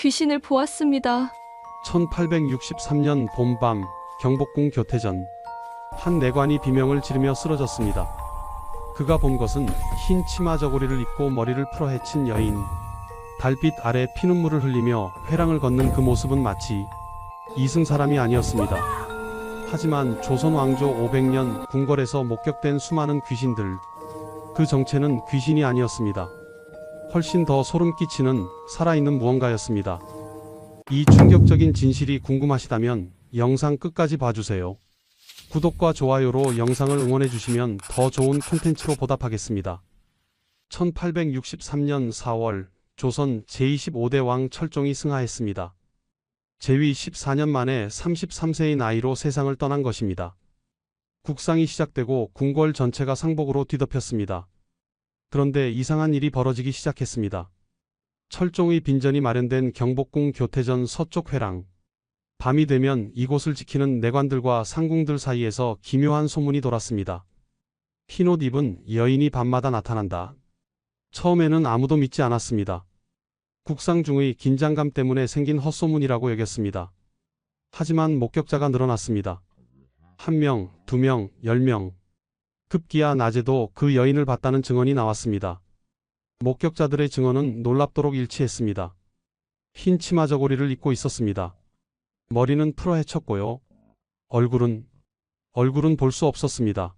귀신을 보았습니다. 1863년 봄밤 경복궁 교태전 한 내관이 비명을 지르며 쓰러졌습니다. 그가 본 것은 흰 치마 저고리를 입고 머리를 풀어 헤친 여인. 달빛 아래 피눈물을 흘리며 회랑을 걷는 그 모습은 마치 이승 사람이 아니었습니다. 하지만 조선 왕조 500년 궁궐에서 목격된 수많은 귀신들, 그 정체는 귀신이 아니었습니다. 훨씬 더 소름 끼치는 살아있는 무언가였습니다. 이 충격적인 진실이 궁금하시다면 영상 끝까지 봐주세요. 구독과 좋아요로 영상을 응원해 주시면 더 좋은 콘텐츠로 보답하겠습니다. 1863년 4월 조선 제25대 왕 철종이 승하했습니다. 재위 14년 만에 33세의 나이로 세상을 떠난 것입니다. 국상이 시작되고 궁궐 전체가 상복으로 뒤덮였습니다. 그런데 이상한 일이 벌어지기 시작했습니다. 철종의 빈전이 마련된 경복궁 교태전 서쪽 회랑. 밤이 되면 이곳을 지키는 내관들과 상궁들 사이에서 기묘한 소문이 돌았습니다. 흰옷 입은 여인이 밤마다 나타난다. 처음에는 아무도 믿지 않았습니다. 국상 중의 긴장감 때문에 생긴 헛소문이라고 여겼습니다. 하지만 목격자가 늘어났습니다. 1명, 2명, 10명. 급기야 낮에도 그 여인을 봤다는 증언이 나왔습니다. 목격자들의 증언은 놀랍도록 일치했습니다. 흰 치마 저고리를 입고 있었습니다. 머리는 풀어 헤쳤고요. 얼굴은 볼 수 없었습니다.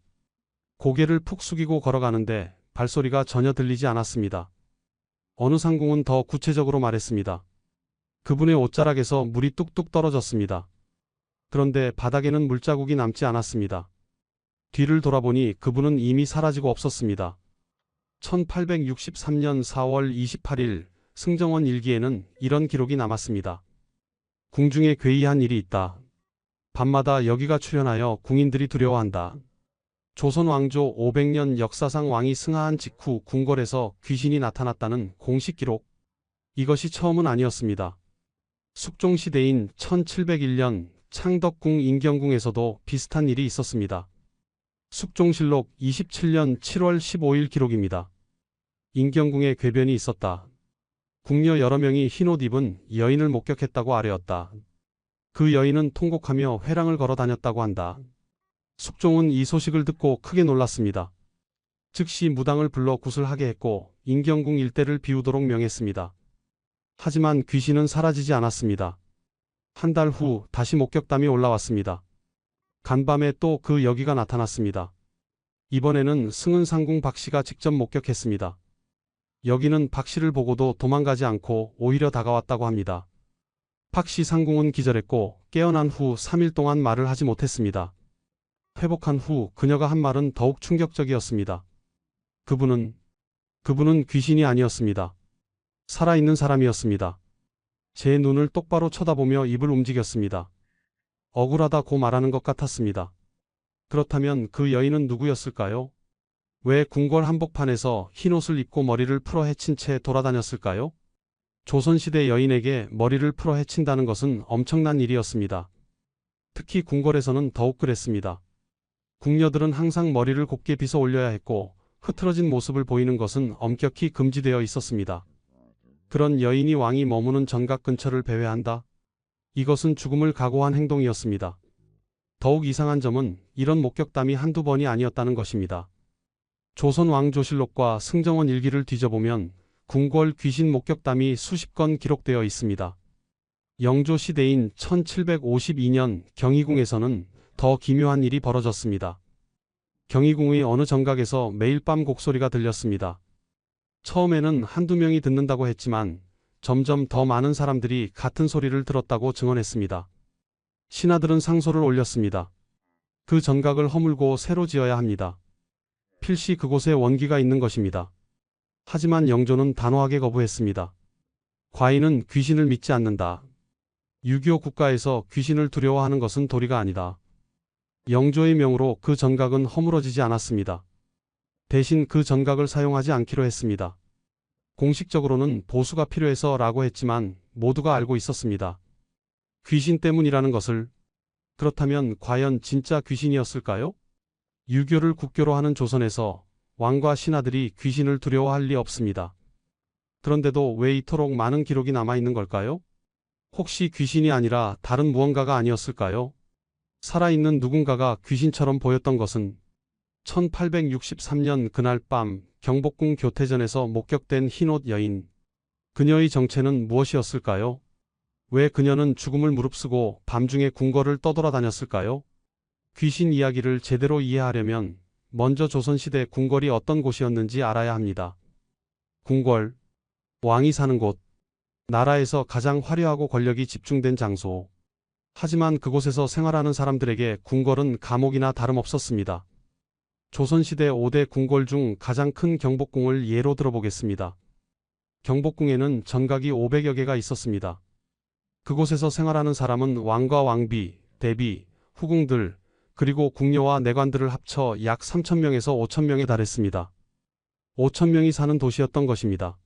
고개를 푹 숙이고 걸어가는데 발소리가 전혀 들리지 않았습니다. 어느 상궁은 더 구체적으로 말했습니다. 그분의 옷자락에서 물이 뚝뚝 떨어졌습니다. 그런데 바닥에는 물자국이 남지 않았습니다. 뒤를 돌아보니 그분은 이미 사라지고 없었습니다. 1863년 4월 28일 승정원 일기에는 이런 기록이 남았습니다. 궁중에 괴이한 일이 있다. 밤마다 여기가 출현하여 궁인들이 두려워한다. 조선 왕조 500년 역사상 왕이 승하한 직후 궁궐에서 귀신이 나타났다는 공식 기록. 이것이 처음은 아니었습니다. 숙종시대인 1701년 창덕궁 인경궁에서도 비슷한 일이 있었습니다. 숙종실록 27년 7월 15일 기록입니다. 인경궁에 궤변이 있었다. 궁녀 여러 명이 흰옷 입은 여인을 목격했다고 아뢰었다. 그 여인은 통곡하며 회랑을 걸어 다녔다고 한다. 숙종은 이 소식을 듣고 크게 놀랐습니다. 즉시 무당을 불러 구슬하게 했고 인경궁 일대를 비우도록 명했습니다. 하지만 귀신은 사라지지 않았습니다. 한 달 후 다시 목격담이 올라왔습니다. 간밤에 또 그 여기가 나타났습니다. 이번에는 승은상궁 박씨가 직접 목격했습니다. 여기는 박씨를 보고도 도망가지 않고 오히려 다가왔다고 합니다. 박씨 상궁은 기절했고 깨어난 후 3일 동안 말을 하지 못했습니다. 회복한 후 그녀가 한 말은 더욱 충격적이었습니다. 그분은 귀신이 아니었습니다. 살아있는 사람이었습니다. 제 눈을 똑바로 쳐다보며 입을 움직였습니다. 억울하다고 말하는 것 같았습니다. 그렇다면 그 여인은 누구였을까요? 왜 궁궐 한복판에서 흰옷을 입고 머리를 풀어 헤친 채 돌아다녔을까요? 조선시대 여인에게 머리를 풀어 헤친다는 것은 엄청난 일이었습니다. 특히 궁궐에서는 더욱 그랬습니다. 궁녀들은 항상 머리를 곱게 빗어 올려야 했고 흐트러진 모습을 보이는 것은 엄격히 금지되어 있었습니다. 그런 여인이 왕이 머무는 전각 근처를 배회한다? 이것은 죽음을 각오한 행동이었습니다. 더욱 이상한 점은 이런 목격담이 한두 번이 아니었다는 것입니다. 조선 왕조실록과 승정원 일기를 뒤져보면 궁궐 귀신 목격담이 수십 건 기록되어 있습니다. 영조 시대인 1752년 경희궁에서는 더 기묘한 일이 벌어졌습니다. 경희궁의 어느 정각에서 매일 밤 곡소리가 들렸습니다. 처음에는 한두 명이 듣는다고 했지만 점점 더 많은 사람들이 같은 소리를 들었다고 증언했습니다. 신하들은 상소를 올렸습니다. 그 정각을 허물고 새로 지어야 합니다. 필시 그곳에 원기가 있는 것입니다. 하지만 영조는 단호하게 거부했습니다. 과인은 귀신을 믿지 않는다. 유교 국가에서 귀신을 두려워하는 것은 도리가 아니다. 영조의 명으로 그 정각은 허물어지지 않았습니다. 대신 그 정각을 사용하지 않기로 했습니다. 공식적으로는 보수가 필요해서 라고 했지만 모두가 알고 있었습니다. 귀신 때문이라는 것을. 그렇다면 과연 진짜 귀신이었을까요? 유교를 국교로 하는 조선에서 왕과 신하들이 귀신을 두려워할 리 없습니다. 그런데도 왜 이토록 많은 기록이 남아있는 걸까요? 혹시 귀신이 아니라 다른 무언가가 아니었을까요? 살아있는 누군가가 귀신처럼 보였던 것은 1863년 그날 밤 경복궁 교태전에서 목격된 흰옷 여인. 그녀의 정체는 무엇이었을까요? 왜 그녀는 죽음을 무릅쓰고 밤중에 궁궐을 떠돌아다녔을까요? 귀신 이야기를 제대로 이해하려면 먼저 조선시대 궁궐이 어떤 곳이었는지 알아야 합니다. 궁궐, 왕이 사는 곳, 나라에서 가장 화려하고 권력이 집중된 장소. 하지만 그곳에서 생활하는 사람들에게 궁궐은 감옥이나 다름없었습니다. 조선시대 5대 궁궐 중 가장 큰 경복궁을 예로 들어보겠습니다. 경복궁에는 전각이 500여 개가 있었습니다. 그곳에서 생활하는 사람은 왕과 왕비, 대비, 후궁들, 그리고 궁녀와 내관들을 합쳐 약 3,000명에서 5,000명에 달했습니다. 5,000명이 사는 도시였던 것입니다.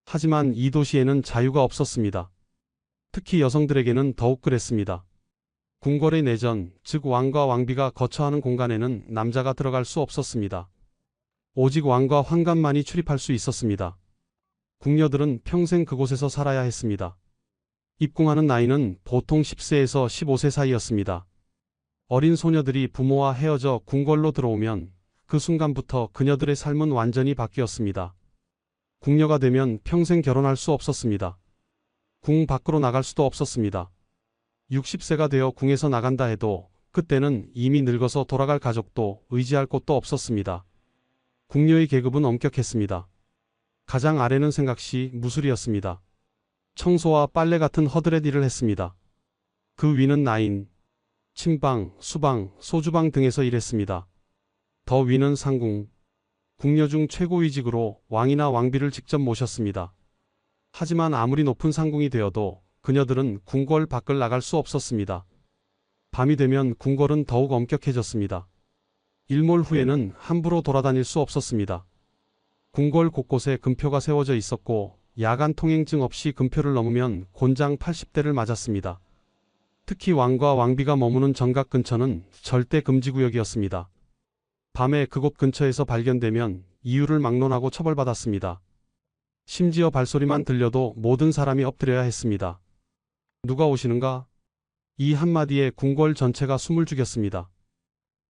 하지만 이 도시에는 자유가 없었습니다. 특히 여성들에게는 더욱 그랬습니다. 궁궐의 내전, 즉 왕과 왕비가 거처하는 공간에는 남자가 들어갈 수 없었습니다. 오직 왕과 환관만이 출입할 수 있었습니다. 궁녀들은 평생 그곳에서 살아야 했습니다. 입궁하는 나이는 보통 10세에서 15세 사이였습니다. 어린 소녀들이 부모와 헤어져 궁궐로 들어오면 그 순간부터 그녀들의 삶은 완전히 바뀌었습니다. 궁녀가 되면 평생 결혼할 수 없었습니다. 궁 밖으로 나갈 수도 없었습니다. 60세가 되어 궁에서 나간다 해도 그때는 이미 늙어서 돌아갈 가족도 의지할 곳도 없었습니다. 궁녀의 계급은 엄격했습니다. 가장 아래는 생각시 무술이었습니다. 청소와 빨래 같은 허드렛 일을 했습니다. 그 위는 나인, 침방, 수방, 소주방 등에서 일했습니다. 더 위는 상궁, 궁녀 중 최고위직으로 왕이나 왕비를 직접 모셨습니다. 하지만 아무리 높은 상궁이 되어도 그녀들은 궁궐 밖을 나갈 수 없었습니다. 밤이 되면 궁궐은 더욱 엄격해졌습니다. 일몰 후에는 함부로 돌아다닐 수 없었습니다. 궁궐 곳곳에 금표가 세워져 있었고 야간 통행증 없이 금표를 넘으면 곤장 80대를 맞았습니다. 특히 왕과 왕비가 머무는 정각 근처는 절대 금지구역이었습니다. 밤에 그곳 근처에서 발견되면 이유를 막론하고 처벌받았습니다. 심지어 발소리만 들려도 모든 사람이 엎드려야 했습니다. 누가 오시는가? 이 한마디에 궁궐 전체가 숨을 죽였습니다.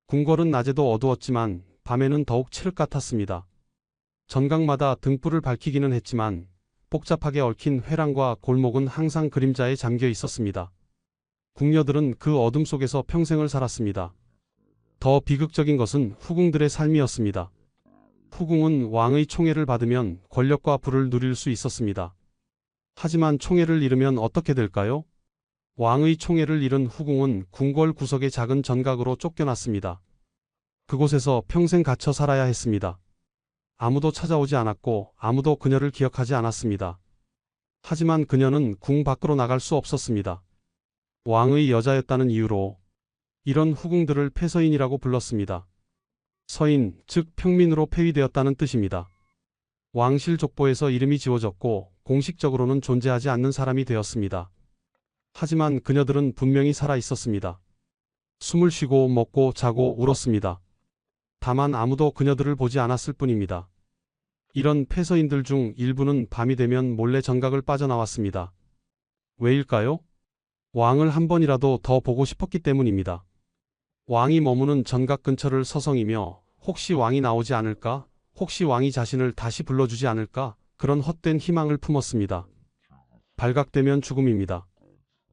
궁궐은 낮에도 어두웠지만 밤에는 더욱 칠흑 같았습니다. 전각마다 등불을 밝히기는 했지만 복잡하게 얽힌 회랑과 골목은 항상 그림자에 잠겨 있었습니다. 궁녀들은 그 어둠 속에서 평생을 살았습니다. 더 비극적인 것은 후궁들의 삶이었습니다. 후궁은 왕의 총애를 받으면 권력과 부를 누릴 수 있었습니다. 하지만 총애를 잃으면 어떻게 될까요? 왕의 총애를 잃은 후궁은 궁궐 구석의 작은 전각으로 쫓겨났습니다. 그곳에서 평생 갇혀 살아야 했습니다. 아무도 찾아오지 않았고 아무도 그녀를 기억하지 않았습니다. 하지만 그녀는 궁 밖으로 나갈 수 없었습니다. 왕의 여자였다는 이유로 이런 후궁들을 폐서인이라고 불렀습니다. 서인, 즉 평민으로 폐위되었다는 뜻입니다. 왕실 족보에서 이름이 지워졌고 공식적으로는 존재하지 않는 사람이 되었습니다. 하지만 그녀들은 분명히 살아 있었습니다. 숨을 쉬고 먹고 자고 울었습니다. 다만 아무도 그녀들을 보지 않았을 뿐입니다. 이런 폐서인들 중 일부는 밤이 되면 몰래 전각을 빠져나왔습니다. 왜일까요? 왕을 한 번이라도 더 보고 싶었기 때문입니다. 왕이 머무는 전각 근처를 서성이며 혹시 왕이 나오지 않을까? 혹시 왕이 자신을 다시 불러주지 않을까? 그런 헛된 희망을 품었습니다. 발각되면 죽음입니다.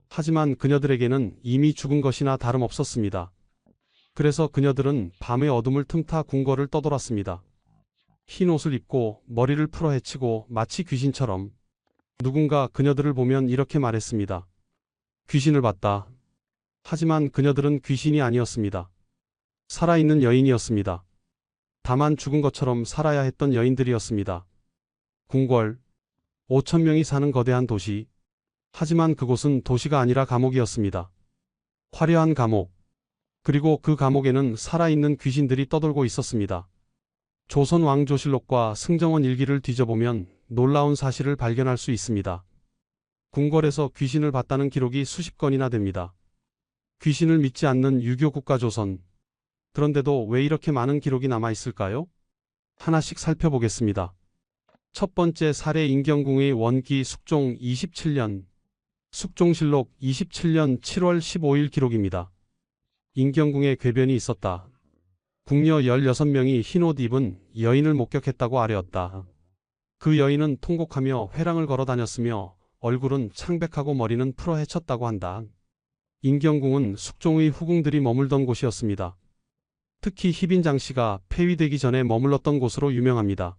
하지만 그녀들에게는 이미 죽은 것이나 다름없었습니다. 그래서 그녀들은 밤의 어둠을 틈타 궁궐을 떠돌았습니다. 흰 옷을 입고 머리를 풀어 헤치고 마치 귀신처럼. 누군가 그녀들을 보면 이렇게 말했습니다. 귀신을 봤다. 하지만 그녀들은 귀신이 아니었습니다. 살아있는 여인이었습니다. 다만 죽은 것처럼 살아야 했던 여인들이었습니다. 궁궐, 5,000명이 사는 거대한 도시. 하지만 그곳은 도시가 아니라 감옥이었습니다. 화려한 감옥. 그리고 그 감옥에는 살아있는 귀신들이 떠돌고 있었습니다. 조선 왕조실록과 승정원 일기를 뒤져보면 놀라운 사실을 발견할 수 있습니다. 궁궐에서 귀신을 봤다는 기록이 수십 건이나 됩니다. 귀신을 믿지 않는 유교 국가 조선. 그런데도 왜 이렇게 많은 기록이 남아 있을까요? 하나씩 살펴보겠습니다. 첫 번째 사례 인경궁의 원기 숙종 27년. 숙종실록 27년 7월 15일 기록입니다. 인경궁에 궤변이 있었다. 궁녀 16명이 흰옷 입은 여인을 목격했다고 아뢰었다. 그 여인은 통곡하며 회랑을 걸어 다녔으며 얼굴은 창백하고 머리는 풀어 헤쳤다고 한다. 인경궁은 숙종의 후궁들이 머물던 곳이었습니다. 특히 희빈장씨가 폐위되기 전에 머물렀던 곳으로 유명합니다.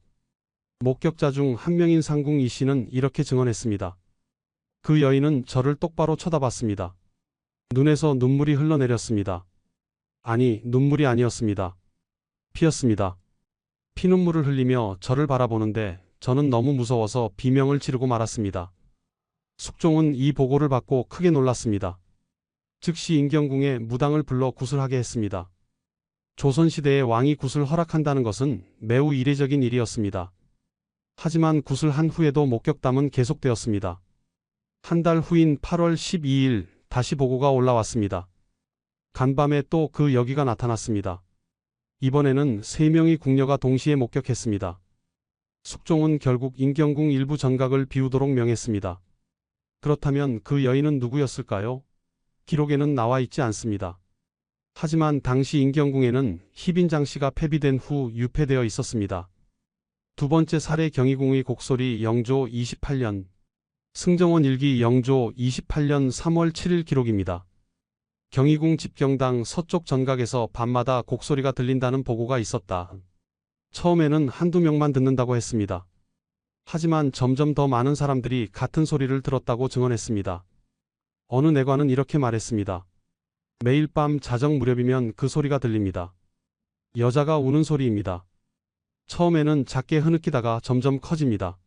목격자 중 한 명인 상궁 이 씨는 이렇게 증언했습니다. 그 여인은 저를 똑바로 쳐다봤습니다. 눈에서 눈물이 흘러내렸습니다. 아니, 눈물이 아니었습니다. 피였습니다. 피눈물을 흘리며 저를 바라보는데 저는 너무 무서워서 비명을 지르고 말았습니다. 숙종은 이 보고를 받고 크게 놀랐습니다. 즉시 인경궁에 무당을 불러 구슬하게 했습니다. 조선시대에 왕이 구슬 허락한다는 것은 매우 이례적인 일이었습니다. 하지만 구슬한 후에도 목격담은 계속되었습니다. 한 달 후인 8월 12일 다시 보고가 올라왔습니다. 간밤에 또 그 여기가 나타났습니다. 이번에는 3명의 궁녀가 동시에 목격했습니다. 숙종은 결국 인경궁 일부 전각을 비우도록 명했습니다. 그렇다면 그 여인은 누구였을까요? 기록에는 나와 있지 않습니다. 하지만 당시 인경궁에는 희빈장씨가 폐비된 후 유폐되어 있었습니다. 두 번째 사례 경희궁의 곡소리 영조 28년, 승정원 일기 영조 28년 3월 7일 기록입니다. 경희궁 집경당 서쪽 전각에서 밤마다 곡소리가 들린다는 보고가 있었다. 처음에는 한두 명만 듣는다고 했습니다. 하지만 점점 더 많은 사람들이 같은 소리를 들었다고 증언했습니다. 어느 내관은 이렇게 말했습니다. 매일 밤 자정 무렵이면 그 소리가 들립니다. 여자가 우는 소리입니다. 처음에는 작게 흐느끼다가 점점 커집니다.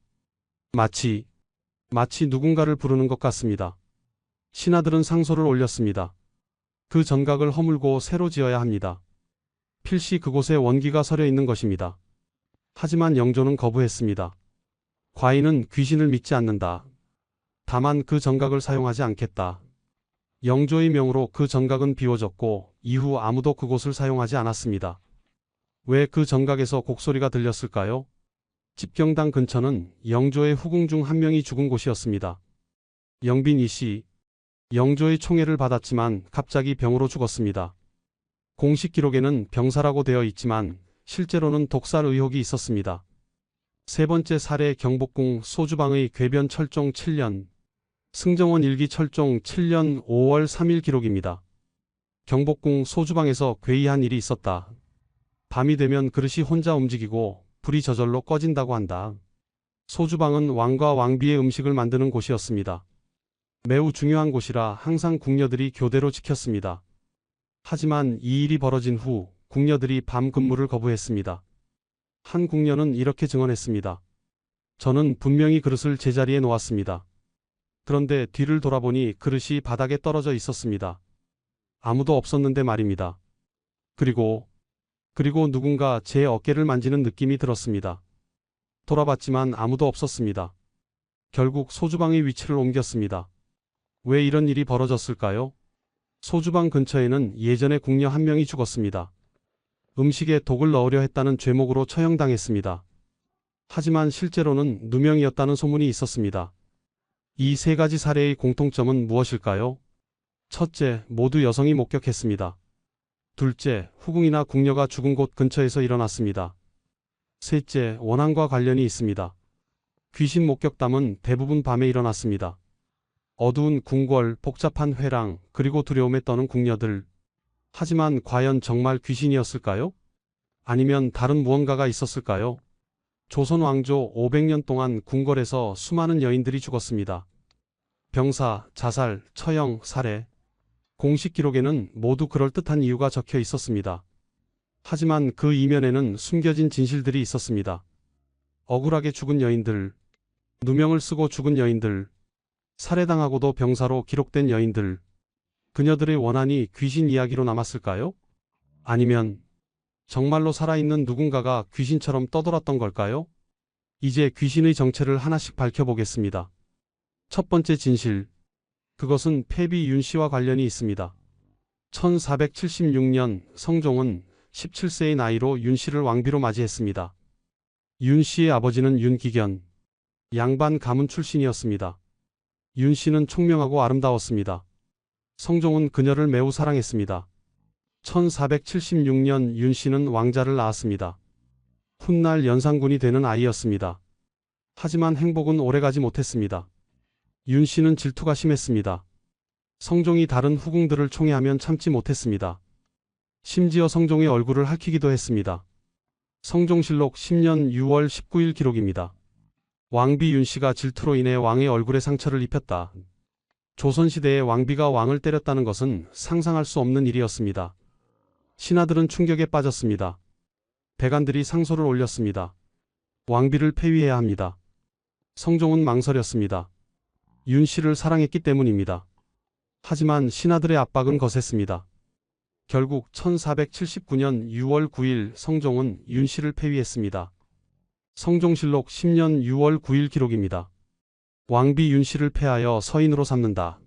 마치 누군가를 부르는 것 같습니다. 신하들은 상소를 올렸습니다. 그 전각을 허물고 새로 지어야 합니다. 필시 그곳에 원기가 서려 있는 것입니다. 하지만 영조는 거부했습니다. 과인은 귀신을 믿지 않는다. 다만 그 전각을 사용하지 않겠다. 영조의 명으로 그 전각은 비워졌고 이후 아무도 그곳을 사용하지 않았습니다. 왜 그 전각에서 곡소리가 들렸을까요? 집경당 근처는 영조의 후궁 중 한 명이 죽은 곳이었습니다. 영빈 이 씨, 영조의 총애를 받았지만 갑자기 병으로 죽었습니다. 공식 기록에는 병사라고 되어 있지만 실제로는 독살 의혹이 있었습니다. 세 번째 사례 경복궁 소주방의 궤변 철종 7년, 승정원 일기 철종 7년 5월 3일 기록입니다. 경복궁 소주방에서 괴이한 일이 있었다. 밤이 되면 그릇이 혼자 움직이고 불이 저절로 꺼진다고 한다. 소주방은 왕과 왕비의 음식을 만드는 곳이었습니다. 매우 중요한 곳이라 항상 궁녀들이 교대로 지켰습니다. 하지만 이 일이 벌어진 후 궁녀들이 밤 근무를 거부했습니다. 한 궁녀는 이렇게 증언했습니다. 저는 분명히 그릇을 제자리에 놓았습니다. 그런데 뒤를 돌아보니 그릇이 바닥에 떨어져 있었습니다. 아무도 없었는데 말입니다. 그리고 누군가 제 어깨를 만지는 느낌이 들었습니다. 돌아봤지만 아무도 없었습니다. 결국 소주방의 위치를 옮겼습니다. 왜 이런 일이 벌어졌을까요? 소주방 근처에는 예전에 궁녀 한 명이 죽었습니다. 음식에 독을 넣으려 했다는 죄목으로 처형당했습니다. 하지만 실제로는 누명이었다는 소문이 있었습니다. 이 세 가지 사례의 공통점은 무엇일까요? 첫째, 모두 여성이 목격했습니다. 둘째, 후궁이나 궁녀가 죽은 곳 근처에서 일어났습니다. 셋째, 원한과 관련이 있습니다. 귀신 목격담은 대부분 밤에 일어났습니다. 어두운 궁궐, 복잡한 회랑, 그리고 두려움에 떠는 궁녀들. 하지만 과연 정말 귀신이었을까요? 아니면 다른 무언가가 있었을까요? 조선 왕조 500년 동안 궁궐에서 수많은 여인들이 죽었습니다. 병사, 자살, 처형, 살해. 공식 기록에는 모두 그럴듯한 이유가 적혀 있었습니다. 하지만 그 이면에는 숨겨진 진실들이 있었습니다. 억울하게 죽은 여인들, 누명을 쓰고 죽은 여인들, 살해당하고도 병사로 기록된 여인들. 그녀들의 원한이 귀신 이야기로 남았을까요? 아니면 정말로 살아있는 누군가가 귀신처럼 떠돌았던 걸까요? 이제 귀신의 정체를 하나씩 밝혀보겠습니다. 첫 번째 진실. 그것은 폐비 윤 씨와 관련이 있습니다. 1476년 성종은 17세의 나이로 윤 씨를 왕비로 맞이했습니다. 윤 씨의 아버지는 윤기견, 양반 가문 출신이었습니다. 윤 씨는 총명하고 아름다웠습니다. 성종은 그녀를 매우 사랑했습니다. 1476년 윤 씨는 왕자를 낳았습니다. 훗날 연산군이 되는 아이였습니다. 하지만 행복은 오래가지 못했습니다. 윤 씨는 질투가 심했습니다. 성종이 다른 후궁들을 총애하면 참지 못했습니다. 심지어 성종의 얼굴을 핥히기도 했습니다. 성종실록 10년 6월 19일 기록입니다. 왕비 윤 씨가 질투로 인해 왕의 얼굴에 상처를 입혔다. 조선시대에 왕비가 왕을 때렸다는 것은 상상할 수 없는 일이었습니다. 신하들은 충격에 빠졌습니다. 대관들이 상소를 올렸습니다. 왕비를 폐위해야 합니다. 성종은 망설였습니다. 윤 씨를 사랑했기 때문입니다. 하지만 신하들의 압박은 거셌습니다. 결국 1479년 6월 9일 성종은 윤 씨를 폐위했습니다. 성종실록 10년 6월 9일 기록입니다. 왕비 윤 씨를 폐하여 서인으로 삼는다.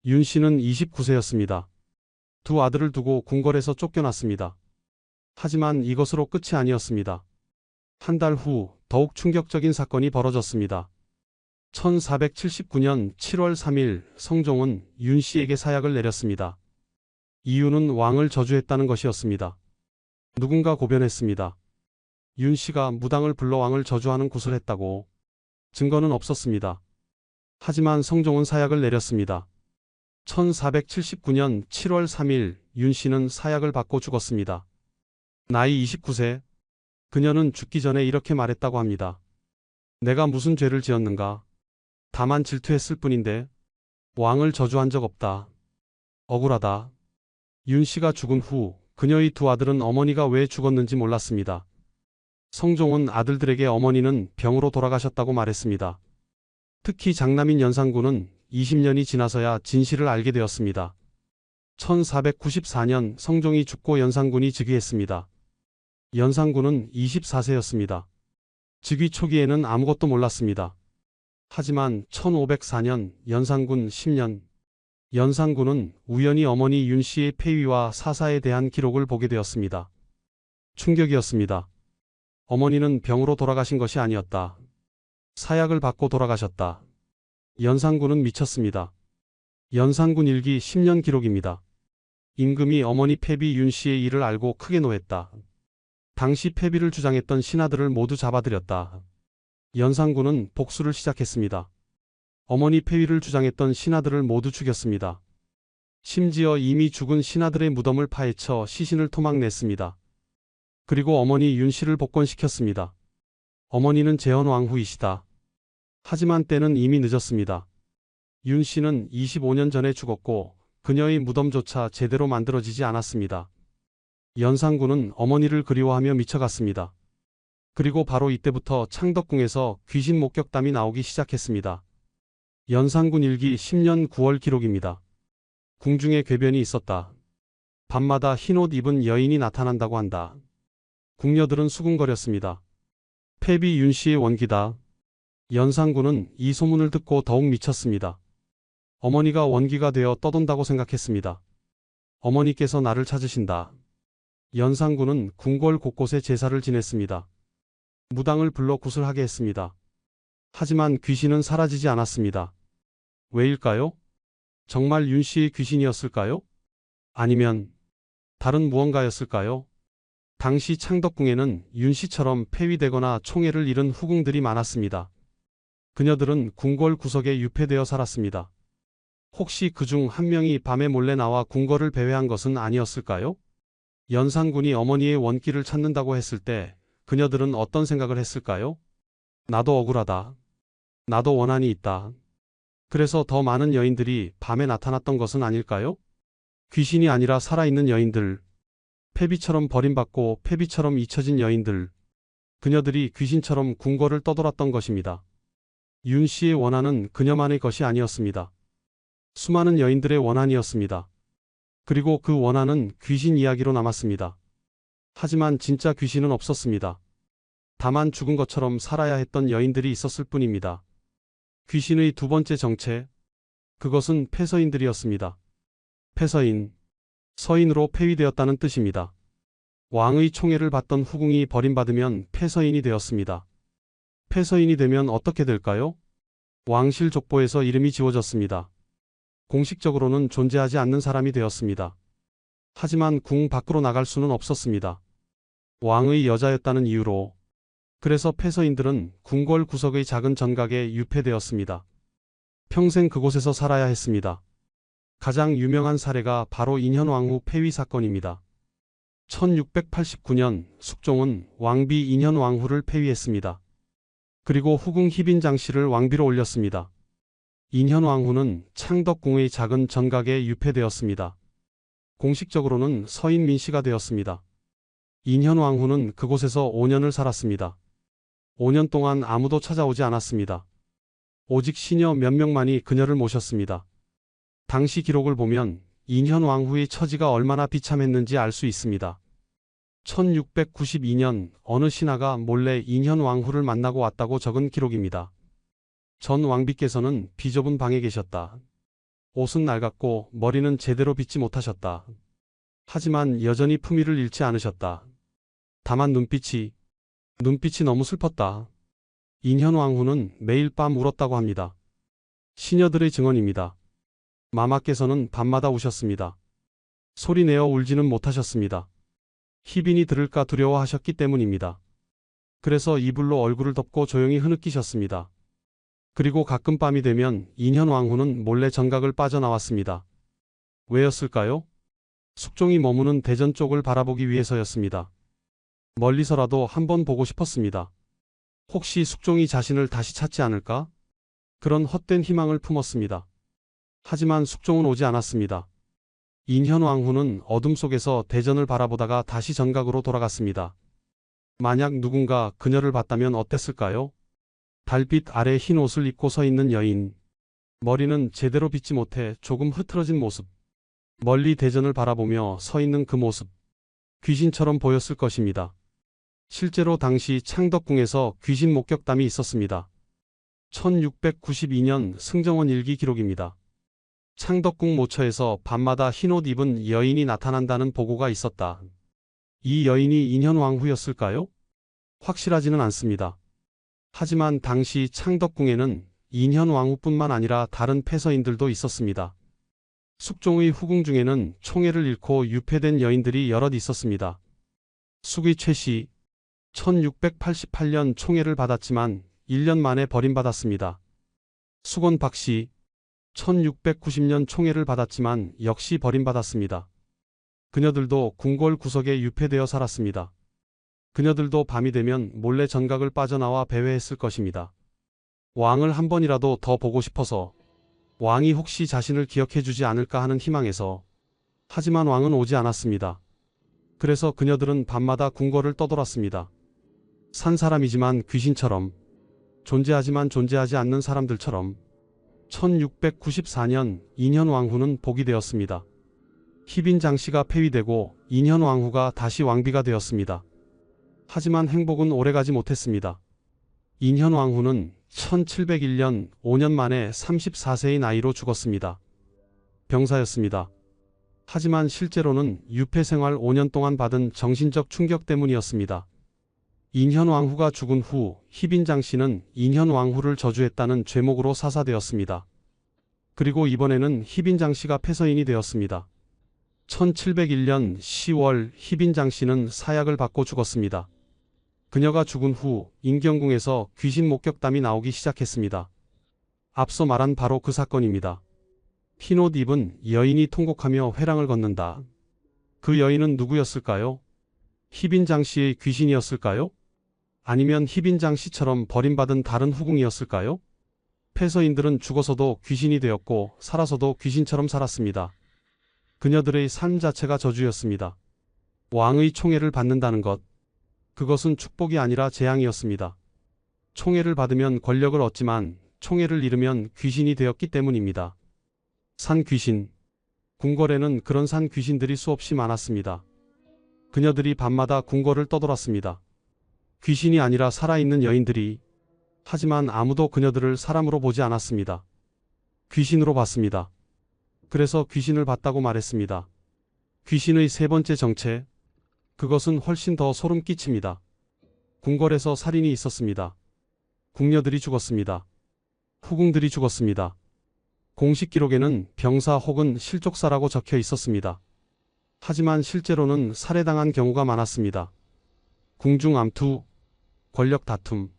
윤 씨는 29세였습니다. 두 아들을 두고 궁궐에서 쫓겨났습니다. 하지만 이것으로 끝이 아니었습니다. 한 달 후 더욱 충격적인 사건이 벌어졌습니다. 1479년 7월 3일 성종은 윤 씨에게 사약을 내렸습니다. 이유는 왕을 저주했다는 것이었습니다. 누군가 고변했습니다. 윤 씨가 무당을 불러 왕을 저주하는 굿을 했다고. 증거는 없었습니다. 하지만 성종은 사약을 내렸습니다. 1479년 7월 3일 윤 씨는 사약을 받고 죽었습니다. 나이 29세. 그녀는 죽기 전에 이렇게 말했다고 합니다. 내가 무슨 죄를 지었는가? 다만 질투했을 뿐인데 왕을 저주한 적 없다. 억울하다. 윤 씨가 죽은 후 그녀의 두 아들은 어머니가 왜 죽었는지 몰랐습니다. 성종은 아들들에게 어머니는 병으로 돌아가셨다고 말했습니다. 특히 장남인 연산군은 20년이 지나서야 진실을 알게 되었습니다. 1494년 성종이 죽고 연산군이 즉위했습니다. 연산군은 24세였습니다. 즉위 초기에는 아무것도 몰랐습니다. 하지만 1504년 연산군 10년 연산군은 우연히 어머니 윤 씨의 폐위와 사사에 대한 기록을 보게 되었습니다. 충격이었습니다. 어머니는 병으로 돌아가신 것이 아니었다. 사약을 받고 돌아가셨다. 연산군은 미쳤습니다. 연산군 일기 10년 기록입니다. 임금이 어머니 폐비 윤 씨의 일을 알고 크게 노했다. 당시 폐비를 주장했던 신하들을 모두 잡아들였다. 연산군은 복수를 시작했습니다. 어머니 폐위를 주장했던 신하들을 모두 죽였습니다. 심지어 이미 죽은 신하들의 무덤을 파헤쳐 시신을 토막냈습니다. 그리고 어머니 윤 씨를 복권시켰습니다. 어머니는 재헌왕후이시다. 하지만 때는 이미 늦었습니다. 윤 씨는 25년 전에 죽었고 그녀의 무덤조차 제대로 만들어지지 않았습니다. 연산군은 어머니를 그리워하며 미쳐갔습니다. 그리고 바로 이때부터 창덕궁에서 귀신 목격담이 나오기 시작했습니다. 연산군 일기 10년 9월 기록입니다. 궁중에 궤변이 있었다. 밤마다 흰옷 입은 여인이 나타난다고 한다. 궁녀들은 수군거렸습니다. 폐비 윤 씨의 원기다. 연산군은 이 소문을 듣고 더욱 미쳤습니다. 어머니가 원기가 되어 떠돈다고 생각했습니다. 어머니께서 나를 찾으신다. 연산군은 궁궐 곳곳에 제사를 지냈습니다. 무당을 불러 굿을 하게 했습니다. 하지만 귀신은 사라지지 않았습니다. 왜일까요? 정말 윤 씨의 귀신이었을까요? 아니면 다른 무언가였을까요? 당시 창덕궁에는 윤 씨처럼 폐위되거나 총애를 잃은 후궁들이 많았습니다. 그녀들은 궁궐 구석에 유폐되어 살았습니다. 혹시 그중 한 명이 밤에 몰래 나와 궁궐을 배회한 것은 아니었을까요? 연산군이 어머니의 원기를 찾는다고 했을 때 그녀들은 어떤 생각을 했을까요? 나도 억울하다. 나도 원한이 있다. 그래서 더 많은 여인들이 밤에 나타났던 것은 아닐까요? 귀신이 아니라 살아있는 여인들. 폐비처럼 버림받고 폐비처럼 잊혀진 여인들. 그녀들이 귀신처럼 궁궐을 떠돌았던 것입니다. 윤 씨의 원한은 그녀만의 것이 아니었습니다. 수많은 여인들의 원한이었습니다. 그리고 그 원한은 귀신 이야기로 남았습니다. 하지만 진짜 귀신은 없었습니다. 다만 죽은 것처럼 살아야 했던 여인들이 있었을 뿐입니다. 귀신의 두 번째 정체, 그것은 폐서인들이었습니다. 폐서인, 서인으로 폐위되었다는 뜻입니다. 왕의 총애를 받던 후궁이 버림받으면 폐서인이 되었습니다. 폐서인이 되면 어떻게 될까요? 왕실 족보에서 이름이 지워졌습니다. 공식적으로는 존재하지 않는 사람이 되었습니다. 하지만 궁 밖으로 나갈 수는 없었습니다. 왕의 여자였다는 이유로. 그래서 패서인들은 궁궐 구석의 작은 전각에 유폐되었습니다. 평생 그곳에서 살아야 했습니다. 가장 유명한 사례가 바로 인현왕후 폐위 사건입니다. 1689년 숙종은 왕비 인현왕후를 폐위했습니다. 그리고 후궁 희빈장씨를 왕비로 올렸습니다. 인현왕후는 창덕궁의 작은 전각에 유폐되었습니다. 공식적으로는 서인민씨가 되었습니다. 인현왕후는 그곳에서 5년을 살았습니다. 5년 동안 아무도 찾아오지 않았습니다. 오직 시녀 몇 명만이 그녀를 모셨습니다. 당시 기록을 보면 인현왕후의 처지가 얼마나 비참했는지 알 수 있습니다. 1692년 어느 신하가 몰래 인현왕후를 만나고 왔다고 적은 기록입니다. 전 왕비께서는 비좁은 방에 계셨다. 옷은 낡았고 머리는 제대로 빗지 못하셨다. 하지만 여전히 품위를 잃지 않으셨다. 다만 눈빛이 너무 슬펐다. 인현왕후는 매일 밤 울었다고 합니다. 시녀들의 증언입니다. 마마께서는 밤마다 우셨습니다. 소리내어 울지는 못하셨습니다. 희빈이 들을까 두려워하셨기 때문입니다. 그래서 이불로 얼굴을 덮고 조용히 흐느끼셨습니다. 그리고 가끔 밤이 되면 인현왕후는 몰래 전각을 빠져나왔습니다. 왜였을까요? 숙종이 머무는 대전 쪽을 바라보기 위해서였습니다. 멀리서라도 한번 보고 싶었습니다. 혹시 숙종이 자신을 다시 찾지 않을까? 그런 헛된 희망을 품었습니다. 하지만 숙종은 오지 않았습니다. 인현왕후는 어둠 속에서 대전을 바라보다가 다시 전각으로 돌아갔습니다. 만약 누군가 그녀를 봤다면 어땠을까요? 달빛 아래 흰 옷을 입고 서 있는 여인. 머리는 제대로 빗지 못해 조금 흐트러진 모습. 멀리 대전을 바라보며 서 있는 그 모습. 귀신처럼 보였을 것입니다. 실제로 당시 창덕궁에서 귀신 목격담이 있었습니다. 1692년 승정원 일기 기록입니다. 창덕궁 모처에서 밤마다 흰옷 입은 여인이 나타난다는 보고가 있었다. 이 여인이 인현왕후였을까요? 확실하지는 않습니다. 하지만 당시 창덕궁에는 인현왕후뿐만 아니라 다른 패서인들도 있었습니다. 숙종의 후궁 중에는 총애를 잃고 유폐된 여인들이 여럿 있었습니다. 숙의 최씨, 1688년 총애를 받았지만 1년 만에 버림받았습니다. 숙원 박씨, 1690년 총애를 받았지만 역시 버림받았습니다. 그녀들도 궁궐 구석에 유폐되어 살았습니다. 그녀들도 밤이 되면 몰래 전각을 빠져나와 배회했을 것입니다. 왕을 한 번이라도 더 보고 싶어서, 왕이 혹시 자신을 기억해주지 않을까 하는 희망에서. 하지만 왕은 오지 않았습니다. 그래서 그녀들은 밤마다 궁궐을 떠돌았습니다. 산 사람이지만 귀신처럼, 존재하지만 존재하지 않는 사람들처럼. 1694년 인현왕후는 복이 되었습니다. 희빈장씨가 폐위되고 인현왕후가 다시 왕비가 되었습니다. 하지만 행복은 오래가지 못했습니다. 인현왕후는 1701년 5년 만에 34세의 나이로 죽었습니다. 병사였습니다. 하지만 실제로는 유폐 생활 5년 동안 받은 정신적 충격 때문이었습니다. 인현왕후가 죽은 후 희빈장씨는 인현왕후를 저주했다는 죄목으로 사사되었습니다. 그리고 이번에는 희빈장씨가 패서인이 되었습니다. 1701년 10월 희빈장씨는 사약을 받고 죽었습니다. 그녀가 죽은 후 인경궁에서 귀신 목격담이 나오기 시작했습니다. 앞서 말한 바로 그 사건입니다. 흰옷 입은 여인이 통곡하며 회랑을 걷는다. 그 여인은 누구였을까요? 희빈장씨의 귀신이었을까요? 아니면 희빈장씨처럼 버림받은 다른 후궁이었을까요? 패서인들은 죽어서도 귀신이 되었고 살아서도 귀신처럼 살았습니다. 그녀들의 삶 자체가 저주였습니다. 왕의 총애를 받는다는 것, 그것은 축복이 아니라 재앙이었습니다. 총애를 받으면 권력을 얻지만 총애를 잃으면 귀신이 되었기 때문입니다. 산 귀신. 궁궐에는 그런 산 귀신들이 수없이 많았습니다. 그녀들이 밤마다 궁궐을 떠돌았습니다. 귀신이 아니라 살아있는 여인들이. 하지만 아무도 그녀들을 사람으로 보지 않았습니다. 귀신으로 봤습니다. 그래서 귀신을 봤다고 말했습니다. 귀신의 세 번째 정체. 그것은 훨씬 더 소름 끼칩니다. 궁궐에서 살인이 있었습니다. 궁녀들이 죽었습니다. 후궁들이 죽었습니다. 공식 기록에는 병사 혹은 실족사라고 적혀 있었습니다. 하지만 실제로는 살해당한 경우가 많았습니다. 궁중 암투, 권력 다툼,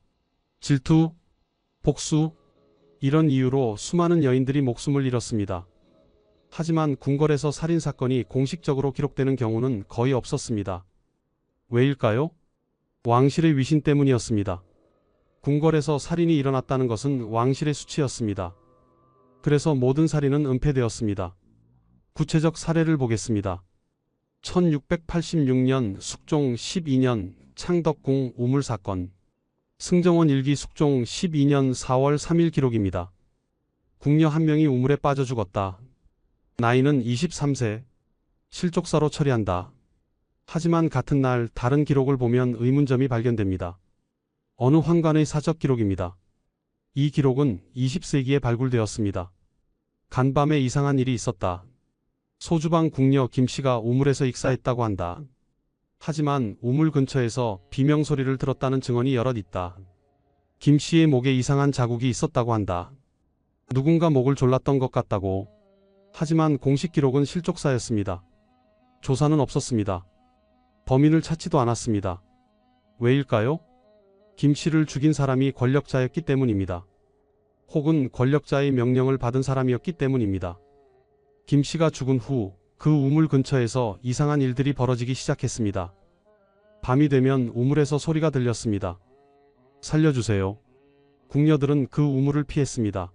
질투, 복수, 이런 이유로 수많은 여인들이 목숨을 잃었습니다. 하지만 궁궐에서 살인사건이 공식적으로 기록되는 경우는 거의 없었습니다. 왜일까요? 왕실의 위신 때문이었습니다. 궁궐에서 살인이 일어났다는 것은 왕실의 수치였습니다. 그래서 모든 살인은 은폐되었습니다. 구체적 사례를 보겠습니다. 1686년 숙종 12년 창덕궁 우물사건. 승정원 일기 숙종 12년 4월 3일 기록입니다. 궁녀 한 명이 우물에 빠져 죽었다. 나이는 23세. 실족사로 처리한다. 하지만 같은 날 다른 기록을 보면 의문점이 발견됩니다. 어느 황관의 사적 기록입니다. 이 기록은 20세기에 발굴되었습니다. 간밤에 이상한 일이 있었다. 소주방 궁녀 김씨가 우물에서 익사했다고 한다. 하지만 우물 근처에서 비명소리를 들었다는 증언이 여럿 있다. 김씨의 목에 이상한 자국이 있었다고 한다. 누군가 목을 졸랐던 것 같다고. 하지만 공식 기록은 실족사였습니다. 조사는 없었습니다. 범인을 찾지도 않았습니다. 왜일까요? 김씨를 죽인 사람이 권력자였기 때문입니다. 혹은 권력자의 명령을 받은 사람이었기 때문입니다. 김씨가 죽은 후 그 우물 근처에서 이상한 일들이 벌어지기 시작했습니다. 밤이 되면 우물에서 소리가 들렸습니다. 살려주세요. 궁녀들은 그 우물을 피했습니다.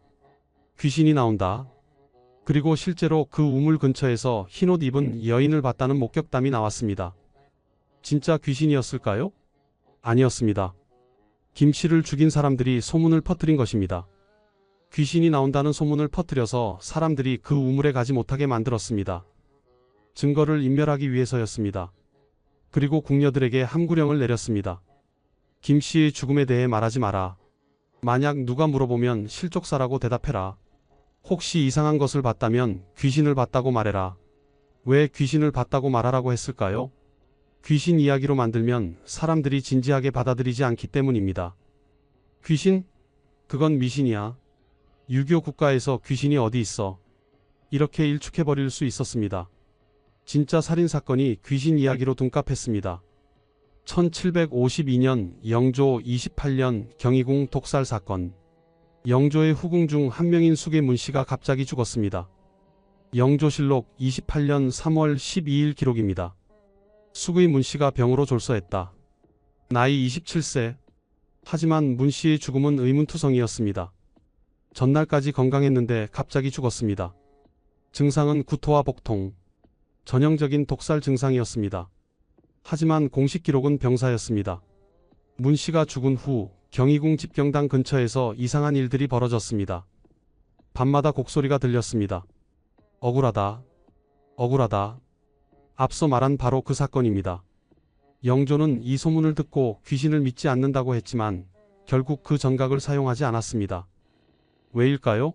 귀신이 나온다. 그리고 실제로 그 우물 근처에서 흰옷 입은 여인을 봤다는 목격담이 나왔습니다. 진짜 귀신이었을까요? 아니었습니다. 김씨를 죽인 사람들이 소문을 퍼뜨린 것입니다. 귀신이 나온다는 소문을 퍼뜨려서 사람들이 그 우물에 가지 못하게 만들었습니다. 증거를 인멸하기 위해서였습니다. 그리고 궁녀들에게 함구령을 내렸습니다. 김씨의 죽음에 대해 말하지 마라. 만약 누가 물어보면 실족사라고 대답해라. 혹시 이상한 것을 봤다면 귀신을 봤다고 말해라. 왜 귀신을 봤다고 말하라고 했을까요? 귀신 이야기로 만들면 사람들이 진지하게 받아들이지 않기 때문입니다. 귀신? 그건 미신이야. 유교 국가에서 귀신이 어디 있어. 이렇게 일축해버릴 수 있었습니다. 진짜 살인사건이 귀신 이야기로 둔갑했습니다. 1752년 영조 28년 경희궁 독살 사건. 영조의 후궁 중 한 명인 숙의 문씨가 갑자기 죽었습니다. 영조실록 28년 3월 12일 기록입니다. 숙의 문씨가 병으로 졸서했다. 나이 27세. 하지만 문씨의 죽음은 의문투성이었습니다. 전날까지 건강했는데 갑자기 죽었습니다. 증상은 구토와 복통. 전형적인 독살 증상이었습니다. 하지만 공식 기록은 병사였습니다. 문씨가 죽은 후 경희궁 집경당 근처에서 이상한 일들이 벌어졌습니다. 밤마다 곡소리가 들렸습니다. 억울하다. 억울하다. 앞서 말한 바로 그 사건입니다. 영조는 이 소문을 듣고 귀신을 믿지 않는다고 했지만 결국 그 전각을 사용하지 않았습니다. 왜일까요?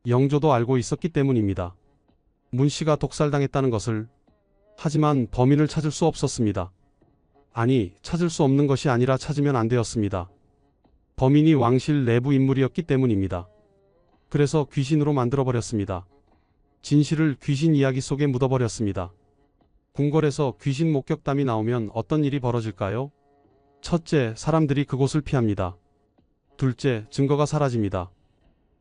영조도 알고 있었기 때문입니다. 문씨가 독살당했다는 것을. 하지만 범인을 찾을 수 없었습니다. 아니, 찾을 수 없는 것이 아니라 찾으면 안 되었습니다. 범인이 왕실 내부 인물이었기 때문입니다. 그래서 귀신으로 만들어버렸습니다. 진실을 귀신 이야기 속에 묻어버렸습니다. 궁궐에서 귀신 목격담이 나오면 어떤 일이 벌어질까요? 첫째, 사람들이 그곳을 피합니다. 둘째, 증거가 사라집니다.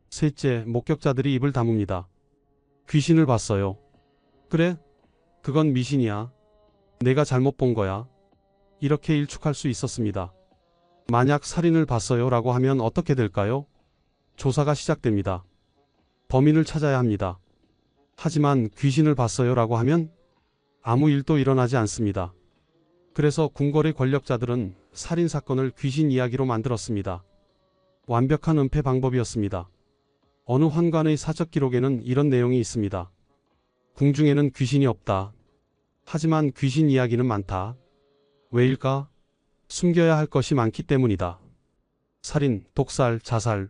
셋째, 목격자들이 입을 다뭅니다. 귀신을 봤어요. 그래? 그건 미신이야. 내가 잘못 본 거야. 이렇게 일축할 수 있었습니다. 만약 살인을 봤어요 라고 하면 어떻게 될까요? 조사가 시작됩니다. 범인을 찾아야 합니다. 하지만 귀신을 봤어요 라고 하면 아무 일도 일어나지 않습니다. 그래서 궁궐의 권력자들은 살인사건을 귀신 이야기로 만들었습니다. 완벽한 은폐 방법이었습니다. 어느 환관의 사적 기록에는 이런 내용이 있습니다. 궁중에는 귀신이 없다. 하지만 귀신 이야기는 많다. 왜일까? 숨겨야 할 것이 많기 때문이다. 살인, 독살, 자살.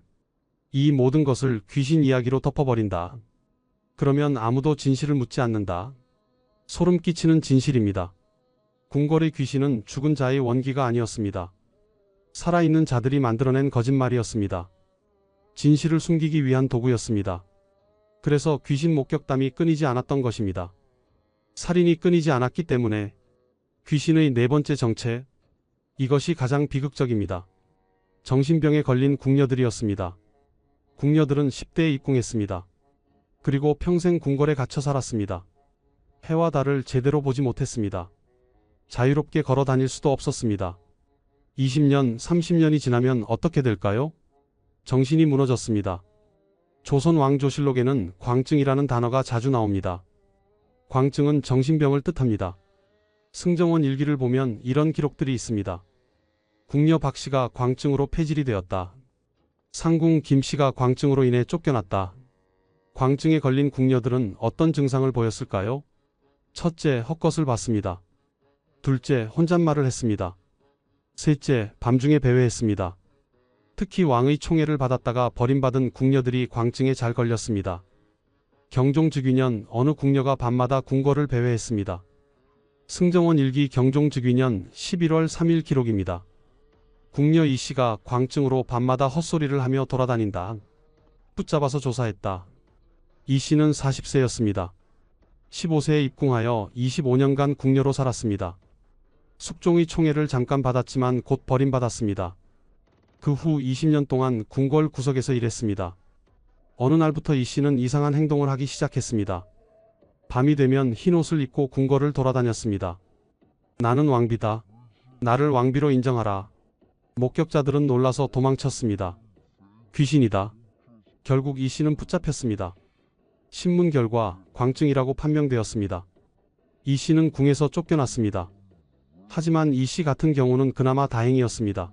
이 모든 것을 귀신 이야기로 덮어버린다. 그러면 아무도 진실을 묻지 않는다. 소름 끼치는 진실입니다. 궁궐의 귀신은 죽은 자의 원기가 아니었습니다. 살아있는 자들이 만들어낸 거짓말이었습니다. 진실을 숨기기 위한 도구였습니다. 그래서 귀신 목격담이 끊이지 않았던 것입니다. 살인이 끊이지 않았기 때문에 귀신의 네 번째 정체, 이것이 가장 비극적입니다. 정신병에 걸린 궁녀들이었습니다. 궁녀들은 10대에 입궁했습니다. 그리고 평생 궁궐에 갇혀 살았습니다. 해와 달을 제대로 보지 못했습니다. 자유롭게 걸어 다닐 수도 없었습니다. 20년, 30년이 지나면 어떻게 될까요? 정신이 무너졌습니다. 조선 왕조실록에는 광증이라는 단어가 자주 나옵니다. 광증은 정신병을 뜻합니다. 승정원 일기를 보면 이런 기록들이 있습니다. 궁녀 박씨가 광증으로 폐질이 되었다. 상궁 김씨가 광증으로 인해 쫓겨났다. 광증에 걸린 궁녀들은 어떤 증상을 보였을까요? 첫째, 헛것을 봤습니다. 둘째, 혼잣말을 했습니다. 셋째, 밤중에 배회했습니다. 특히 왕의 총애를 받았다가 버림받은 궁녀들이 광증에 잘 걸렸습니다. 경종즉위년 어느 궁녀가 밤마다 궁궐을 배회했습니다. 승정원 일기 경종즉위년 11월 3일 기록입니다. 궁녀 이씨가 광증으로 밤마다 헛소리를 하며 돌아다닌다. 붙잡아서 조사했다. 이씨는 40세였습니다. 15세에 입궁하여 25년간 궁녀로 살았습니다. 숙종의 총애를 잠깐 받았지만 곧 버림받았습니다. 그 후 20년 동안 궁궐 구석에서 일했습니다. 어느 날부터 이씨는 이상한 행동을 하기 시작했습니다. 밤이 되면 흰옷을 입고 궁궐을 돌아다녔습니다. 나는 왕비다. 나를 왕비로 인정하라. 목격자들은 놀라서 도망쳤습니다. 귀신이다. 결국 이씨는 붙잡혔습니다. 신문 결과 광증이라고 판명되었습니다. 이씨는 궁에서 쫓겨났습니다. 하지만 이씨 같은 경우는 그나마 다행이었습니다.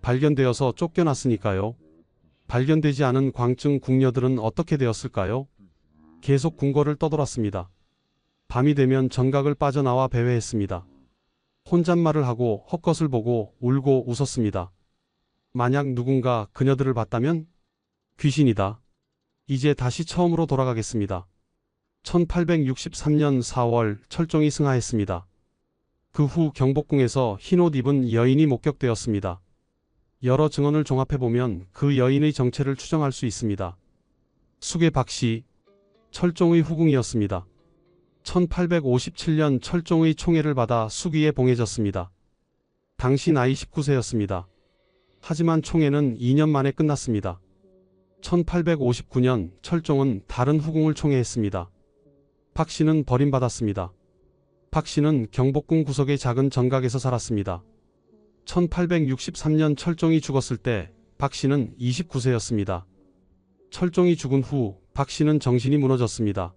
발견되어서 쫓겨났으니까요. 발견되지 않은 광증 궁녀들은 어떻게 되었을까요? 계속 궁궐을 떠돌았습니다. 밤이 되면 정각을 빠져나와 배회했습니다. 혼잣말을 하고 헛것을 보고 울고 웃었습니다. 만약 누군가 그녀들을 봤다면? 귀신이다. 이제 다시 처음으로 돌아가겠습니다. 1863년 4월 철종이 승하했습니다. 그 후 경복궁에서 흰옷 입은 여인이 목격되었습니다. 여러 증언을 종합해보면 그 여인의 정체를 추정할 수 있습니다. 숙의 박씨, 철종의 후궁이었습니다. 1857년 철종의 총애를 받아 숙위에 봉해졌습니다. 당시 나이 19세였습니다. 하지만 총애는 2년 만에 끝났습니다. 1859년 철종은 다른 후궁을 총애했습니다. 박씨는 버림받았습니다. 박씨는 경복궁 구석의 작은 정각에서 살았습니다. 1863년 철종이 죽었을 때 박씨는 29세였습니다. 철종이 죽은 후 박씨는 정신이 무너졌습니다.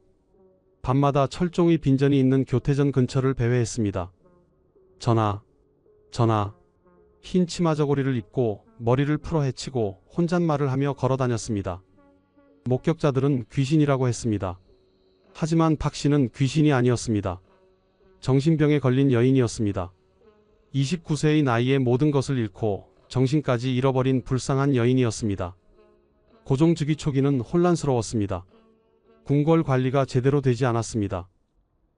밤마다 철종의 빈전이 있는 교태전 근처를 배회했습니다. 전하, 흰 치마 저고리를 입고 머리를 풀어 헤치고 혼잣말을 하며 걸어다녔습니다. 목격자들은 귀신이라고 했습니다. 하지만 박씨는 귀신이 아니었습니다. 정신병에 걸린 여인이었습니다. 29세의 나이에 모든 것을 잃고 정신까지 잃어버린 불쌍한 여인이었습니다. 고종즉위 초기는 혼란스러웠습니다. 궁궐 관리가 제대로 되지 않았습니다.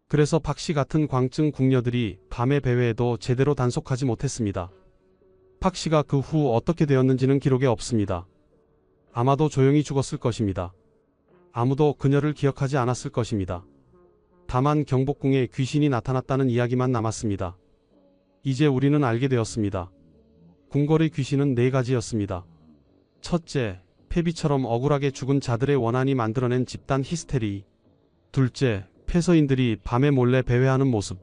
그래서 박씨 같은 광증 궁녀들이 밤에 배회해도 제대로 단속하지 못했습니다. 박씨가 그 후 어떻게 되었는지는 기록에 없습니다. 아마도 조용히 죽었을 것입니다. 아무도 그녀를 기억하지 않았을 것입니다. 다만 경복궁에 귀신이 나타났다는 이야기만 남았습니다. 이제 우리는 알게 되었습니다. 궁궐의 귀신은 4가지였습니다. 첫째, 폐비처럼 억울하게 죽은 자들의 원한이 만들어낸 집단 히스테리. 둘째, 폐서인들이 밤에 몰래 배회하는 모습.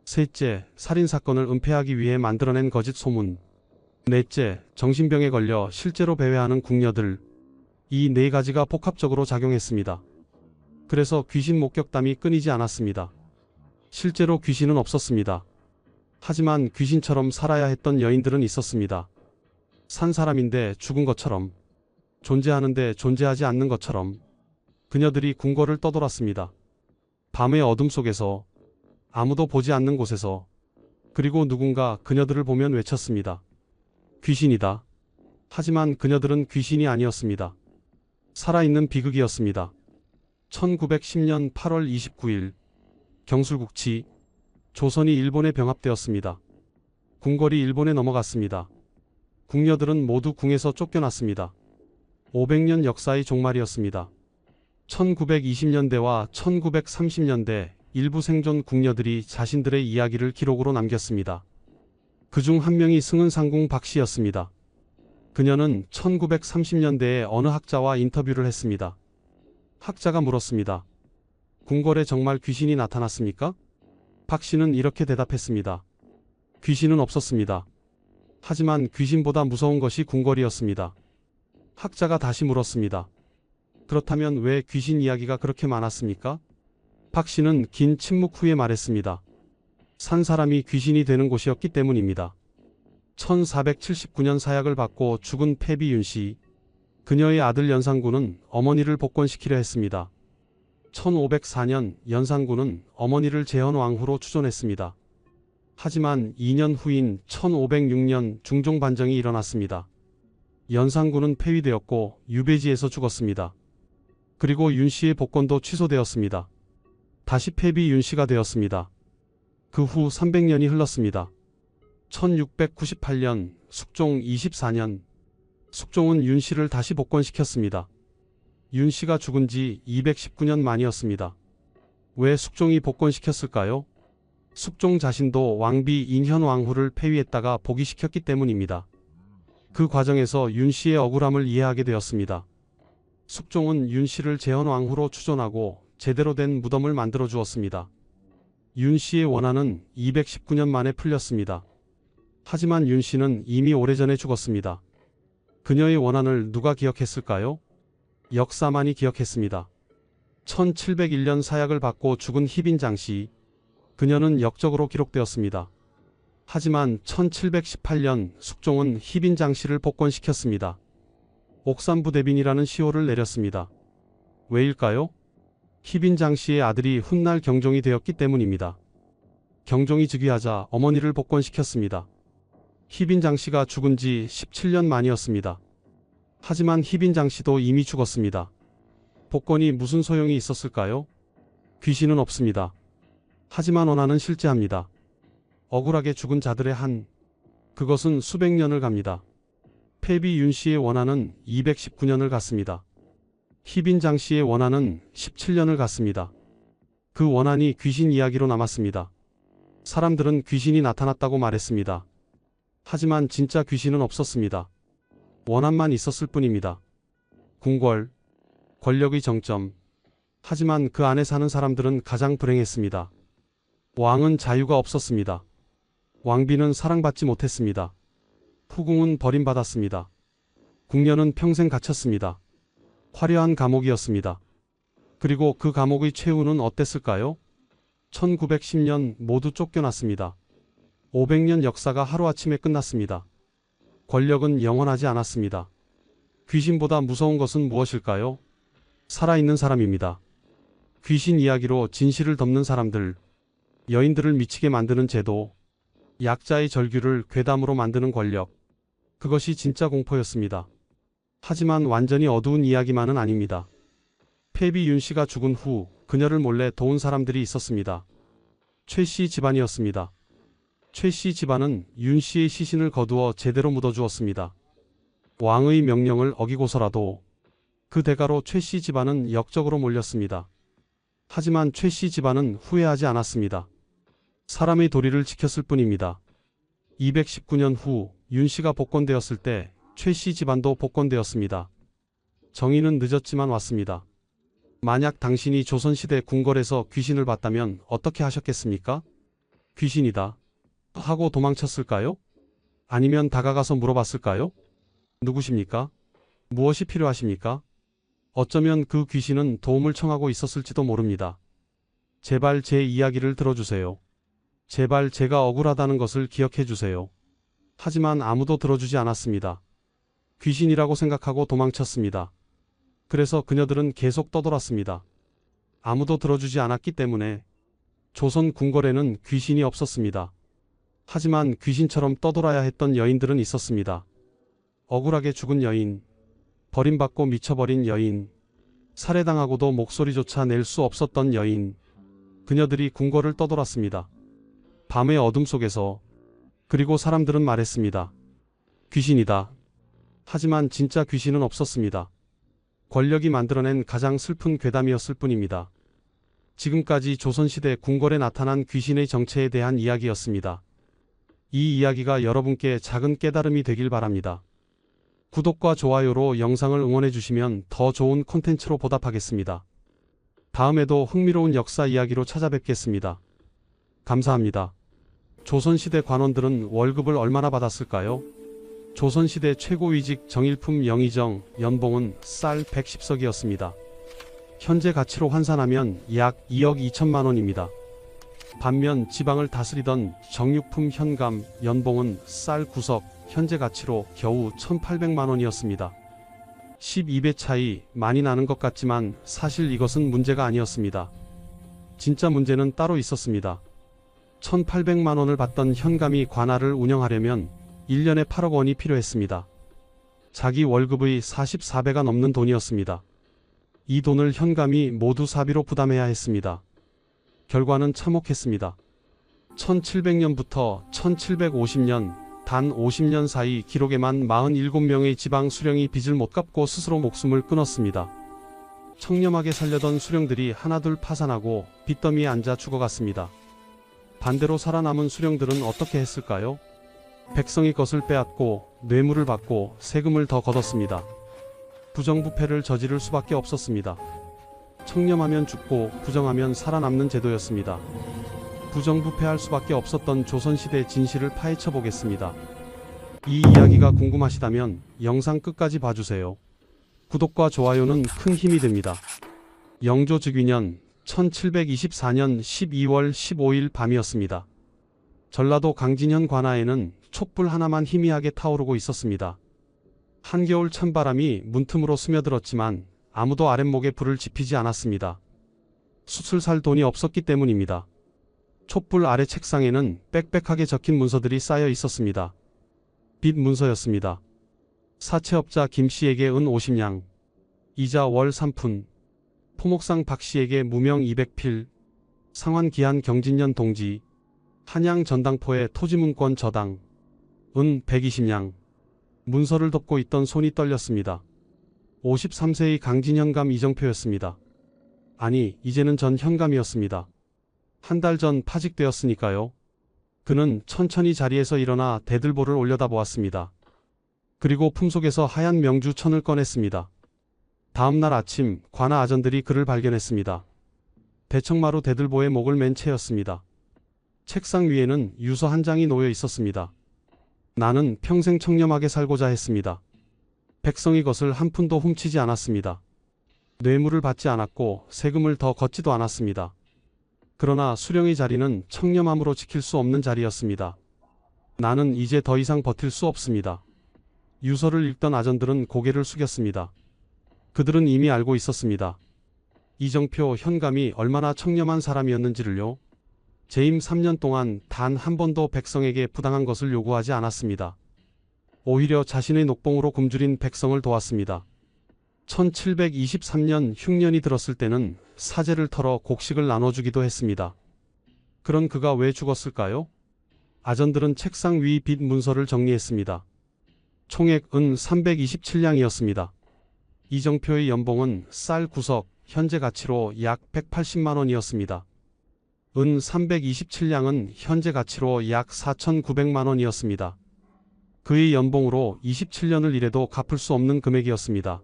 셋째, 살인사건을 은폐하기 위해 만들어낸 거짓 소문. 넷째, 정신병에 걸려 실제로 배회하는 궁녀들. 이 4가지가 복합적으로 작용했습니다. 그래서 귀신 목격담이 끊이지 않았습니다. 실제로 귀신은 없었습니다. 하지만 귀신처럼 살아야 했던 여인들은 있었습니다. 산 사람인데 죽은 것처럼, 존재하는데 존재하지 않는 것처럼 그녀들이 궁궐을 떠돌았습니다. 밤의 어둠 속에서, 아무도 보지 않는 곳에서, 그리고 누군가 그녀들을 보면 외쳤습니다. 귀신이다. 하지만 그녀들은 귀신이 아니었습니다. 살아있는 비극이었습니다. 1910년 8월 29일 경술국치, 조선이 일본에 병합되었습니다. 궁궐이 일본에 넘어갔습니다. 궁녀들은 모두 궁에서 쫓겨났습니다. 500년 역사의 종말이었습니다. 1920년대와 1930년대 일부 생존 궁녀들이 자신들의 이야기를 기록으로 남겼습니다. 그중 한 명이 승은상궁 박씨였습니다. 그녀는 1930년대에 어느 학자와 인터뷰를 했습니다. 학자가 물었습니다. 궁궐에 정말 귀신이 나타났습니까? 박 씨는 이렇게 대답했습니다. 귀신은 없었습니다. 하지만 귀신보다 무서운 것이 궁궐이었습니다. 학자가 다시 물었습니다. 그렇다면 왜 귀신 이야기가 그렇게 많았습니까? 박 씨는 긴 침묵 후에 말했습니다. 산 사람이 귀신이 되는 곳이었기 때문입니다. 1479년 사약을 받고 죽은 패비 윤 씨. 그녀의 아들 연산군은 어머니를 복권시키려 했습니다. 1504년 연산군은 어머니를 재헌 왕후로 추존했습니다. 하지만 2년 후인 1506년 중종 반정이 일어났습니다. 연산군은 폐위되었고 유배지에서 죽었습니다. 그리고 윤 씨의 복권도 취소되었습니다. 다시 패비 윤 씨가 되었습니다. 그 후 300년이 흘렀습니다. 1698년 숙종 24년 숙종은 윤 씨를 다시 복권시켰습니다. 윤 씨가 죽은 지 219년 만이었습니다. 왜 숙종이 복권시켰을까요? 숙종 자신도 왕비 인현 왕후를 폐위했다가 복위시켰기 때문입니다. 그 과정에서 윤 씨의 억울함을 이해하게 되었습니다. 숙종은 윤 씨를 재헌 왕후로 추존하고 제대로 된 무덤을 만들어 주었습니다. 윤 씨의 원한은 219년 만에 풀렸습니다. 하지만 윤 씨는 이미 오래전에 죽었습니다. 그녀의 원한을 누가 기억했을까요? 역사만이 기억했습니다. 1701년 사약을 받고 죽은 희빈장 씨. 그녀는 역적으로 기록되었습니다. 하지만 1718년 숙종은 희빈장 씨를 복권시켰습니다. 옥산부대빈이라는 시호를 내렸습니다. 왜일까요? 희빈장 씨의 아들이 훗날 경종이 되었기 때문입니다. 경종이 즉위하자 어머니를 복권시켰습니다. 희빈장 씨가 죽은 지 17년 만이었습니다. 하지만 희빈장 씨도 이미 죽었습니다. 복권이 무슨 소용이 있었을까요? 귀신은 없습니다. 하지만 원한은 실제합니다. 억울하게 죽은 자들의 그것은 수백 년을 갑니다. 패비 윤 씨의 원한은 219년을 갔습니다. 희빈장 씨의 원한은 17년을 갔습니다. 그 원한이 귀신 이야기로 남았습니다. 사람들은 귀신이 나타났다고 말했습니다. 하지만 진짜 귀신은 없었습니다. 원한만 있었을 뿐입니다. 궁궐, 권력의 정점. 하지만 그 안에 사는 사람들은 가장 불행했습니다. 왕은 자유가 없었습니다. 왕비는 사랑받지 못했습니다. 후궁은 버림받았습니다. 궁녀는 평생 갇혔습니다. 화려한 감옥이었습니다. 그리고 그 감옥의 최후는 어땠을까요? 1910년 모두 쫓겨났습니다. 500년 역사가 하루아침에 끝났습니다. 권력은 영원하지 않았습니다. 귀신보다 무서운 것은 무엇일까요? 살아있는 사람입니다. 귀신 이야기로 진실을 덮는 사람들, 여인들을 미치게 만드는 제도, 약자의 절규를 괴담으로 만드는 권력, 그것이 진짜 공포였습니다. 하지만 완전히 어두운 이야기만은 아닙니다. 패비 윤 씨가 죽은 후 그녀를 몰래 도운 사람들이 있었습니다. 최 씨 집안이었습니다. 최 씨 집안은 윤 씨의 시신을 거두어 제대로 묻어주었습니다. 왕의 명령을 어기고서라도 그 대가로 최 씨 집안은 역적으로 몰렸습니다. 하지만 최 씨 집안은 후회하지 않았습니다. 사람의 도리를 지켰을 뿐입니다. 219년 후 윤 씨가 복권되었을 때 최 씨 집안도 복권되었습니다. 정의는 늦었지만 왔습니다. 만약 당신이 조선시대 궁궐에서 귀신을 봤다면 어떻게 하셨겠습니까? 귀신이다 하고 도망쳤을까요? 아니면 다가가서 물어봤을까요? 누구십니까? 무엇이 필요하십니까? 어쩌면 그 귀신은 도움을 청하고 있었을지도 모릅니다. 제발 제 이야기를 들어주세요. 제발 제가 억울하다는 것을 기억해 주세요. 하지만 아무도 들어주지 않았습니다. 귀신이라고 생각하고 도망쳤습니다. 그래서 그녀들은 계속 떠돌았습니다. 아무도 들어주지 않았기 때문에 조선 궁궐에는 귀신이 없었습니다. 하지만 귀신처럼 떠돌아야 했던 여인들은 있었습니다. 억울하게 죽은 여인, 버림받고 미쳐버린 여인, 살해당하고도 목소리조차 낼 수 없었던 여인, 그녀들이 궁궐을 떠돌았습니다. 밤의 어둠 속에서. 그리고 사람들은 말했습니다. 귀신이다. 하지만 진짜 귀신은 없었습니다. 권력이 만들어낸 가장 슬픈 괴담이었을 뿐입니다. 지금까지 조선시대 궁궐에 나타난 귀신의 정체에 대한 이야기였습니다. 이 이야기가 여러분께 작은 깨달음이 되길 바랍니다. 구독과 좋아요로 영상을 응원해 주시면 더 좋은 콘텐츠로 보답하겠습니다. 다음에도 흥미로운 역사 이야기로 찾아뵙겠습니다. 감사합니다. 조선시대 관원들은 월급을 얼마나 받았을까요? 조선시대 최고위직 정일품 영의정 연봉은 쌀 110석이었습니다. 현재 가치로 환산하면 약 2억 2천만 원입니다. 반면 지방을 다스리던 정육품 현감 연봉은 쌀 9석, 현재 가치로 겨우 1,800만 원이었습니다. 12배 차이 많이 나는 것 같지만 사실 이것은 문제가 아니었습니다. 진짜 문제는 따로 있었습니다. 1,800만 원을 받던 현감이 관할을 운영하려면 1년에 8억 원이 필요했습니다. 자기 월급의 44배가 넘는 돈이었습니다. 이 돈을 현감이 모두 사비로 부담해야 했습니다. 결과는 참혹했습니다. 1700년부터 1750년 단 50년 사이 기록에만 47명의 지방 수령이 빚을 못 갚고 스스로 목숨을 끊었습니다. 청렴하게 살려던 수령들이 하나둘 파산하고 빚더미에 앉아 죽어갔습니다. 반대로 살아남은 수령들은 어떻게 했을까요? 백성의 것을 빼앗고 뇌물을 받고 세금을 더 걷었습니다. 부정부패를 저지를 수밖에 없었습니다. 청렴하면 죽고 부정하면 살아남는 제도였습니다. 부정부패할 수밖에 없었던 조선시대 진실을 파헤쳐 보겠습니다. 이 이야기가 궁금하시다면 영상 끝까지 봐주세요. 구독과 좋아요는 큰 힘이 됩니다. 영조 즉위년 1724년 12월 15일 밤이었습니다. 전라도 강진현 관하에는 촛불 하나만 희미하게 타오르고 있었습니다. 한겨울 찬바람이 문틈으로 스며들었지만 아무도 아랫목에 불을 지피지 않았습니다. 숯을 살 돈이 없었기 때문입니다. 촛불 아래 책상에는 빽빽하게 적힌 문서들이 쌓여 있었습니다. 빚 문서였습니다. 사채업자 김씨에게 은 50냥, 이자 월 3푼, 포목상 박씨에게 무명 200필, 상환기한 경진년 동지, 한양 전당포에 토지문권 저당, 은 120냥. 문서를 덮고 있던 손이 떨렸습니다. 53세의 강진현감 이정표였습니다. 아니, 이제는 전 현감이었습니다. 한 달 전 파직되었으니까요. 그는 천천히 자리에서 일어나 대들보를 올려다보았습니다. 그리고 품속에서 하얀 명주천을 꺼냈습니다. 다음날 아침 관아 아전들이 그를 발견했습니다. 대청마루 대들보에 목을 맨 채였습니다. 책상 위에는 유서 한 장이 놓여 있었습니다. 나는 평생 청렴하게 살고자 했습니다. 백성의 것을 한 푼도 훔치지 않았습니다. 뇌물을 받지 않았고 세금을 더 걷지도 않았습니다. 그러나 수령의 자리는 청렴함으로 지킬 수 없는 자리였습니다. 나는 이제 더 이상 버틸 수 없습니다. 유서를 읽던 아전들은 고개를 숙였습니다. 그들은 이미 알고 있었습니다. 이정표 현감이 얼마나 청렴한 사람이었는지를요. 재임 3년 동안 단 한 번도 백성에게 부당한 것을 요구하지 않았습니다. 오히려 자신의 녹봉으로 굶주린 백성을 도왔습니다. 1723년 흉년이 들었을 때는 사제를 털어 곡식을 나눠주기도 했습니다. 그런 그가 왜 죽었을까요? 아전들은 책상 위 빚 문서를 정리했습니다. 총액 은 327냥이었습니다. 이정표의 연봉은 쌀 9석, 현재 가치로 약 180만 원이었습니다. 은 327냥은 현재 가치로 약 4,900만 원이었습니다. 그의 연봉으로 27년을 일해도 갚을 수 없는 금액이었습니다.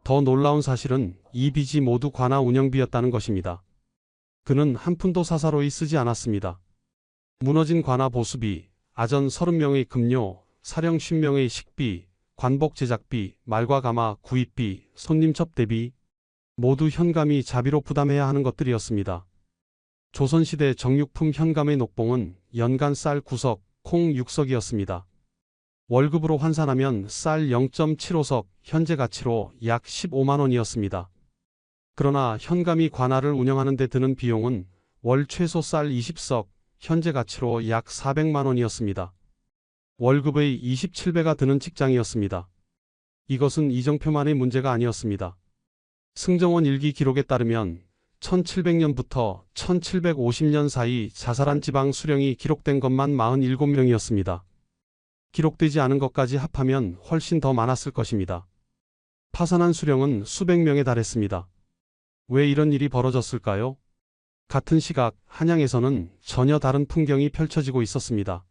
더 놀라운 사실은 이 빚이 모두 관아 운영비였다는 것입니다. 그는 한 푼도 사사로이 쓰지 않았습니다. 무너진 관아 보수비, 아전 30명의 급료, 사령 50명의 식비, 관복 제작비, 말과 가마, 구입비, 손님 접대비 모두 현감이 자비로 부담해야 하는 것들이었습니다. 조선시대 정육품 현감의 녹봉은 연간 쌀 9석, 콩 6석이었습니다. 월급으로 환산하면 쌀 0.75석, 현재 가치로 약 15만 원이었습니다. 그러나 현감이 관아를 운영하는 데 드는 비용은 월 최소 쌀 20석, 현재 가치로 약 400만 원이었습니다. 월급의 27배가 드는 직장이었습니다. 이것은 이정표만의 문제가 아니었습니다. 승정원 일기 기록에 따르면 1700년부터 1750년 사이 자살한 지방 수령이 기록된 것만 47명이었습니다. 기록되지 않은 것까지 합하면 훨씬 더 많았을 것입니다. 파산한 수령은 수백 명에 달했습니다. 왜 이런 일이 벌어졌을까요? 같은 시각 한양에서는 전혀 다른 풍경이 펼쳐지고 있었습니다.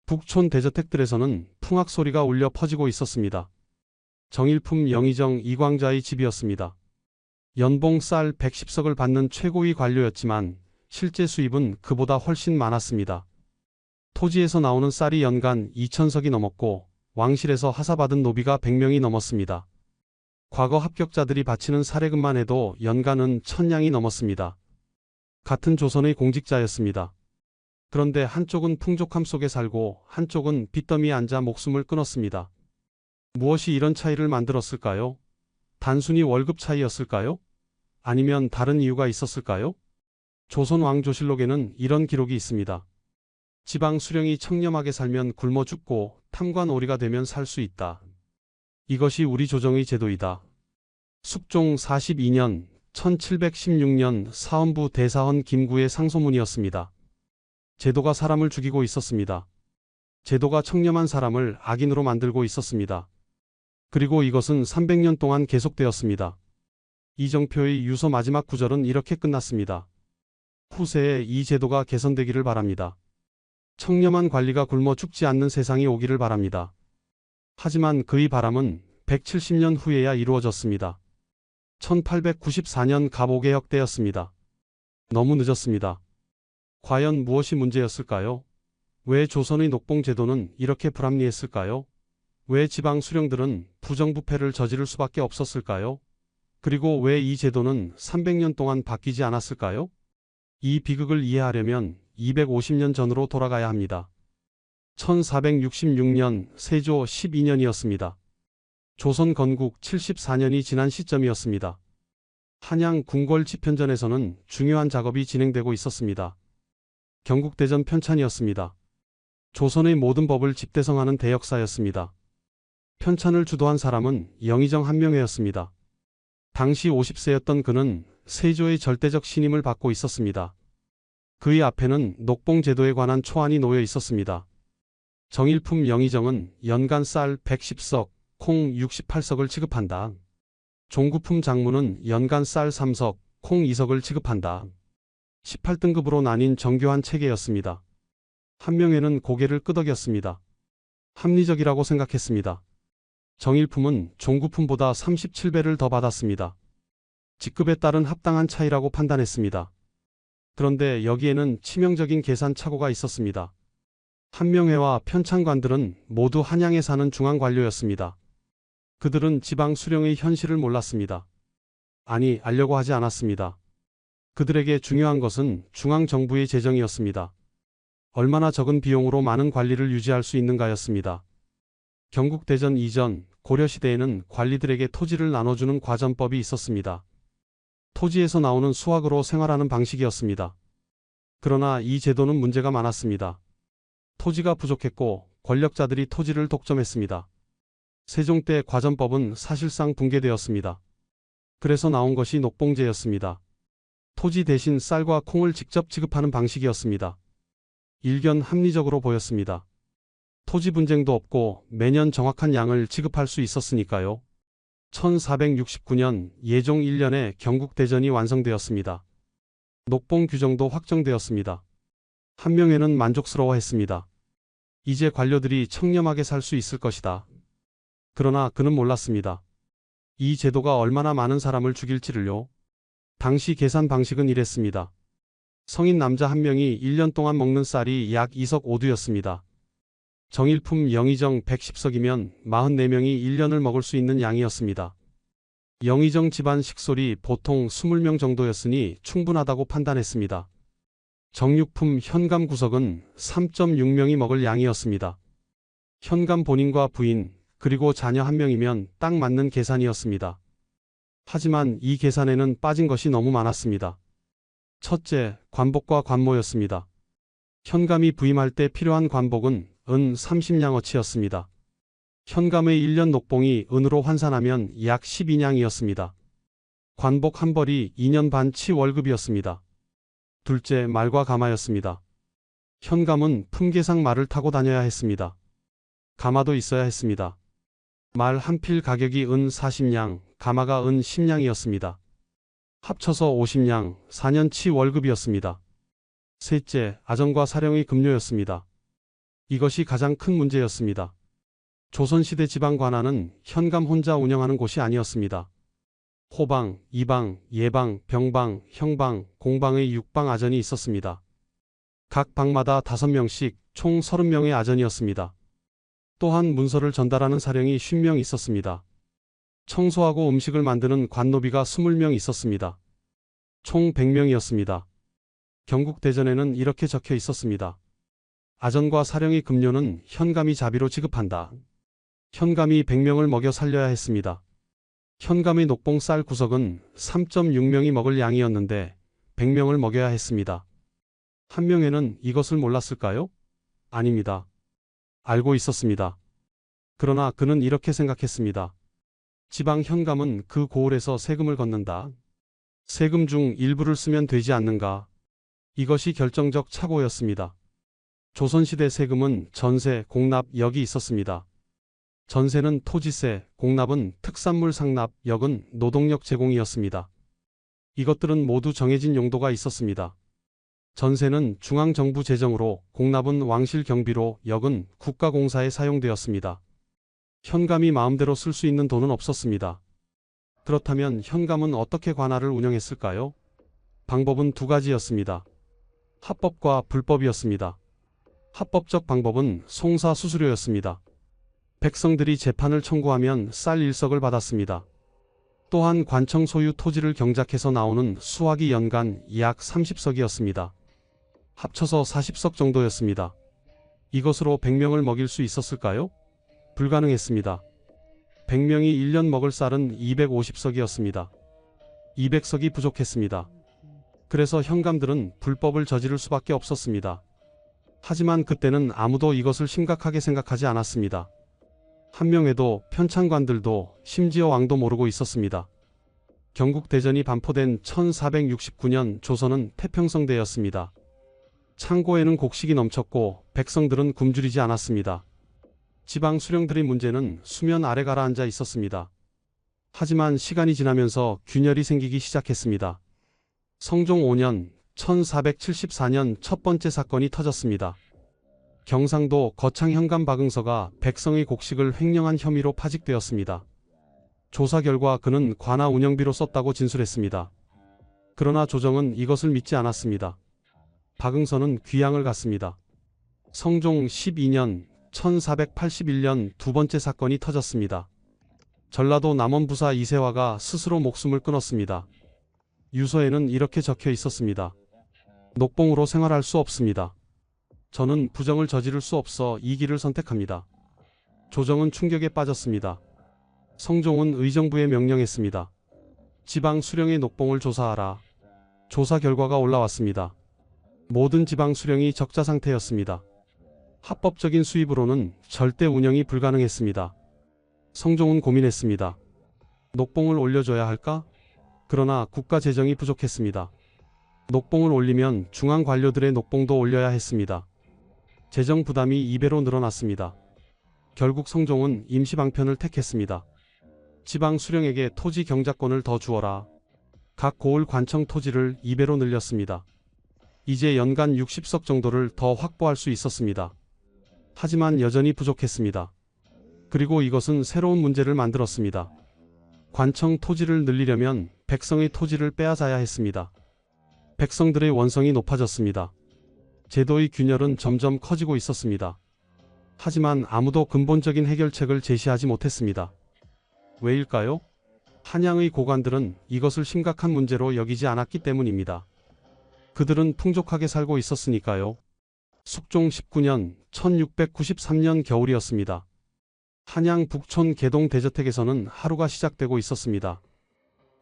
북촌 대저택들에서는 풍악 소리가 울려 퍼지고 있었습니다. 정일품 영의정 이광자의 집이었습니다. 연봉 쌀 110석을 받는 최고위 관료였지만 실제 수입은 그보다 훨씬 많았습니다. 토지에서 나오는 쌀이 연간 2,000석이 넘었고 왕실에서 하사받은 노비가 100명이 넘었습니다. 과거 합격자들이 바치는 사례금만 해도 연간은 1,000량이 넘었습니다. 같은 조선의 공직자였습니다. 그런데 한쪽은 풍족함 속에 살고 한쪽은 빚더미에 앉아 목숨을 끊었습니다. 무엇이 이런 차이를 만들었을까요? 단순히 월급 차이였을까요? 아니면 다른 이유가 있었을까요? 조선 왕조실록에는 이런 기록이 있습니다. 지방 수령이 청렴하게 살면 굶어 죽고 탐관오리가 되면 살 수 있다. 이것이 우리 조정의 제도이다. 숙종 42년 1716년 사헌부 대사헌 김구의 상소문이었습니다. 제도가 사람을 죽이고 있었습니다. 제도가 청렴한 사람을 악인으로 만들고 있었습니다. 그리고 이것은 300년 동안 계속되었습니다. 이정표의 유서 마지막 구절은 이렇게 끝났습니다. 후세에 이 제도가 개선되기를 바랍니다. 청렴한 관리가 굶어 죽지 않는 세상이 오기를 바랍니다. 하지만 그의 바람은 170년 후에야 이루어졌습니다. 1894년 갑오개혁 때였습니다. 너무 늦었습니다. 과연 무엇이 문제였을까요? 왜 조선의 녹봉제도는 이렇게 불합리했을까요? 왜 지방 수령들은 부정부패를 저지를 수밖에 없었을까요? 그리고 왜 이 제도는 300년 동안 바뀌지 않았을까요? 이 비극을 이해하려면 250년 전으로 돌아가야 합니다. 1466년 세조 12년이었습니다. 조선 건국 74년이 지난 시점이었습니다. 한양 궁궐 집현전에서는 중요한 작업이 진행되고 있었습니다. 경국대전 편찬이었습니다. 조선의 모든 법을 집대성하는 대역사였습니다. 편찬을 주도한 사람은 영의정 한명회였습니다. 당시 50세였던 그는 세조의 절대적 신임을 받고 있었습니다. 그의 앞에는 녹봉제도에 관한 초안이 놓여 있었습니다. 정일품 영의정은 연간 쌀 110석, 콩 68석을 지급한다. 종구품 장문은 연간 쌀 3석, 콩 2석을 지급한다. 18등급으로 나뉜 정교한 체계였습니다. 한명회는 고개를 끄덕였습니다. 합리적이라고 생각했습니다. 정일품은 종구품보다 37배를 더 받았습니다. 직급에 따른 합당한 차이라고 판단했습니다. 그런데 여기에는 치명적인 계산 착오가 있었습니다. 한명회와 편찬관들은 모두 한양에 사는 중앙관료였습니다. 그들은 지방 수령의 현실을 몰랐습니다. 아니, 알려고 하지 않았습니다. 그들에게 중요한 것은 중앙정부의 재정이었습니다. 얼마나 적은 비용으로 많은 관리를 유지할 수 있는가였습니다. 경국대전 이전 고려시대에는 관리들에게 토지를 나눠주는 과전법이 있었습니다. 토지에서 나오는 수확으로 생활하는 방식이었습니다. 그러나 이 제도는 문제가 많았습니다. 토지가 부족했고 권력자들이 토지를 독점했습니다. 세종 때 과전법은 사실상 붕괴되었습니다. 그래서 나온 것이 녹봉제였습니다. 토지 대신 쌀과 콩을 직접 지급하는 방식이었습니다. 일견 합리적으로 보였습니다. 토지 분쟁도 없고 매년 정확한 양을 지급할 수 있었으니까요. 1469년 예종 1년에 경국대전이 완성되었습니다. 녹봉 규정도 확정되었습니다. 한명회는 만족스러워했습니다. 이제 관료들이 청렴하게 살 수 있을 것이다. 그러나 그는 몰랐습니다. 이 제도가 얼마나 많은 사람을 죽일지를요. 당시 계산 방식은 이랬습니다. 성인 남자 한 명이 1년 동안 먹는 쌀이 약 2석 5두였습니다. 정일품 영의정 110석이면 44명이 1년을 먹을 수 있는 양이었습니다. 영의정 집안 식솔이 보통 20명 정도였으니 충분하다고 판단했습니다. 정육품 현감 구석은 3.6명이 먹을 양이었습니다. 현감 본인과 부인, 그리고 자녀 한 명이면 딱 맞는 계산이었습니다. 하지만 이 계산에는 빠진 것이 너무 많았습니다. 첫째, 관복과 관모였습니다. 현감이 부임할 때 필요한 관복은 은 30냥어치였습니다. 현감의 1년 녹봉이 은으로 환산하면 약 12냥이었습니다. 관복 한 벌이 2년 반치 월급이었습니다. 둘째, 말과 가마였습니다. 현감은 품계상 말을 타고 다녀야 했습니다. 가마도 있어야 했습니다. 말 한 필 가격이 은 40냥, 가마가 은 10냥이었습니다. 합쳐서 50냥, 4년치 월급이었습니다. 셋째, 아전과 사령의 급료였습니다. 이것이 가장 큰 문제였습니다. 조선시대 지방 관아는 현감 혼자 운영하는 곳이 아니었습니다. 호방, 이방, 예방, 병방, 형방, 공방의 6방 아전이 있었습니다. 각 방마다 5명씩 총 30명의 아전이었습니다. 또한 문서를 전달하는 사령이 50명 있었습니다. 청소하고 음식을 만드는 관노비가 20명 있었습니다. 총 100명이었습니다. 경국대전에는 이렇게 적혀 있었습니다. 아전과 사령의 급료는 현감이 자비로 지급한다. 현감이 100명을 먹여 살려야 했습니다. 현감의 녹봉 쌀 구석은 3.6명이 먹을 양이었는데 100명을 먹여야 했습니다. 한 명에는 이것을 몰랐을까요? 아닙니다. 알고 있었습니다. 그러나 그는 이렇게 생각했습니다. 지방 현감은 그 고을에서 세금을 걷는다. 세금 중 일부를 쓰면 되지 않는가? 이것이 결정적 착오였습니다. 조선시대 세금은 전세, 공납, 역이 있었습니다. 전세는 토지세, 공납은 특산물 상납, 역은 노동력 제공이었습니다. 이것들은 모두 정해진 용도가 있었습니다. 전세는 중앙정부 재정으로, 공납은 왕실 경비로, 역은 국가공사에 사용되었습니다. 현감이 마음대로 쓸 수 있는 돈은 없었습니다. 그렇다면 현감은 어떻게 관아를 운영했을까요? 방법은 두 가지였습니다. 합법과 불법이었습니다. 합법적 방법은 송사수수료였습니다. 백성들이 재판을 청구하면 쌀 1석을 받았습니다. 또한 관청 소유 토지를 경작해서 나오는 수확이 연간 약 30석이었습니다. 합쳐서 40석 정도였습니다. 이것으로 100명을 먹일 수 있었을까요? 불가능했습니다. 100명이 1년 먹을 쌀은 250석이었습니다. 200석이 부족했습니다. 그래서 현감들은 불법을 저지를 수밖에 없었습니다. 하지만 그때는 아무도 이것을 심각하게 생각하지 않았습니다. 한명회도 편찬관들도 심지어 왕도 모르고 있었습니다. 경국대전이 반포된 1469년 조선은 태평성대였습니다. 창고에는 곡식이 넘쳤고 백성들은 굶주리지 않았습니다. 지방 수령들의 문제는 수면 아래 가라앉아 있었습니다. 하지만 시간이 지나면서 균열이 생기기 시작했습니다. 성종 5년 1474년 첫 번째 사건이 터졌습니다. 경상도 거창 현감 박응서가 백성의 곡식을 횡령한 혐의로 파직되었습니다. 조사 결과 그는 관아 운영비로 썼다고 진술했습니다. 그러나 조정은 이것을 믿지 않았습니다. 박응서는 귀양을 갔습니다. 성종 12년 1481년 두 번째 사건이 터졌습니다. 전라도 남원부사 이세화가 스스로 목숨을 끊었습니다. 유서에는 이렇게 적혀 있었습니다. 녹봉으로 생활할 수 없습니다. 저는 부정을 저지를 수 없어 이 길을 선택합니다. 조정은 충격에 빠졌습니다. 성종은 의정부에 명령했습니다. 지방 수령의 녹봉을 조사하라. 조사 결과가 올라왔습니다. 모든 지방 수령이 적자 상태였습니다. 합법적인 수입으로는 절대 운영이 불가능했습니다. 성종은 고민했습니다. 녹봉을 올려줘야 할까? 그러나 국가 재정이 부족했습니다. 녹봉을 올리면 중앙 관료들의 녹봉도 올려야 했습니다. 재정 부담이 2배로 늘어났습니다. 결국 성종은 임시방편을 택했습니다. 지방 수령에게 토지 경작권을 더 주어라. 각 고을 관청 토지를 2배로 늘렸습니다. 이제 연간 60석 정도를 더 확보할 수 있었습니다. 하지만 여전히 부족했습니다. 그리고 이것은 새로운 문제를 만들었습니다. 관청 토지를 늘리려면 백성의 토지를 빼앗아야 했습니다. 백성들의 원성이 높아졌습니다. 제도의 균열은 점점 커지고 있었습니다. 하지만 아무도 근본적인 해결책을 제시하지 못했습니다. 왜일까요? 한양의 고관들은 이것을 심각한 문제로 여기지 않았기 때문입니다. 그들은 풍족하게 살고 있었으니까요. 숙종 19년 1693년 겨울이었습니다. 한양 북촌 개동 대저택에서는 하루가 시작되고 있었습니다.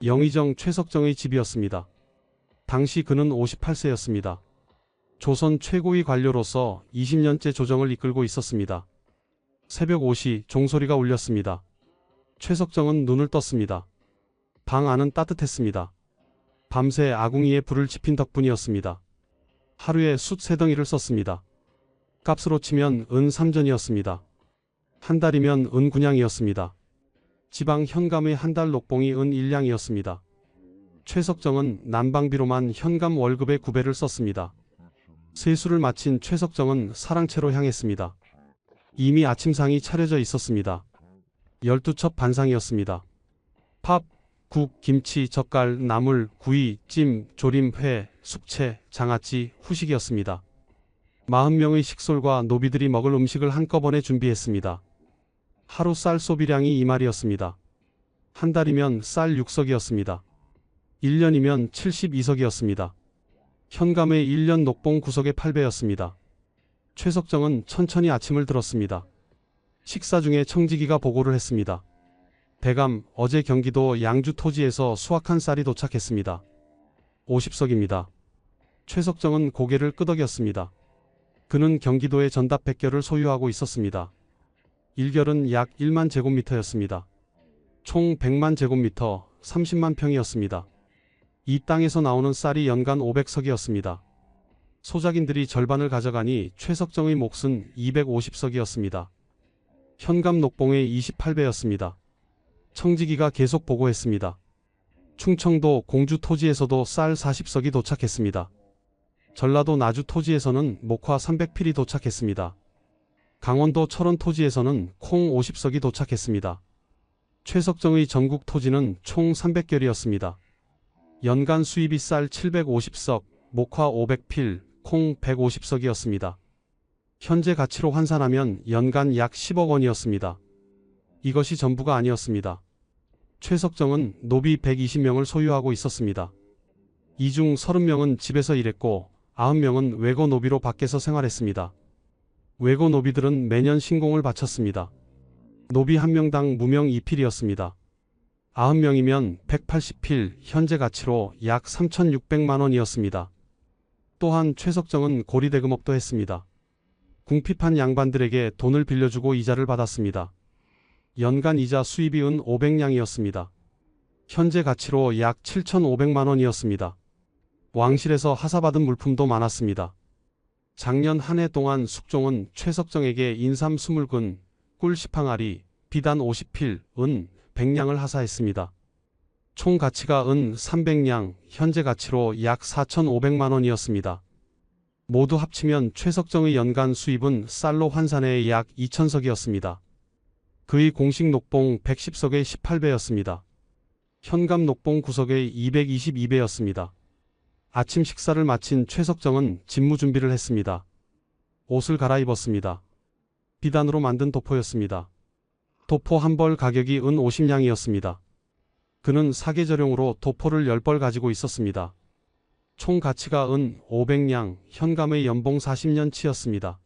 영의정 최석정의 집이었습니다. 당시 그는 58세였습니다. 조선 최고위 관료로서 20년째 조정을 이끌고 있었습니다. 새벽 5시 종소리가 울렸습니다. 최석정은 눈을 떴습니다. 방 안은 따뜻했습니다. 밤새 아궁이에 불을 지핀 덕분이었습니다. 하루에 숫 3덩이를 썼습니다. 값으로 치면 은 3전이었습니다. 한 달이면 은 9냥이었습니다. 지방 현감의 한 달 녹봉이 은 1량이었습니다. 최석정은 난방비로만 현감 월급의 9배를 썼습니다. 세수를 마친 최석정은 사랑채로 향했습니다. 이미 아침상이 차려져 있었습니다. 12첩 반상이었습니다. 밥, 국, 김치, 젓갈, 나물, 구이, 찜, 조림, 회, 숙채, 장아찌, 후식이었습니다. 40명의 식솔과 노비들이 먹을 음식을 한꺼번에 준비했습니다. 하루 쌀 소비량이 2마리였습니다. 한 달이면 쌀 6석이었습니다. 1년이면 72석이었습니다. 현감의 1년 녹봉 9석의 8배였습니다. 최석정은 천천히 아침을 들었습니다. 식사 중에 청지기가 보고를 했습니다. 대감, 어제 경기도 양주 토지에서 수확한 쌀이 도착했습니다. 50석입니다. 최석정은 고개를 끄덕였습니다. 그는 경기도의 전답 100결을 소유하고 있었습니다. 1결은 약 1만 제곱미터였습니다. 총 100만 제곱미터, 30만 평이었습니다. 이 땅에서 나오는 쌀이 연간 500석이었습니다. 소작인들이 절반을 가져가니 최석정의 몫은 250석이었습니다. 현감 녹봉의 28배였습니다. 청지기가 계속 보고했습니다. 충청도 공주 토지에서도 쌀 40석이 도착했습니다. 전라도 나주 토지에서는 목화 300필이 도착했습니다. 강원도 철원 토지에서는 콩 50석이 도착했습니다. 최석정의 전국 토지는 총 300결이었습니다. 연간 수입이 쌀 750석, 목화 500필, 콩 150석이었습니다. 현재 가치로 환산하면 연간 약 10억 원이었습니다. 이것이 전부가 아니었습니다. 최석정은 노비 120명을 소유하고 있었습니다. 이 중 30명은 집에서 일했고 90명은 외고 노비로 밖에서 생활했습니다. 외고 노비들은 매년 신공을 바쳤습니다. 노비 한 명당 무명 2필이었습니다. 90명이면 180필, 현재 가치로 약 3,600만 원이었습니다. 또한 최석정은 고리대금업도 했습니다. 궁핍한 양반들에게 돈을 빌려주고 이자를 받았습니다. 연간 이자 수입이 은 500량이었습니다. 현재 가치로 약 7,500만 원이었습니다. 왕실에서 하사받은 물품도 많았습니다. 작년 한 해 동안 숙종은 최석정에게 인삼 20근, 꿀 10항아리, 비단 50필, 은 100량을 하사했습니다. 총 가치가 은 300량, 현재 가치로 약 4,500만 원이었습니다. 모두 합치면 최석정의 연간 수입은 쌀로 환산해 약 2,000석이었습니다. 그의 공식 녹봉 110석의 18배였습니다. 현감 녹봉 9석의 222배였습니다. 아침 식사를 마친 최석정은 직무 준비를 했습니다. 옷을 갈아입었습니다. 비단으로 만든 도포였습니다. 도포 한 벌 가격이 은 50량이었습니다. 그는 사계절용으로 도포를 10벌 가지고 있었습니다. 총 가치가 은 500량, 현감의 연봉 40년치였습니다.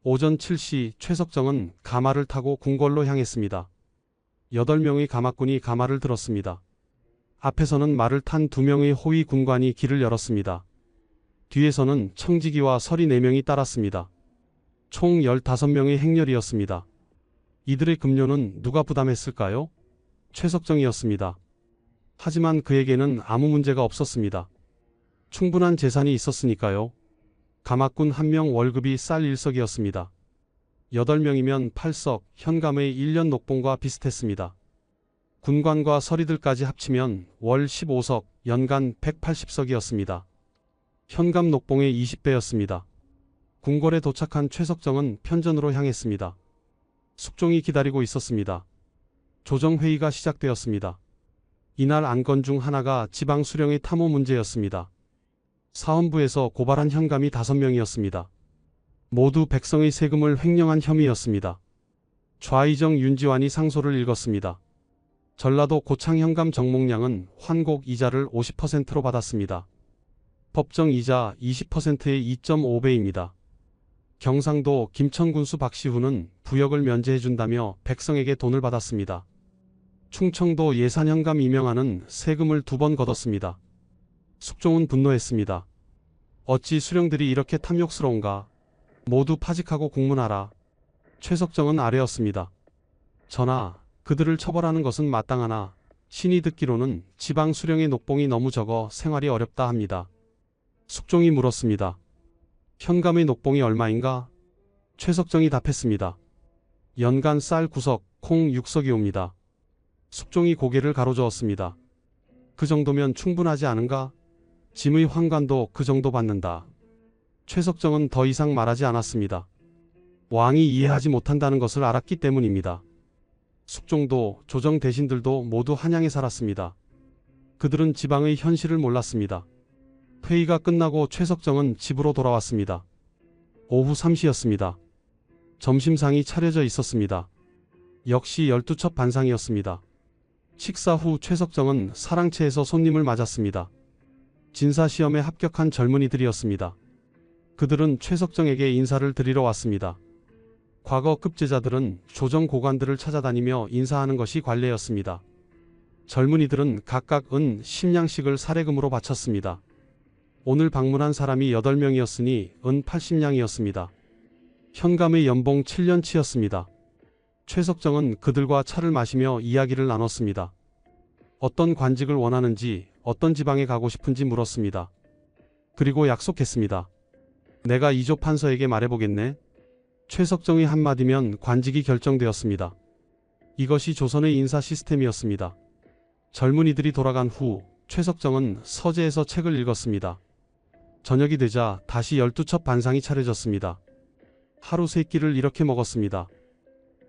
오전 7시 최석정은 가마를 타고 궁궐로 향했습니다. 8명의 가마꾼이 가마를 들었습니다. 앞에서는 말을 탄 2명의 호위 군관이 길을 열었습니다. 뒤에서는 청지기와 서리 4명이 따랐습니다. 총 15명의 행렬이었습니다. 이들의 급료는 누가 부담했을까요? 최석정이었습니다. 하지만 그에게는 아무 문제가 없었습니다. 충분한 재산이 있었으니까요. 가마꾼 1명 월급이 쌀 1석이었습니다. 8명이면 8석, 현감의 1년 녹봉과 비슷했습니다. 군관과 서리들까지 합치면 월 15석, 연간 180석이었습니다. 현감 녹봉의 20배였습니다. 궁궐에 도착한 최석정은 편전으로 향했습니다. 숙종이 기다리고 있었습니다. 조정회의가 시작되었습니다. 이날 안건 중 하나가 지방 수령의 탐호 문제였습니다. 사헌부에서 고발한 현감이 5명이었습니다. 모두 백성의 세금을 횡령한 혐의였습니다. 좌의정 윤지환이 상소를 읽었습니다. 전라도 고창 현감 정목량은 환곡 이자를 50%로 받았습니다. 법정 이자 20%의 2.5배입니다. 경상도 김천군수 박시훈은 부역을 면제해준다며 백성에게 돈을 받았습니다. 충청도 예산현감 이명환은 세금을 2번 걷었습니다. 숙종은 분노했습니다. 어찌 수령들이 이렇게 탐욕스러운가? 모두 파직하고 공문하라. 최석정은 아뢰었습니다. 전하, 그들을 처벌하는 것은 마땅하나 신이 듣기로는 지방 수령의 녹봉이 너무 적어 생활이 어렵다 합니다. 숙종이 물었습니다. 현감의 녹봉이 얼마인가? 최석정이 답했습니다. 연간 쌀 9석, 콩 6석이 옵니다. 숙종이 고개를 가로저었습니다. 그 정도면 충분하지 않은가? 짐의 환관도 그 정도 받는다. 최석정은 더 이상 말하지 않았습니다. 왕이 이해하지 못한다는 것을 알았기 때문입니다. 숙종도 조정 대신들도 모두 한양에 살았습니다. 그들은 지방의 현실을 몰랐습니다. 회의가 끝나고 최석정은 집으로 돌아왔습니다. 오후 3시였습니다. 점심상이 차려져 있었습니다. 역시 12첩 반상이었습니다. 식사 후 최석정은 사랑채에서 손님을 맞았습니다. 진사시험에 합격한 젊은이들이었습니다. 그들은 최석정에게 인사를 드리러 왔습니다. 과거 급제자들은 조정 고관들을 찾아다니며 인사하는 것이 관례였습니다. 젊은이들은 각각 은 10냥씩을 사례금으로 바쳤습니다. 오늘 방문한 사람이 8명이었으니 은 80냥이었습니다. 현감의 연봉 7년치였습니다. 최석정은 그들과 차를 마시며 이야기를 나눴습니다. 어떤 관직을 원하는지, 어떤 지방에 가고 싶은지 물었습니다. 그리고 약속했습니다. 내가 이조 판서에게 말해보겠네. 최석정의 한마디면 관직이 결정되었습니다. 이것이 조선의 인사 시스템이었습니다. 젊은이들이 돌아간 후 최석정은 서재에서 책을 읽었습니다. 저녁이 되자 다시 12첩 반상이 차려졌습니다. 하루 3끼를 이렇게 먹었습니다.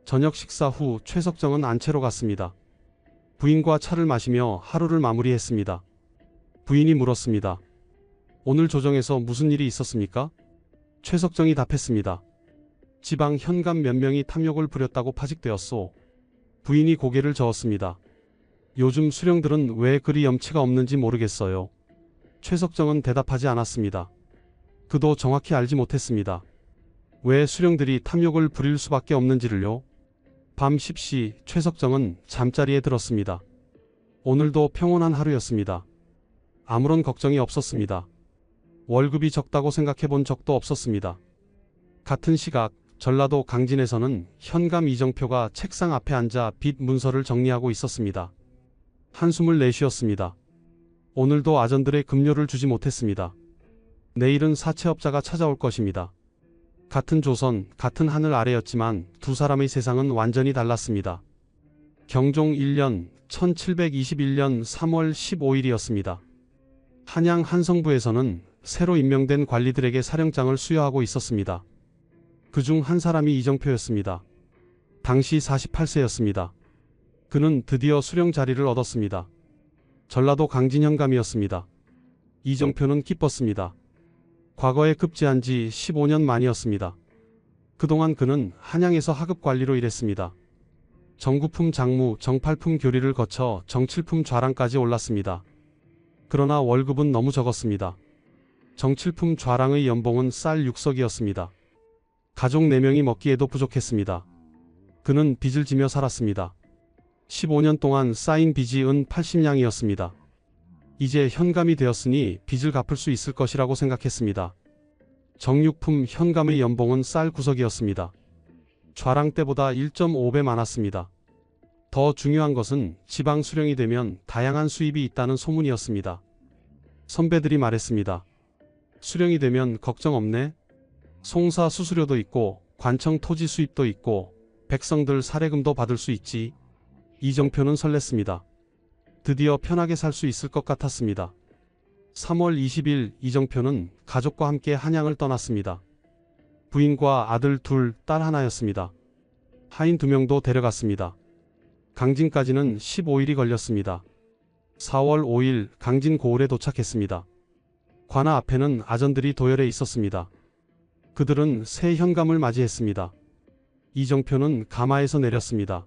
저녁 식사 후 최석정은 안채로 갔습니다. 부인과 차를 마시며 하루를 마무리했습니다. 부인이 물었습니다. 오늘 조정에서 무슨 일이 있었습니까? 최석정이 답했습니다. 지방 현감 몇 명이 탐욕을 부렸다고 파직되었소. 부인이 고개를 저었습니다. 요즘 수령들은 왜 그리 염치가 없는지 모르겠어요. 최석정은 대답하지 않았습니다. 그도 정확히 알지 못했습니다. 왜 수령들이 탐욕을 부릴 수밖에 없는지를요. 밤 10시 최석정은 잠자리에 들었습니다. 오늘도 평온한 하루였습니다. 아무런 걱정이 없었습니다. 월급이 적다고 생각해 본 적도 없었습니다. 같은 시각 전라도 강진에서는 현감 이정표가 책상 앞에 앉아 빚 문서를 정리하고 있었습니다. 한숨을 내쉬었습니다. 오늘도 아전들의 급료를 주지 못했습니다. 내일은 사채업자가 찾아올 것입니다. 같은 조선, 같은 하늘 아래였지만 두 사람의 세상은 완전히 달랐습니다. 경종 1년 1721년 3월 15일이었습니다. 한양 한성부에서는 새로 임명된 관리들에게 사령장을 수여하고 있었습니다. 그중 한 사람이 이정표였습니다. 당시 48세였습니다. 그는 드디어 수령 자리를 얻었습니다. 전라도 강진현감이었습니다. 이정표는 기뻤습니다. 과거에 급제한 지 15년 만이었습니다. 그동안 그는 한양에서 하급관리로 일했습니다. 정구품 장무, 정팔품 교리를 거쳐 정칠품 좌랑까지 올랐습니다. 그러나 월급은 너무 적었습니다. 정칠품 좌랑의 연봉은 쌀 6석이었습니다. 가족 4명이 먹기에도 부족했습니다. 그는 빚을 지며 살았습니다. 15년 동안 쌓인 빚이 은 80냥이었습니다. 이제 현감이 되었으니 빚을 갚을 수 있을 것이라고 생각했습니다. 정육품 현감의 연봉은 쌀 9석이었습니다. 좌랑 때보다 1.5배 많았습니다. 더 중요한 것은 지방 수령이 되면 다양한 수입이 있다는 소문이었습니다. 선배들이 말했습니다. 수령이 되면 걱정 없네. 송사 수수료도 있고 관청 토지 수입도 있고 백성들 사례금도 받을 수 있지. 이정표는 설렜습니다. 드디어 편하게 살 수 있을 것 같았습니다. 3월 20일 이정표는 가족과 함께 한양을 떠났습니다. 부인과 아들 둘, 딸 하나였습니다. 하인 2명도 데려갔습니다. 강진까지는 15일이 걸렸습니다. 4월 5일 강진 고을에 도착했습니다. 관아 앞에는 아전들이 도열해 있었습니다. 그들은 새 현감을 맞이했습니다. 이정표는 가마에서 내렸습니다.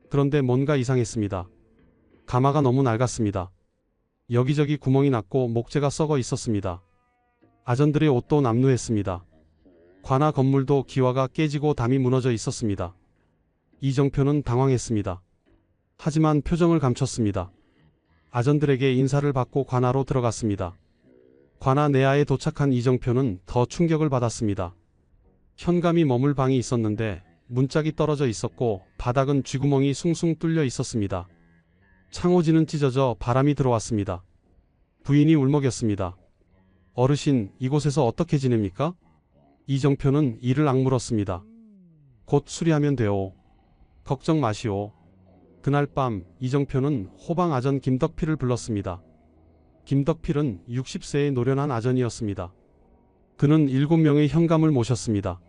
그런데 뭔가 이상했습니다. 가마가 너무 낡았습니다. 여기저기 구멍이 났고 목재가 썩어 있었습니다. 아전들의 옷도 남루했습니다. 관아 건물도 기와가 깨지고 담이 무너져 있었습니다. 이정표는 당황했습니다. 하지만 표정을 감췄습니다. 아전들에게 인사를 받고 관아로 들어갔습니다. 관아 내하에 도착한 이정표는 더 충격을 받았습니다. 현감이 머물 방이 있었는데 문짝이 떨어져 있었고 바닥은 쥐구멍이 숭숭 뚫려 있었습니다. 창호지는 찢어져 바람이 들어왔습니다. 부인이 울먹였습니다. 어르신, 이곳에서 어떻게 지냅니까? 이정표는 이를 악물었습니다. 곧 수리하면 돼요. 걱정 마시오. 그날 밤 이정표는 호방 아전 김덕필을 불렀습니다. 김덕필은 60세의 노련한 아전이었습니다. 그는 7명의 현감을 모셨습니다.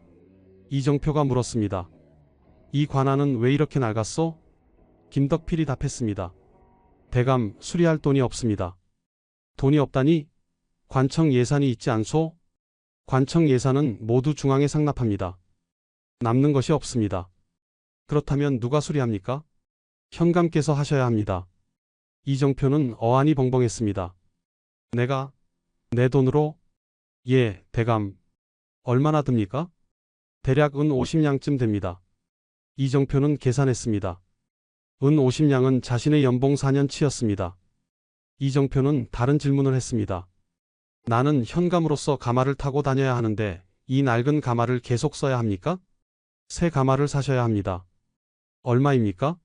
이정표가 물었습니다. 이 관아는 왜 이렇게 낡았소? 김덕필이 답했습니다. 대감, 수리할 돈이 없습니다. 돈이 없다니? 관청 예산이 있지 않소? 관청 예산은 모두 중앙에 상납합니다. 남는 것이 없습니다. 그렇다면 누가 수리합니까? 현감께서 하셔야 합니다. 이정표는 어안이 벙벙했습니다. 내가? 내 돈으로? 예, 대감. 얼마나 듭니까? 대략 은 50냥쯤 됩니다. 이정표는 계산했습니다. 은 50냥은 자신의 연봉 4년치였습니다. 이정표는 다른 질문을 했습니다. 나는 현감으로서 가마를 타고 다녀야 하는데 이 낡은 가마를 계속 써야 합니까? 새 가마를 사셔야 합니다. 얼마입니까?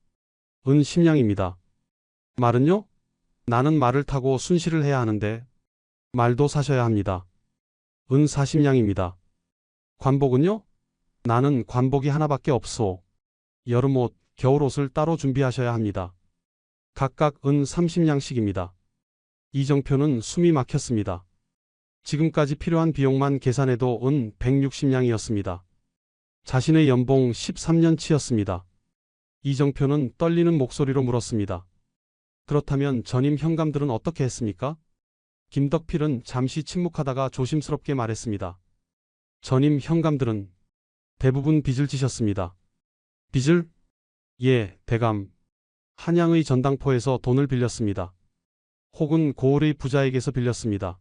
은 10냥입니다. 말은요? 나는 말을 타고 순시를 해야 하는데 말도 사셔야 합니다. 은 40냥입니다. 관복은요? 나는 관복이 하나밖에 없소. 여름옷, 겨울옷을 따로 준비하셔야 합니다. 각각 은 30냥씩입니다. 이정표는 숨이 막혔습니다. 지금까지 필요한 비용만 계산해도 은 160냥이었습니다. 자신의 연봉 13년치였습니다. 이정표는 떨리는 목소리로 물었습니다. 그렇다면 전임 현감들은 어떻게 했습니까? 김덕필은 잠시 침묵하다가 조심스럽게 말했습니다. 전임 현감들은 대부분 빚을 지셨습니다. 빚을? 예, 대감. 한양의 전당포에서 돈을 빌렸습니다. 혹은 고을의 부자에게서 빌렸습니다.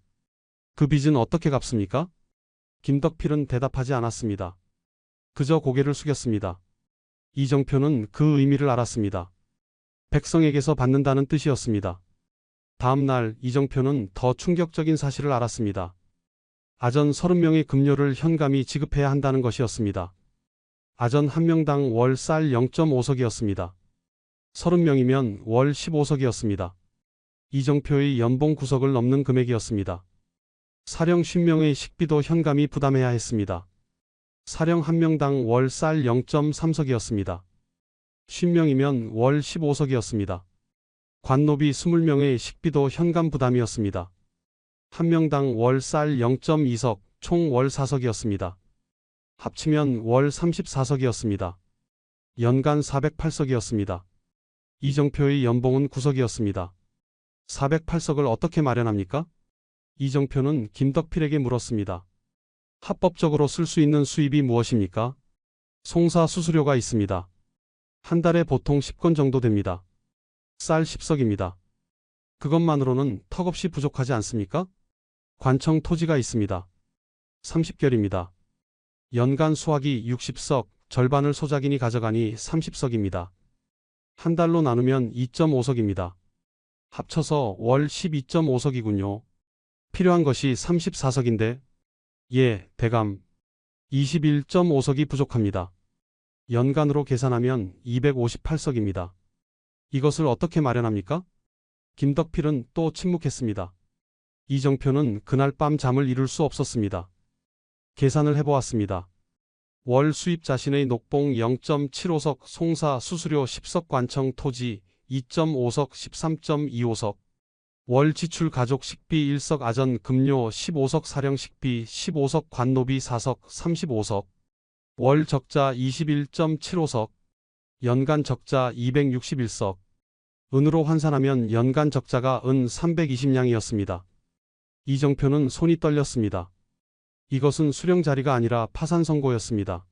그 빚은 어떻게 갚습니까? 김덕필은 대답하지 않았습니다. 그저 고개를 숙였습니다. 이정표는 그 의미를 알았습니다. 백성에게서 받는다는 뜻이었습니다. 다음 날 이정표는 더 충격적인 사실을 알았습니다. 아전 30명의 급료를 현감이 지급해야 한다는 것이었습니다. 아전 한 명당 월 쌀 0.5석이었습니다. 30명이면 월 15석이었습니다. 이정표의 연봉 9석을 넘는 금액이었습니다. 사령 50명의 식비도 현감이 부담해야 했습니다. 사령 한 명당 월 쌀 0.3석이었습니다. 50명이면 월 15석이었습니다. 관노비 20명의 식비도 현감 부담이었습니다. 한 명당 월 쌀 0.2석, 총 월 4석이었습니다. 합치면 월 34석이었습니다. 연간 408석이었습니다. 이정표의 연봉은 9석이었습니다. 408석을 어떻게 마련합니까? 이정표는 김덕필에게 물었습니다. 합법적으로 쓸 수 있는 수입이 무엇입니까? 송사 수수료가 있습니다. 한 달에 보통 10건 정도 됩니다. 쌀 10석입니다. 그것만으로는 턱없이 부족하지 않습니까? 관청 토지가 있습니다. 30결입니다. 연간 수확이 60석, 절반을 소작인이 가져가니 30석입니다. 한 달로 나누면 2.5석입니다. 합쳐서 월 12.5석이군요. 필요한 것이 34석인데, 예, 대감. 21.5석이 부족합니다. 연간으로 계산하면 258석입니다. 이것을 어떻게 마련합니까? 김덕필은 또 침묵했습니다. 이정표는 그날 밤 잠을 이룰 수 없었습니다. 계산을 해보았습니다. 월 수입 자신의 녹봉 0.75석, 송사 수수료 10석, 관청 토지 2.5석, 13.25석, 월 지출 가족 식비 1석, 아전 급료 15석, 사령 식비 15석, 관노비 4석, 35석, 월 적자 21.75석, 연간 적자 261석, 은으로 환산하면 연간 적자가 은 320냥이었습니다. 이정표는 손이 떨렸습니다. 이것은 수령 자리가 아니라 파산 선고였습니다.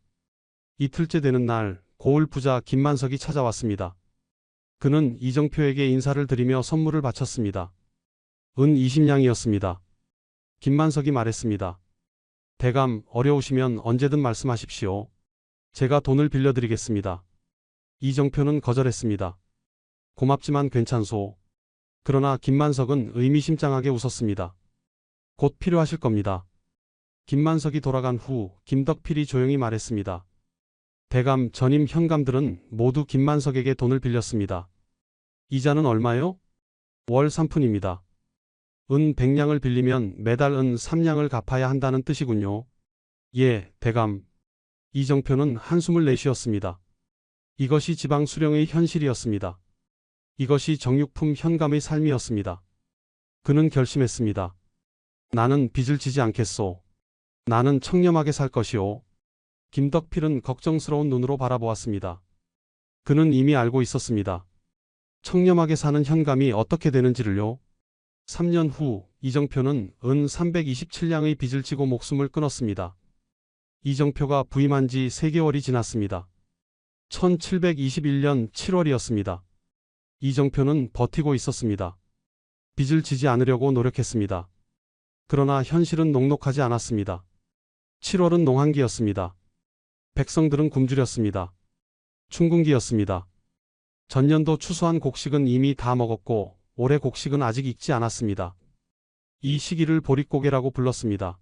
이틀째 되는 날 고을 부자 김만석이 찾아왔습니다. 그는 이정표에게 인사를 드리며 선물을 바쳤습니다. 은 20냥이었습니다. 김만석이 말했습니다. 대감, 어려우시면 언제든 말씀하십시오. 제가 돈을 빌려드리겠습니다. 이정표는 거절했습니다. 고맙지만 괜찮소. 그러나 김만석은 의미심장하게 웃었습니다. 곧 필요하실 겁니다. 김만석이 돌아간 후 김덕필이 조용히 말했습니다. 대감, 전임 현감들은 모두 김만석에게 돈을 빌렸습니다. 이자는 얼마요? 월 3푼입니다. 은 100냥을 빌리면 매달 은 3냥을 갚아야 한다는 뜻이군요. 예, 대감. 이정표는 한숨을 내쉬었습니다. 이것이 지방 수령의 현실이었습니다. 이것이 정육품 현감의 삶이었습니다. 그는 결심했습니다. 나는 빚을 지지 않겠소. 나는 청렴하게 살 것이오. 김덕필은 걱정스러운 눈으로 바라보았습니다. 그는 이미 알고 있었습니다. 청렴하게 사는 현감이 어떻게 되는지를요. 3년 후 이정표는 은 327량의 빚을 지고 목숨을 끊었습니다. 이정표가 부임한 지 3개월이 지났습니다. 1721년 7월이었습니다. 이정표는 버티고 있었습니다. 빚을 지지 않으려고 노력했습니다. 그러나 현실은 녹록하지 않았습니다. 7월은 농한기였습니다. 백성들은 굶주렸습니다. 춘궁기였습니다. 전년도 추수한 곡식은 이미 다 먹었고 올해 곡식은 아직 익지 않았습니다. 이 시기를 보릿고개라고 불렀습니다.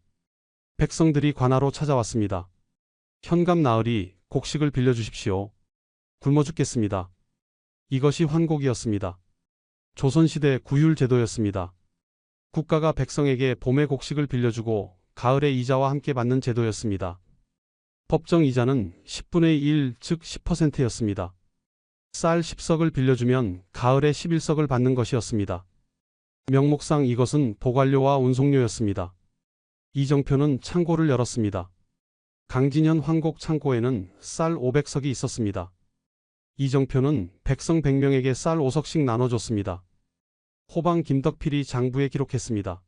백성들이 관하로 찾아왔습니다. 현감 나으리 곡식을 빌려주십시오. 굶어 죽겠습니다. 이것이 환곡이었습니다. 조선시대 구휼제도였습니다. 국가가 백성에게 봄에 곡식을 빌려주고 가을에 이자와 함께 받는 제도였습니다. 법정 이자는 10분의 1, 즉 10%였습니다. 쌀 10석을 빌려주면 가을에 11석을 받는 것이었습니다. 명목상 이것은 보관료와 운송료였습니다. 이정표는 창고를 열었습니다. 강진현 환곡 창고에는 쌀 500석이 있었습니다. 이정표는 백성 100명에게 쌀 5석씩 나눠줬습니다. 호방 김덕필이 장부에 기록했습니다.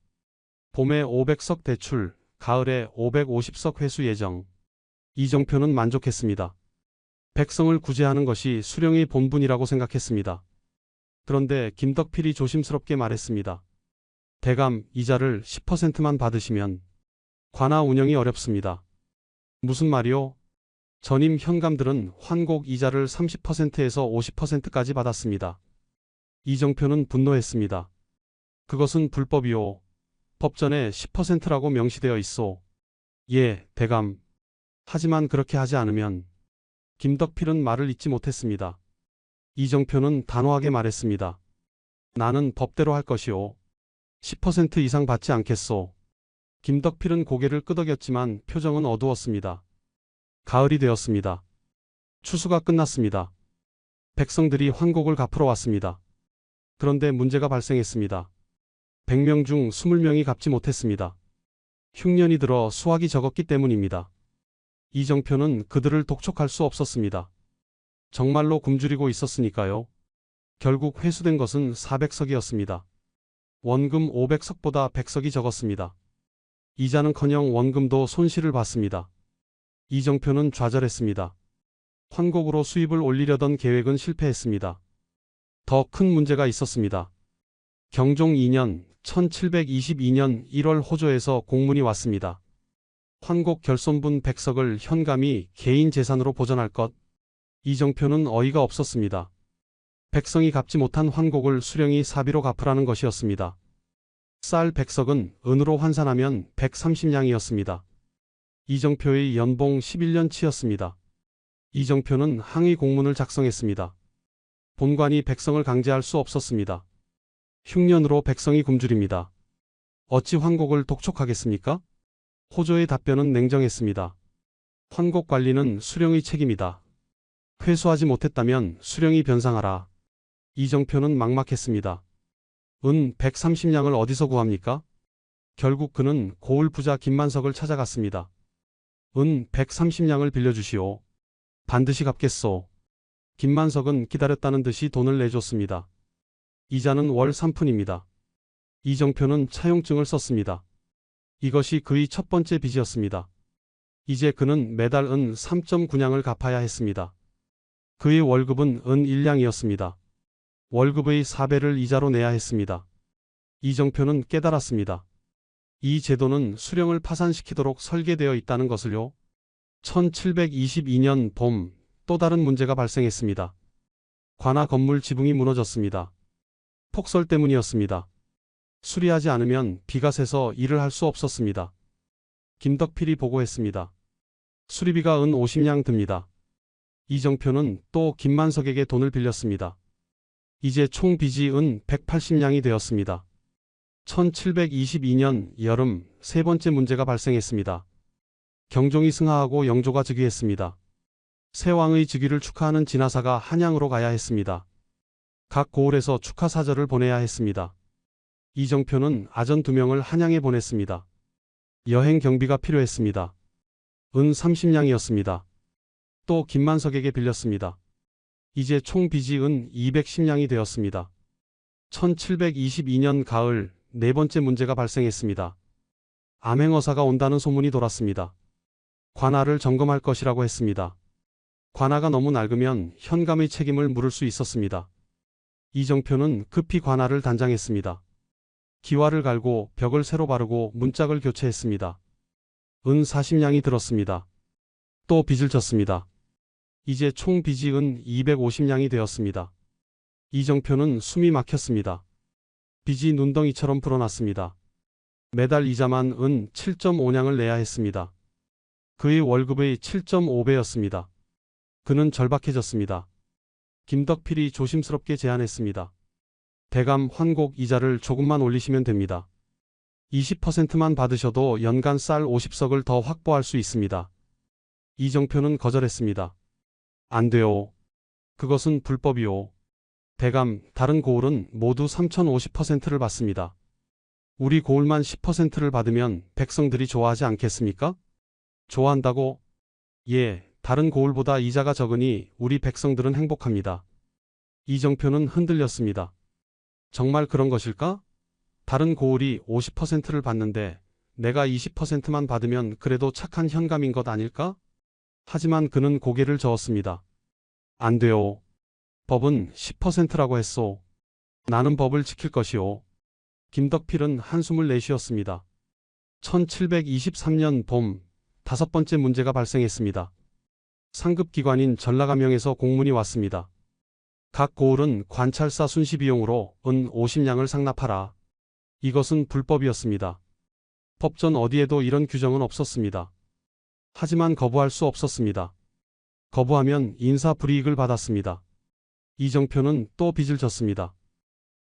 봄에 500석 대출, 가을에 550석 회수 예정. 이정표는 만족했습니다. 백성을 구제하는 것이 수령의 본분이라고 생각했습니다. 그런데 김덕필이 조심스럽게 말했습니다. 대감 이자를 10%만 받으시면 관아 운영이 어렵습니다. 무슨 말이요? 전임 현감들은 환곡 이자를 30%에서 50%까지 받았습니다. 이정표는 분노했습니다. 그것은 불법이오. 법전에 10%라고 명시되어 있소. 예, 대감. 하지만 그렇게 하지 않으면. 김덕필은 말을 잇지 못했습니다. 이정표는 단호하게 말했습니다. 나는 법대로 할 것이오. 10% 이상 받지 않겠소. 김덕필은 고개를 끄덕였지만 표정은 어두웠습니다. 가을이 되었습니다. 추수가 끝났습니다. 백성들이 환곡을 갚으러 왔습니다. 그런데 문제가 발생했습니다. 100명 중 20명이 갚지 못했습니다. 흉년이 들어 수확이 적었기 때문입니다. 이정표는 그들을 독촉할 수 없었습니다. 정말로 굶주리고 있었으니까요. 결국 회수된 것은 400석이었습니다. 원금 500석보다 100석이 적었습니다. 이자는커녕 원금도 손실을 봤습니다. 이정표는 좌절했습니다. 환곡으로 수입을 올리려던 계획은 실패했습니다. 더 큰 문제가 있었습니다. 경종 2년 1722년 1월 호조에서 공문이 왔습니다. 환곡 결손분 100석을 현감이 개인 재산으로 보전할 것. 이정표는 어이가 없었습니다. 백성이 갚지 못한 환곡을 수령이 사비로 갚으라는 것이었습니다. 쌀 100석은 은으로 환산하면 130냥이었습니다. 이정표의 연봉 11년치였습니다. 이정표는 항의 공문을 작성했습니다. 본관이 백성을 강제할 수 없었습니다. 흉년으로 백성이 굶주립니다. 어찌 환곡을 독촉하겠습니까? 호조의 답변은 냉정했습니다. 환곡 관리는 수령의 책임이다. 회수하지 못했다면 수령이 변상하라. 이정표는 막막했습니다. 은 130냥을 어디서 구합니까? 결국 그는 고을 부자 김만석을 찾아갔습니다. 은 130냥을 빌려주시오. 반드시 갚겠소. 김만석은 기다렸다는 듯이 돈을 내줬습니다. 이자는 월 3푼입니다. 이정표는 차용증을 썼습니다. 이것이 그의 첫 번째 빚이었습니다. 이제 그는 매달 은 3.9냥을 갚아야 했습니다. 그의 월급은 은 1냥이었습니다. 월급의 4배를 이자로 내야 했습니다. 이정표는 깨달았습니다. 이 제도는 수령을 파산시키도록 설계되어 있다는 것을요. 1722년 봄, 또 다른 문제가 발생했습니다. 관아 건물 지붕이 무너졌습니다. 폭설 때문이었습니다. 수리하지 않으면 비가 새서 일을 할 수 없었습니다. 김덕필이 보고했습니다. 수리비가 은 50냥 듭니다. 이정표는 또 김만석에게 돈을 빌렸습니다. 이제 총 빚이 은 180냥이 되었습니다. 1722년 여름 세 번째 문제가 발생했습니다. 경종이 승하하고 영조가 즉위했습니다. 새 왕의 즉위를 축하하는 진화사가 한양으로 가야 했습니다. 각 고을에서 축하 사절을 보내야 했습니다. 이정표는 아전 2명을 한양에 보냈습니다. 여행 경비가 필요했습니다. 은 30냥이었습니다. 또 김만석에게 빌렸습니다. 이제 총 빚이 은 210냥이 되었습니다. 1722년 가을 네 번째 문제가 발생했습니다. 암행어사가 온다는 소문이 돌았습니다. 관아를 점검할 것이라고 했습니다. 관아가 너무 낡으면 현감의 책임을 물을 수 있었습니다. 이정표는 급히 관아를 단장했습니다. 기와를 갈고 벽을 새로 바르고 문짝을 교체했습니다. 은 40냥이 들었습니다. 또 빚을 졌습니다. 이제 총 빚이 은 250냥이 되었습니다. 이정표는 숨이 막혔습니다. 빚이 눈덩이처럼 불어났습니다. 매달 이자만 은 7.5냥을 내야 했습니다. 그의 월급의 7.5배였습니다. 그는 절박해졌습니다. 김덕필이 조심스럽게 제안했습니다. 대감 환곡 이자를 조금만 올리시면 됩니다. 20%만 받으셔도 연간 쌀 50석을 더 확보할 수 있습니다. 이정표는 거절했습니다. 안 돼요. 그것은 불법이요. 대감, 다른 고을은 모두 3050%를 받습니다. 우리 고을만 10%를 받으면 백성들이 좋아하지 않겠습니까? 좋아한다고? 예, 다른 고을보다 이자가 적으니 우리 백성들은 행복합니다. 이정표는 흔들렸습니다. 정말 그런 것일까? 다른 고을이 50%를 받는데 내가 20%만 받으면 그래도 착한 현감인 것 아닐까? 하지만 그는 고개를 저었습니다. 안 돼요. 법은 10%라고 했소. 나는 법을 지킬 것이오. 김덕필은 한숨을 내쉬었습니다. 1723년 봄 5번째 문제가 발생했습니다. 상급기관인 전라감영에서 공문이 왔습니다. 각 고을은 관찰사 순시 비용으로 은 50냥을 상납하라. 이것은 불법이었습니다. 법전 어디에도 이런 규정은 없었습니다. 하지만 거부할 수 없었습니다. 거부하면 인사불이익을 받았습니다. 이정표는 또 빚을 졌습니다.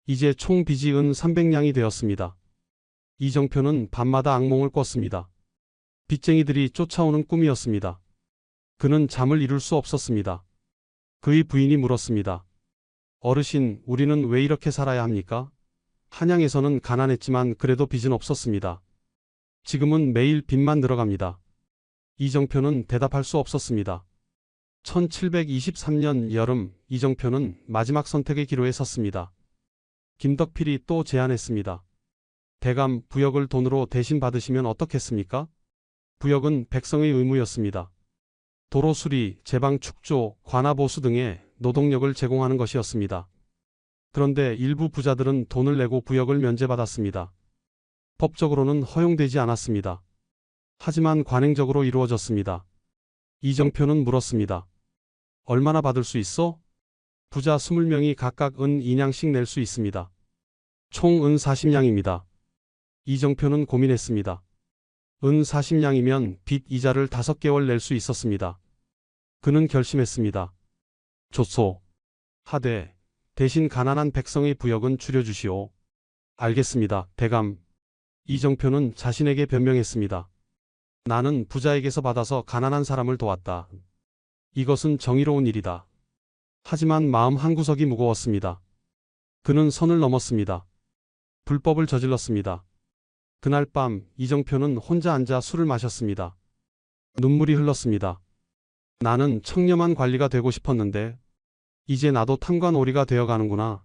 이제 총 빚이 은 300냥이 되었습니다. 이정표는 밤마다 악몽을 꿨습니다. 빚쟁이들이 쫓아오는 꿈이었습니다. 그는 잠을 이룰 수 없었습니다. 그의 부인이 물었습니다. 어르신, 우리는 왜 이렇게 살아야 합니까? 한양에서는 가난했지만 그래도 빚은 없었습니다. 지금은 매일 빚만 늘어갑니다. 이정표는 대답할 수 없었습니다. 1723년 여름 이정표는 마지막 선택의 기로에 섰습니다. 김덕필이 또 제안했습니다. 대감, 부역을 돈으로 대신 받으시면 어떻겠습니까? 부역은 백성의 의무였습니다. 도로 수리, 제방 축조, 관아 보수 등의 노동력을 제공하는 것이었습니다. 그런데 일부 부자들은 돈을 내고 부역을 면제받았습니다. 법적으로는 허용되지 않았습니다. 하지만 관행적으로 이루어졌습니다. 이정표는 물었습니다. 얼마나 받을 수 있어? 부자 20명이 각각 은 2냥씩 낼 수 있습니다. 총 은 40냥입니다. 이정표는 고민했습니다. 은 40냥이면 빚 이자를 5개월 낼 수 있었습니다. 그는 결심했습니다. 좋소. 하되 대신 가난한 백성의 부역은 줄여주시오. 알겠습니다, 대감. 이정표는 자신에게 변명했습니다. 나는 부자에게서 받아서 가난한 사람을 도왔다. 이것은 정의로운 일이다. 하지만 마음 한구석이 무거웠습니다. 그는 선을 넘었습니다. 불법을 저질렀습니다. 그날 밤 이정표는 혼자 앉아 술을 마셨습니다. 눈물이 흘렀습니다. 나는 청렴한 관리가 되고 싶었는데 이제 나도 탐관오리가 되어가는구나.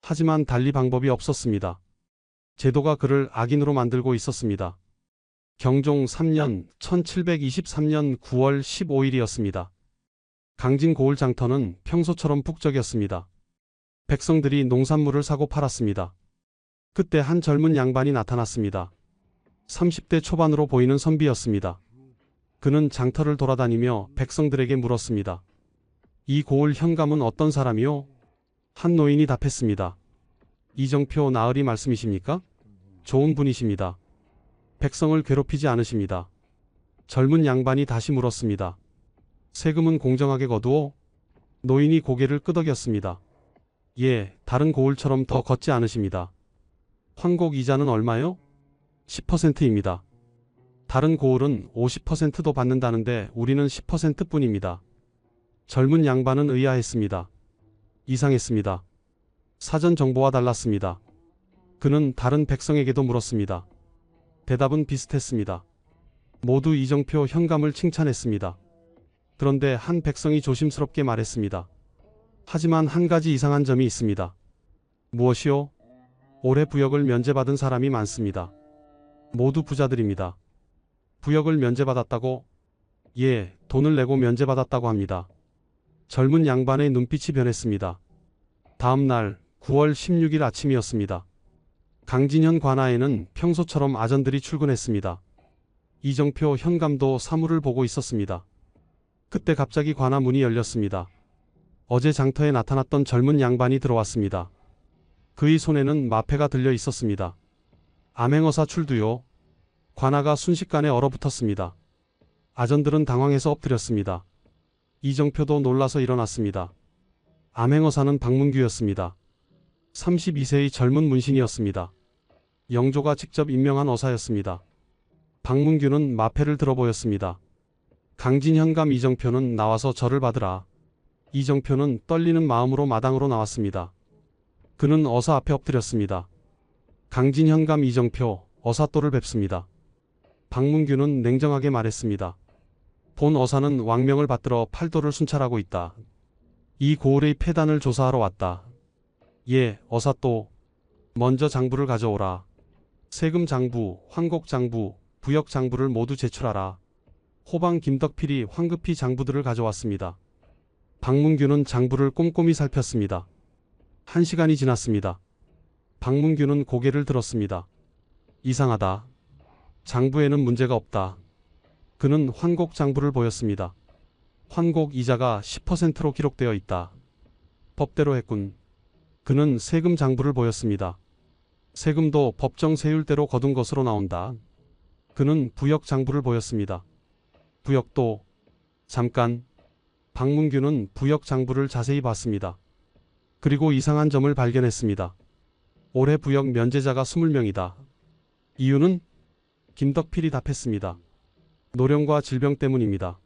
하지만 달리 방법이 없었습니다. 제도가 그를 악인으로 만들고 있었습니다. 경종 3년 1723년 9월 15일이었습니다. 강진 고을 장터는 평소처럼 북적였습니다. 백성들이 농산물을 사고 팔았습니다. 그때 한 젊은 양반이 나타났습니다. 30대 초반으로 보이는 선비였습니다. 그는 장터를 돌아다니며 백성들에게 물었습니다. 이 고을 현감은 어떤 사람이요? 한 노인이 답했습니다. 이정표 나으리 말씀이십니까? 좋은 분이십니다. 백성을 괴롭히지 않으십니다. 젊은 양반이 다시 물었습니다. 세금은 공정하게 거두어? 노인이 고개를 끄덕였습니다. 예, 다른 고을처럼 더 걷지 않으십니다. 환곡 이자는 얼마요? 10%입니다. 다른 고을은 50%도 받는다는데 우리는 10%뿐입니다. 젊은 양반은 의아했습니다. 이상했습니다. 사전 정보와 달랐습니다. 그는 다른 백성에게도 물었습니다. 대답은 비슷했습니다. 모두 이정표 현감을 칭찬했습니다. 그런데 한 백성이 조심스럽게 말했습니다. 하지만 한 가지 이상한 점이 있습니다. 무엇이요? 올해 부역을 면제받은 사람이 많습니다. 모두 부자들입니다. 부역을 면제받았다고? 예, 돈을 내고 면제받았다고 합니다. 젊은 양반의 눈빛이 변했습니다. 다음 날 9월 16일 아침이었습니다. 강진현 관아에는 평소처럼 아전들이 출근했습니다. 이정표 현감도 사물을 보고 있었습니다. 그때 갑자기 관아 문이 열렸습니다. 어제 장터에 나타났던 젊은 양반이 들어왔습니다. 그의 손에는 마패가 들려 있었습니다. 암행어사 출두요. 관아가 순식간에 얼어붙었습니다. 아전들은 당황해서 엎드렸습니다. 이정표도 놀라서 일어났습니다. 암행어사는 박문규였습니다. 32세의 젊은 문신이었습니다. 영조가 직접 임명한 어사였습니다. 박문규는 마패를 들어 보였습니다. 강진현감 이정표는 나와서 절을 받으라. 이정표는 떨리는 마음으로 마당으로 나왔습니다. 그는 어사 앞에 엎드렸습니다. 강진현감 이정표, 어사또를 뵙습니다. 박문규는 냉정하게 말했습니다. 본 어사는 왕명을 받들어 팔도를 순찰하고 있다. 이 고을의 폐단을 조사하러 왔다. 예, 어사또. 먼저 장부를 가져오라. 세금 장부, 황곡 장부, 부역 장부를 모두 제출하라. 호방 김덕필이 황급히 장부들을 가져왔습니다. 박문규는 장부를 꼼꼼히 살폈습니다. 1시간이 지났습니다. 박문규는 고개를 들었습니다. 이상하다. 장부에는 문제가 없다. 그는 환곡 장부를 보였습니다. 환곡 이자가 10%로 기록되어 있다. 법대로 했군. 그는 세금 장부를 보였습니다. 세금도 법정 세율대로 거둔 것으로 나온다. 그는 부역 장부를 보였습니다. 부역도. 잠깐. 박문규는 부역 장부를 자세히 봤습니다. 그리고 이상한 점을 발견했습니다. 올해 부역 면제자가 20명이다. 이유는? 김덕필이 답했습니다. 노령과 질병 때문입니다.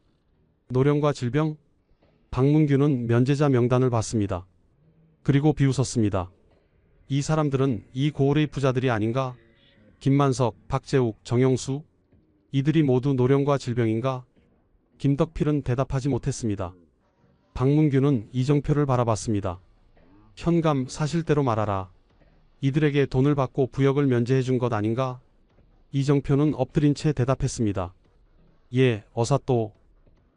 노령과 질병? 박문규는 면제자 명단을 봤습니다. 그리고 비웃었습니다. 이 사람들은 이 고을의 부자들이 아닌가? 김만석, 박재욱, 정영수? 이들이 모두 노령과 질병인가? 김덕필은 대답하지 못했습니다. 박문규는 이정표를 바라봤습니다. 현감 사실대로 말하라. 이들에게 돈을 받고 부역을 면제해 준 것 아닌가? 이정표는 엎드린 채 대답했습니다. 예, 어사또.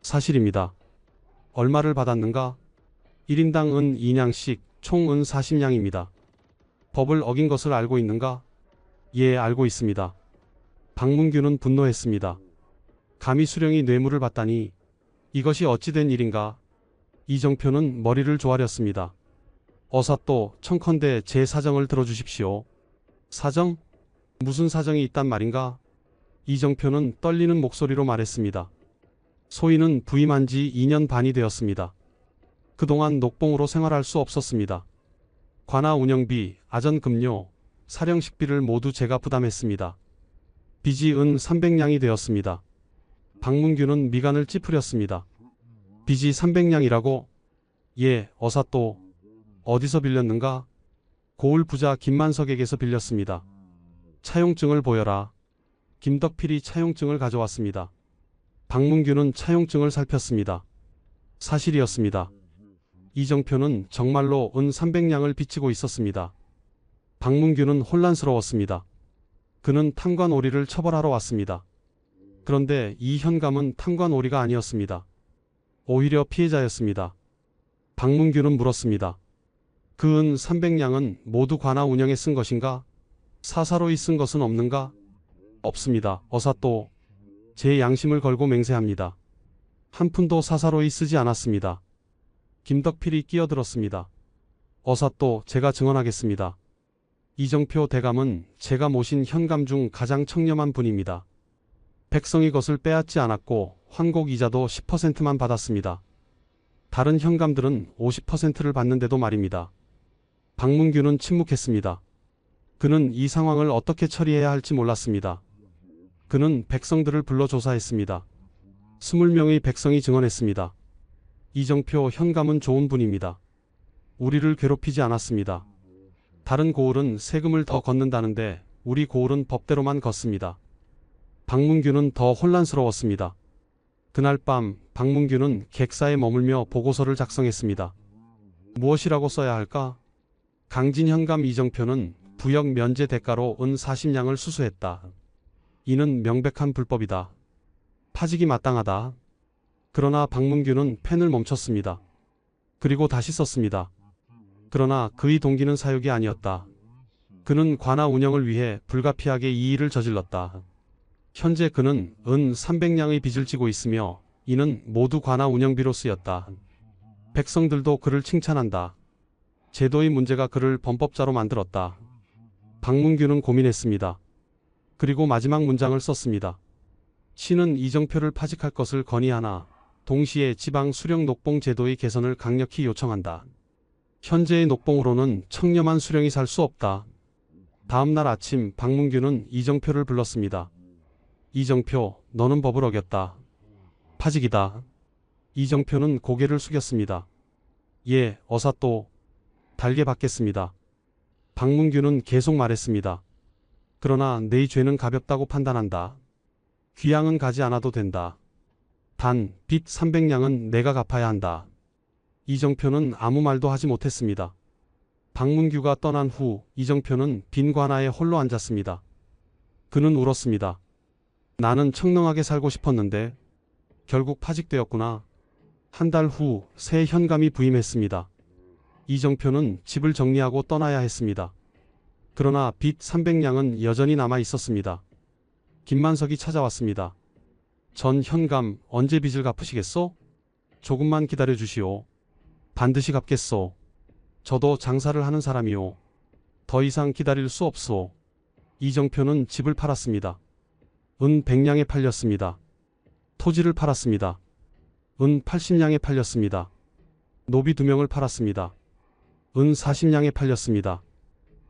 사실입니다. 얼마를 받았는가? 1인당 은 2냥씩, 총 은 40냥입니다. 법을 어긴 것을 알고 있는가? 예, 알고 있습니다. 박문규는 분노했습니다. 감히 수령이 뇌물을 받다니 이것이 어찌 된 일인가? 이정표는 머리를 조아렸습니다. 어사또, 청컨대 제 사정을 들어주십시오. 사정? 무슨 사정이 있단 말인가? 이정표는 떨리는 목소리로 말했습니다. 소인은 부임한 지 2년 반이 되었습니다. 그동안 녹봉으로 생활할 수 없었습니다. 관아 운영비, 아전급료, 사령식비를 모두 제가 부담했습니다. 빚이 은 300냥이 되었습니다. 박문규는 미간을 찌푸렸습니다. 빚이 300냥이라고? 예, 어사또. 어디서 빌렸는가? 고을 부자 김만석에게서 빌렸습니다. 차용증을 보여라. 김덕필이 차용증을 가져왔습니다. 박문규는 차용증을 살폈습니다. 사실이었습니다. 이정표는 정말로 은 300냥을 빚지고 있었습니다. 박문규는 혼란스러웠습니다. 그는 탐관오리를 처벌하러 왔습니다. 그런데 이 현감은 탐관오리가 아니었습니다. 오히려 피해자였습니다. 박문규는 물었습니다. 그 은 300냥은 모두 관아 운영에 쓴 것인가? 사사로이 쓴 것은 없는가? 없습니다. 어사또. 제 양심을 걸고 맹세합니다. 한 푼도 사사로이 쓰지 않았습니다. 김덕필이 끼어들었습니다. 어사또, 제가 증언하겠습니다. 이정표 대감은 제가 모신 현감 중 가장 청렴한 분입니다. 백성이 것을 빼앗지 않았고 환곡 이자도 10%만 받았습니다. 다른 현감들은 50%를 받는데도 말입니다. 박문규는 침묵했습니다. 그는 이 상황을 어떻게 처리해야 할지 몰랐습니다. 그는 백성들을 불러 조사했습니다. 20명의 백성이 증언했습니다. 이정표 현감은 좋은 분입니다. 우리를 괴롭히지 않았습니다. 다른 고을은 세금을 더 걷는다는데 우리 고을은 법대로만 걷습니다. 박문규는 더 혼란스러웠습니다. 그날 밤 박문규는 객사에 머물며 보고서를 작성했습니다. 무엇이라고 써야 할까? 강진 현감 이정표는 부역 면제 대가로 은 40냥을 수수했다. 이는 명백한 불법이다. 파직이 마땅하다. 그러나 박문규는 펜을 멈췄습니다. 그리고 다시 썼습니다. 그러나 그의 동기는 사욕이 아니었다. 그는 관아 운영을 위해 불가피하게 이 일을 저질렀다. 현재 그는 은 300냥의 빚을 지고 있으며 이는 모두 관아 운영비로 쓰였다. 백성들도 그를 칭찬한다. 제도의 문제가 그를 범법자로 만들었다. 박문규는 고민했습니다. 그리고 마지막 문장을 썼습니다. 신은 이정표를 파직할 것을 건의하나 동시에 지방 수령 녹봉 제도의 개선을 강력히 요청한다. 현재의 녹봉으로는 청렴한 수령이 살 수 없다. 다음 날 아침 박문규는 이정표를 불렀습니다. 이정표, 너는 법을 어겼다. 파직이다. 이정표는 고개를 숙였습니다. 예, 어사 또 달게 받겠습니다. 박문규는 계속 말했습니다. 그러나 내 죄는 가볍다고 판단한다. 귀양은 가지 않아도 된다. 단 빚 300냥은 내가 갚아야 한다. 이정표는 아무 말도 하지 못했습니다. 박문규가 떠난 후 이정표는 빈 관아에 홀로 앉았습니다. 그는 울었습니다. 나는 청명하게 살고 싶었는데 결국 파직되었구나. 한 달 후 새 현감이 부임했습니다. 이정표는 집을 정리하고 떠나야 했습니다. 그러나 빚 300냥은 여전히 남아 있었습니다. 김만석이 찾아왔습니다. 전 현감, 언제 빚을 갚으시겠소? 조금만 기다려 주시오. 반드시 갚겠소. 저도 장사를 하는 사람이오. 더 이상 기다릴 수 없소. 이정표는 집을 팔았습니다. 은 100냥에 팔렸습니다. 토지를 팔았습니다. 은 80냥에 팔렸습니다. 노비 2명을 팔았습니다. 은 40냥에 팔렸습니다.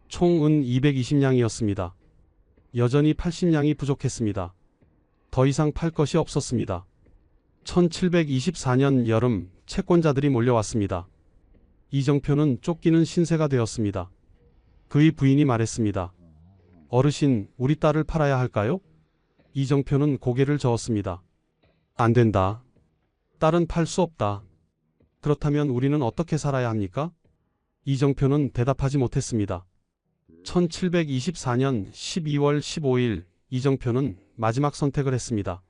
총 은 220냥이었습니다. 여전히 80냥이 부족했습니다. 더 이상 팔 것이 없었습니다. 1724년 여름 채권자들이 몰려왔습니다. 이정표는 쫓기는 신세가 되었습니다. 그의 부인이 말했습니다. 어르신, 우리 딸을 팔아야 할까요? 이정표는 고개를 저었습니다. 안 된다. 딸은 팔 수 없다. 그렇다면 우리는 어떻게 살아야 합니까? 이정표는 대답하지 못했습니다. 1724년 12월 15일 이정표는 마지막 선택을 했습니다.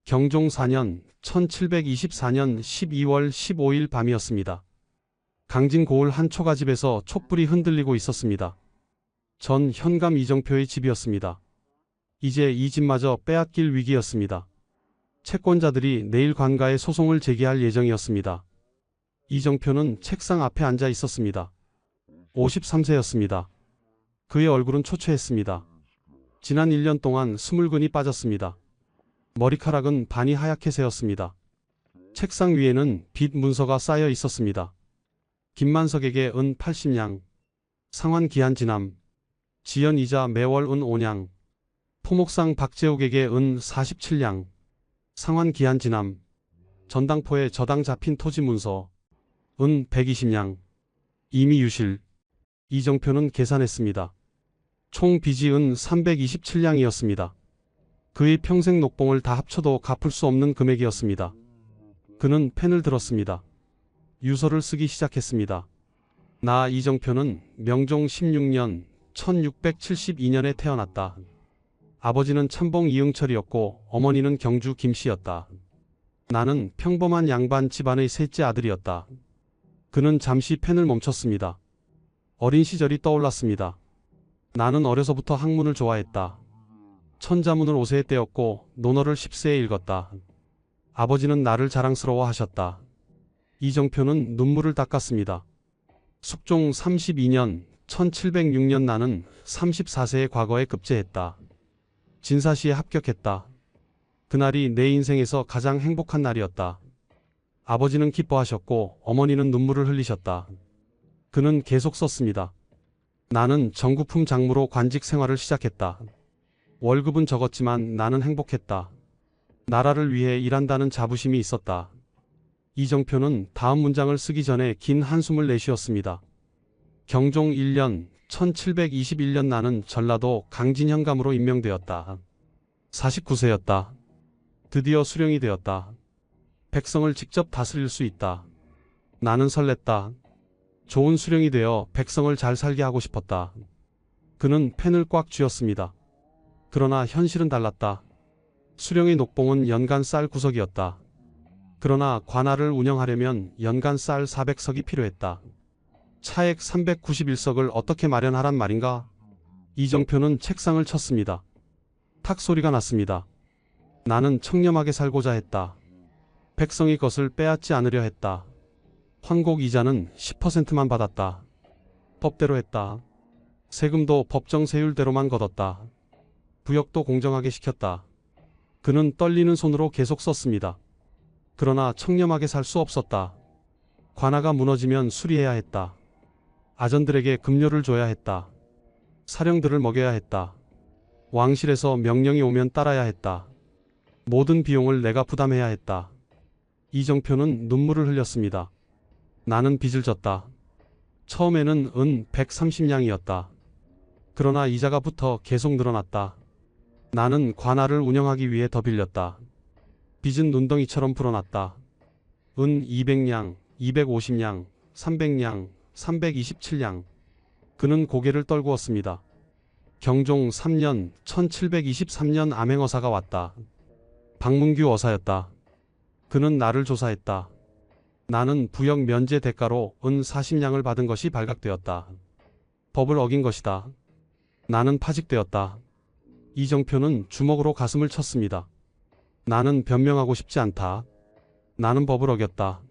경종 4년 1724년 12월 15일 밤이었습니다. 강진 고을 한 초가집에서 촛불이 흔들리고 있었습니다. 전 현감 이정표의 집이었습니다. 이제 이 집마저 빼앗길 위기였습니다. 채권자들이 내일 관가에 소송을 제기할 예정이었습니다. 이정표는 책상 앞에 앉아 있었습니다. 53세였습니다. 그의 얼굴은 초췌했습니다. 지난 1년 동안 스물근이 빠졌습니다. 머리카락은 반이 하얗게 새었습니다. 책상 위에는 빚 문서가 쌓여 있었습니다. 김만석에게 은 80냥, 상환 기한 지남, 지연 이자 매월 은 5냥, 포목상 박재욱에게 은 47냥, 상환 기한 지남, 전당포에 저당 잡힌 토지 문서, 은 120냥, 이미 유실. 이정표는 계산했습니다. 총 빚이 은 327냥이었습니다. 그의 평생 녹봉을 다 합쳐도 갚을 수 없는 금액이었습니다. 그는 펜을 들었습니다. 유서를 쓰기 시작했습니다. 나 이정표는 명종 16년 1672년에 태어났다. 아버지는 참봉 이응철이었고 어머니는 경주 김씨였다. 나는 평범한 양반 집안의 셋째 아들이었다. 그는 잠시 펜을 멈췄습니다. 어린 시절이 떠올랐습니다. 나는 어려서부터 학문을 좋아했다. 천자문을 5세에 떼었고 논어를 10세에 읽었다. 아버지는 나를 자랑스러워하셨다. 이정표는 눈물을 닦았습니다. 숙종 32년 1706년 나는 34세의 과거에 급제했다. 진사시에 합격했다. 그날이 내 인생에서 가장 행복한 날이었다. 아버지는 기뻐하셨고 어머니는 눈물을 흘리셨다. 그는 계속 썼습니다. 나는 정구품 장무로 관직 생활을 시작했다. 월급은 적었지만 나는 행복했다. 나라를 위해 일한다는 자부심이 있었다. 이정표는 다음 문장을 쓰기 전에 긴 한숨을 내쉬었습니다. 경종 1년 1721년 나는 전라도 강진현감으로 임명되었다. 49세였다. 드디어 수령이 되었다. 백성을 직접 다스릴 수 있다. 나는 설렜다. 좋은 수령이 되어 백성을 잘 살게 하고 싶었다. 그는 펜을 꽉 쥐었습니다. 그러나 현실은 달랐다. 수령의 녹봉은 연간 쌀 9석이었다. 그러나 관할을 운영하려면 연간 쌀 400석이 필요했다. 차액 391석을 어떻게 마련하란 말인가? 이정표는 책상을 쳤습니다. 탁 소리가 났습니다. 나는 청렴하게 살고자 했다. 백성의 것을 빼앗지 않으려 했다. 환곡 이자는 10%만 받았다. 법대로 했다. 세금도 법정 세율대로만 걷었다. 부역도 공정하게 시켰다. 그는 떨리는 손으로 계속 썼습니다. 그러나 청렴하게 살 수 없었다. 관아가 무너지면 수리해야 했다. 아전들에게 급료를 줘야 했다. 사령들을 먹여야 했다. 왕실에서 명령이 오면 따라야 했다. 모든 비용을 내가 부담해야 했다. 이정표는 눈물을 흘렸습니다. 나는 빚을 졌다. 처음에는 은 130냥이었다. 그러나 이자가 붙어 계속 늘어났다. 나는 관할을 운영하기 위해 더 빌렸다. 빚은 눈덩이처럼 불어났다. 은 200냥, 250냥, 300냥, 327냥. 그는 고개를 떨구었습니다. 경종 3년 1723년 암행어사가 왔다. 박문규 어사였다. 그는 나를 조사했다. 나는 부역 면제 대가로 은 40냥을 받은 것이 발각되었다. 법을 어긴 것이다. 나는 파직되었다. 이정표는 주먹으로 가슴을 쳤습니다. 나는 변명하고 싶지 않다. 나는 법을 어겼다.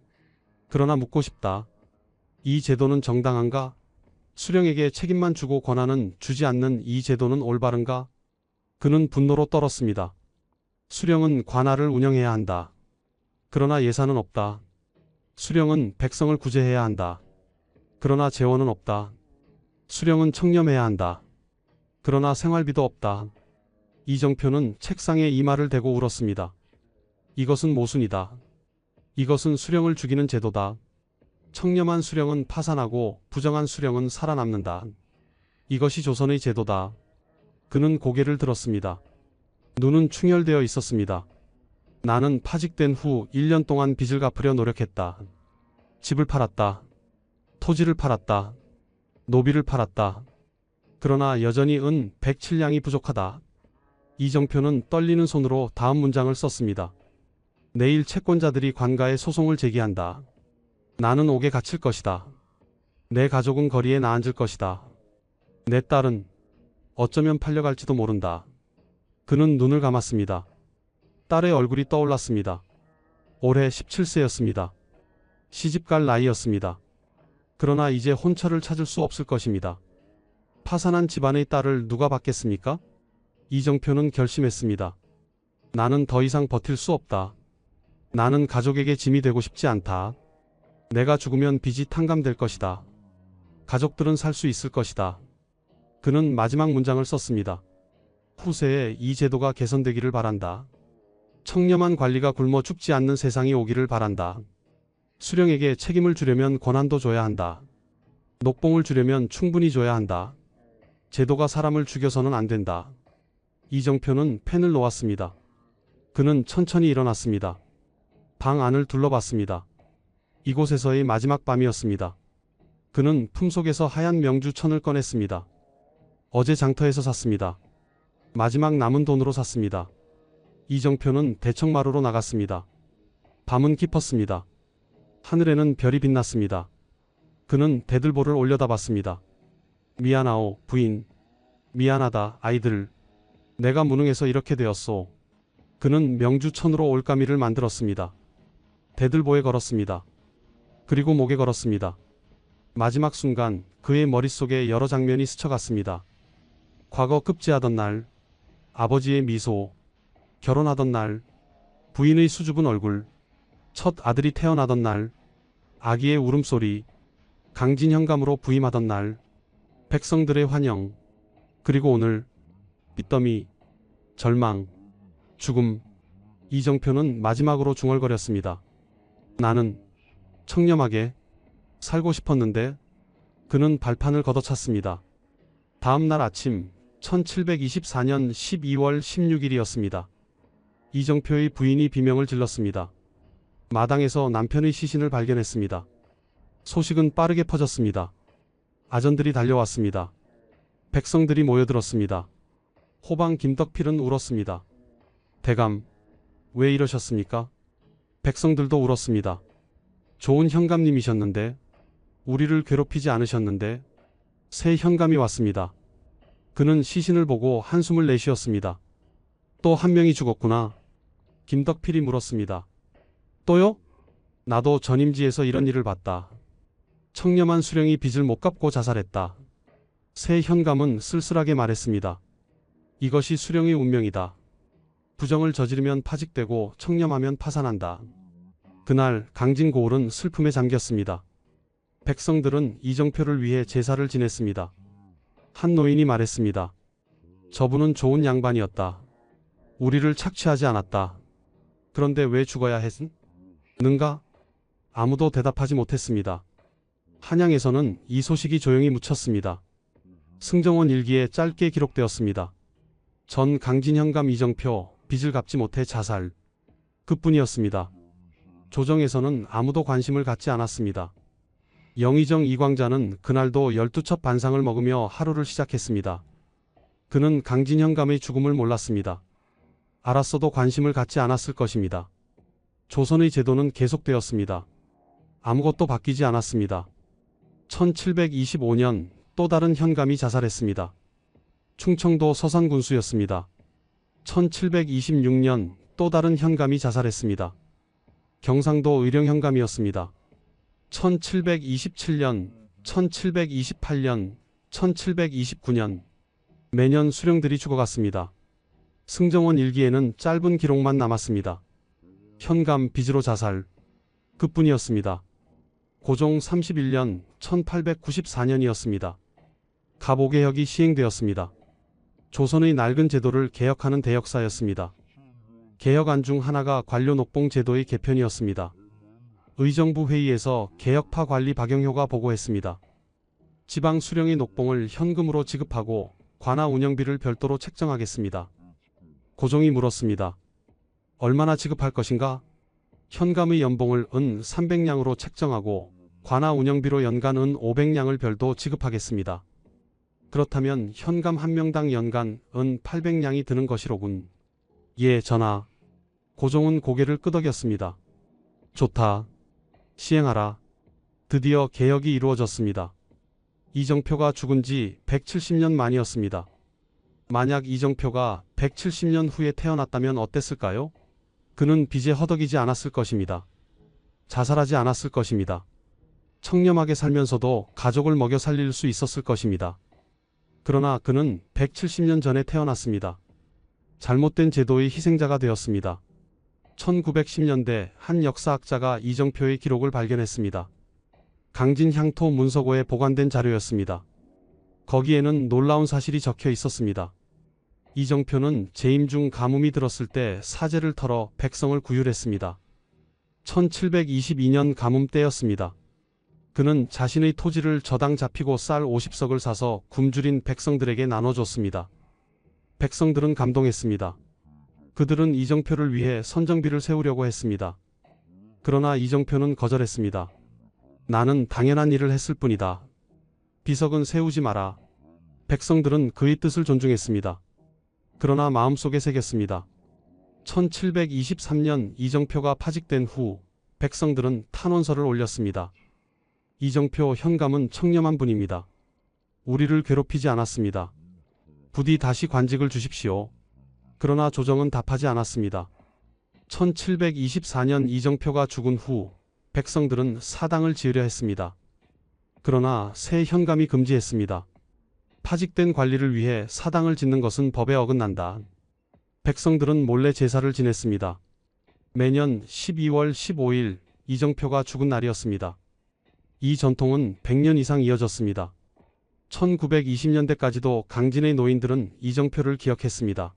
그러나 묻고 싶다. 이 제도는 정당한가? 수령에게 책임만 주고 권한은 주지 않는 이 제도는 올바른가? 그는 분노로 떨었습니다. 수령은 관할을 운영해야 한다. 그러나 예산은 없다. 수령은 백성을 구제해야 한다. 그러나 재원은 없다. 수령은 청렴해야 한다. 그러나 생활비도 없다. 이정표는 책상에 이마를 대고 울었습니다. 이것은 모순이다. 이것은 수령을 죽이는 제도다. 청렴한 수령은 파산하고 부정한 수령은 살아남는다. 이것이 조선의 제도다. 그는 고개를 들었습니다. 눈은 충혈되어 있었습니다. 나는 파직된 후 1년 동안 빚을 갚으려 노력했다. 집을 팔았다. 토지를 팔았다. 노비를 팔았다. 그러나 여전히 은 107냥이 부족하다. 이정표는 떨리는 손으로 다음 문장을 썼습니다. 내일 채권자들이 관가에 소송을 제기한다. 나는 옥에 갇힐 것이다. 내 가족은 거리에 나앉을 것이다. 내 딸은 어쩌면 팔려갈지도 모른다. 그는 눈을 감았습니다. 딸의 얼굴이 떠올랐습니다. 올해 17세였습니다. 시집갈 나이였습니다. 그러나 이제 혼처를 찾을 수 없을 것입니다. 파산한 집안의 딸을 누가 받겠습니까? 이정표는 결심했습니다. 나는 더 이상 버틸 수 없다. 나는 가족에게 짐이 되고 싶지 않다. 내가 죽으면 빚이 탕감될 것이다. 가족들은 살 수 있을 것이다. 그는 마지막 문장을 썼습니다. 후세에 이 제도가 개선되기를 바란다. 청렴한 관리가 굶어 죽지 않는 세상이 오기를 바란다. 수령에게 책임을 주려면 권한도 줘야 한다. 녹봉을 주려면 충분히 줘야 한다. 제도가 사람을 죽여서는 안 된다. 이정표는 펜을 놓았습니다. 그는 천천히 일어났습니다. 방 안을 둘러봤습니다. 이곳에서의 마지막 밤이었습니다. 그는 품속에서 하얀 명주천을 꺼냈습니다. 어제 장터에서 샀습니다. 마지막 남은 돈으로 샀습니다. 이정표는 대청마루로 나갔습니다. 밤은 깊었습니다. 하늘에는 별이 빛났습니다. 그는 대들보를 올려다봤습니다. 미안하오, 부인. 미안하다, 아이들. 내가 무능해서 이렇게 되었소. 그는 명주천으로 올가미를 만들었습니다. 대들보에 걸었습니다. 그리고 목에 걸었습니다. 마지막 순간 그의 머릿속에 여러 장면이 스쳐갔습니다. 과거 급제하던 날, 아버지의 미소, 결혼하던 날, 부인의 수줍은 얼굴, 첫 아들이 태어나던 날, 아기의 울음소리, 강진현감으로 부임하던 날, 백성들의 환영, 그리고 오늘, 빚더미, 절망, 죽음. 이정표는 마지막으로 중얼거렸습니다. 나는 청렴하게 살고 싶었는데. 그는 발판을 걷어찼습니다. 다음 날 아침 1724년 12월 16일이었습니다. 이정표의 부인이 비명을 질렀습니다. 마당에서 남편의 시신을 발견했습니다. 소식은 빠르게 퍼졌습니다. 아전들이 달려왔습니다. 백성들이 모여들었습니다. 호방 김덕필은 울었습니다. 대감, 왜 이러셨습니까? 백성들도 울었습니다. 좋은 현감님이셨는데, 우리를 괴롭히지 않으셨는데, 새 현감이 왔습니다. 그는 시신을 보고 한숨을 내쉬었습니다. 또 한 명이 죽었구나. 김덕필이 물었습니다. 또요? 나도 전임지에서 이런 일을 봤다. 청렴한 수령이 빚을 못 갚고 자살했다. 새 현감은 쓸쓸하게 말했습니다. 이것이 수령의 운명이다. 부정을 저지르면 파직되고 청렴하면 파산한다. 그날 강진고을은 슬픔에 잠겼습니다. 백성들은 이정표를 위해 제사를 지냈습니다. 한 노인이 말했습니다. 저분은 좋은 양반이었다. 우리를 착취하지 않았다. 그런데 왜 죽어야 했는가? 아무도 대답하지 못했습니다. 한양에서는 이 소식이 조용히 묻혔습니다. 승정원 일기에 짧게 기록되었습니다. 전 강진현감 이정표 빚을 갚지 못해 자살. 그뿐이었습니다. 조정에서는 아무도 관심을 갖지 않았습니다. 영의정 이광자는 그날도 12첩 반상을 먹으며 하루를 시작했습니다. 그는 강진현감의 죽음을 몰랐습니다. 알았어도 관심을 갖지 않았을 것입니다. 조선의 제도는 계속되었습니다. 아무것도 바뀌지 않았습니다. 1725년 또 다른 현감이 자살했습니다. 충청도 서산군수였습니다. 1726년 또 다른 현감이 자살했습니다. 경상도 의령현감이었습니다. 1727년, 1728년, 1729년 매년 수령들이 죽어갔습니다. 승정원 일기에는 짧은 기록만 남았습니다. 현감 빚으로 자살. 그뿐이었습니다. 고종 31년 1894년이었습니다. 가보개혁이 시행되었습니다. 조선의 낡은 제도를 개혁하는 대역사였습니다. 개혁안 중 하나가 관료 녹봉 제도의 개편이었습니다. 의정부 회의에서 개혁파 관리 박영효가 보고했습니다. 지방 수령의 녹봉을 현금으로 지급하고 관아 운영비를 별도로 책정하겠습니다. 고종이 물었습니다. 얼마나 지급할 것인가? 현감의 연봉을 은 300냥으로 책정하고 관아 운영비로 연간 은 500냥을 별도 지급하겠습니다. 그렇다면 현감 한 명당 연간 은 800냥이 드는 것이로군. 예, 전하. 고종은 고개를 끄덕였습니다. 좋다. 시행하라. 드디어 개혁이 이루어졌습니다. 이정표가 죽은 지 170년 만이었습니다. 만약 이정표가 170년 후에 태어났다면 어땠을까요? 그는 빚에 허덕이지 않았을 것입니다. 자살하지 않았을 것입니다. 청렴하게 살면서도 가족을 먹여 살릴 수 있었을 것입니다. 그러나 그는 170년 전에 태어났습니다. 잘못된 제도의 희생자가 되었습니다. 1910년대 한 역사학자가 이정표의 기록을 발견했습니다. 강진향토 문서고에 보관된 자료였습니다. 거기에는 놀라운 사실이 적혀 있었습니다. 이정표는 재임 중 가뭄이 들었을 때 사제를 털어 백성을 구휼했습니다. 1722년 가뭄 때였습니다. 그는 자신의 토지를 저당 잡히고 쌀 50석을 사서 굶주린 백성들에게 나눠줬습니다. 백성들은 감동했습니다. 그들은 이정표를 위해 선정비를 세우려고 했습니다. 그러나 이정표는 거절했습니다. 나는 당연한 일을 했을 뿐이다. 비석은 세우지 마라. 백성들은 그의 뜻을 존중했습니다. 그러나 마음속에 새겼습니다. 1723년 이정표가 파직된 후 백성들은 탄원서를 올렸습니다. 이정표 현감은 청렴한 분입니다. 우리를 괴롭히지 않았습니다. 부디 다시 관직을 주십시오. 그러나 조정은 답하지 않았습니다. 1724년 이정표가 죽은 후 백성들은 사당을 지으려 했습니다. 그러나 새 현감이 금지했습니다. 파직된 관리를 위해 사당을 짓는 것은 법에 어긋난다. 백성들은 몰래 제사를 지냈습니다. 매년 12월 15일 이정표가 죽은 날이었습니다. 이 전통은 100년 이상 이어졌습니다. 1920년대까지도 강진의 노인들은 이정표를 기억했습니다.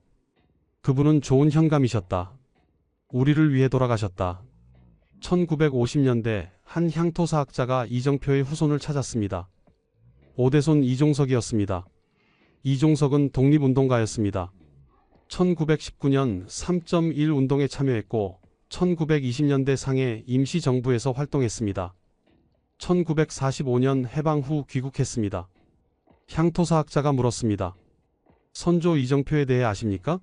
그분은 좋은 현감이셨다. 우리를 위해 돌아가셨다. 1950년대 한 향토사학자가 이정표의 후손을 찾았습니다. 오대손 이종석이었습니다. 이종석은 독립운동가였습니다. 1919년 3.1 운동에 참여했고 1920년대 상해 임시정부에서 활동했습니다. 1945년 해방 후 귀국했습니다. 향토사학자가 물었습니다. 선조 이정표에 대해 아십니까?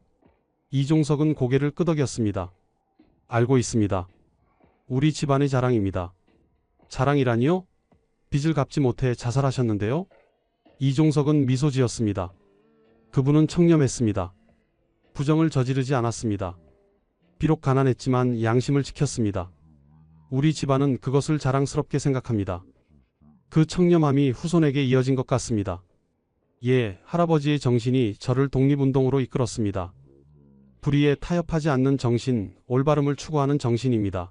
이종석은 고개를 끄덕였습니다. 알고 있습니다. 우리 집안의 자랑입니다. 자랑이라니요? 빚을 갚지 못해 자살하셨는데요? 이종석은 미소 지었습니다. 그분은 청렴했습니다. 부정을 저지르지 않았습니다. 비록 가난했지만 양심을 지켰습니다. 우리 집안은 그것을 자랑스럽게 생각합니다. 그 청렴함이 후손에게 이어진 것 같습니다. 예, 할아버지의 정신이 저를 독립운동으로 이끌었습니다. 불의에 타협하지 않는 정신, 올바름을 추구하는 정신입니다.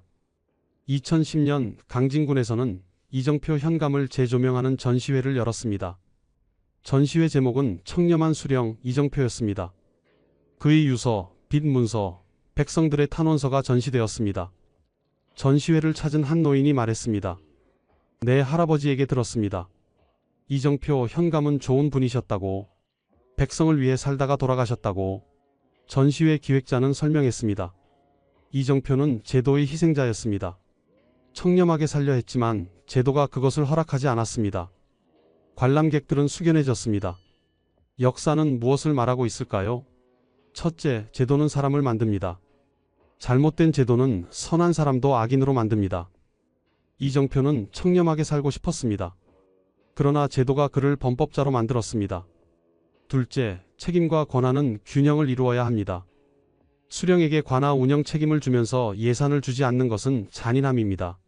2010년 강진군에서는 이정표 현감을 재조명하는 전시회를 열었습니다. 전시회 제목은 청렴한 수령 이정표였습니다. 그의 유서, 빚 문서, 백성들의 탄원서가 전시되었습니다. 전시회를 찾은 한 노인이 말했습니다. 내 할아버지에게 들었습니다. 이정표 현감은 좋은 분이셨다고, 백성을 위해 살다가 돌아가셨다고 전시회 기획자는 설명했습니다. 이정표는 제도의 희생자였습니다. 청렴하게 살려 했지만 제도가 그것을 허락하지 않았습니다. 관람객들은 숙연해졌습니다. 역사는 무엇을 말하고 있을까요? 첫째, 제도는 사람을 만듭니다. 잘못된 제도는 선한 사람도 악인으로 만듭니다. 이정표는 청렴하게 살고 싶었습니다. 그러나 제도가 그를 범법자로 만들었습니다. 둘째, 책임과 권한은 균형을 이루어야 합니다. 수령에게 관하 운영 책임을 주면서 예산을 주지 않는 것은 잔인함입니다.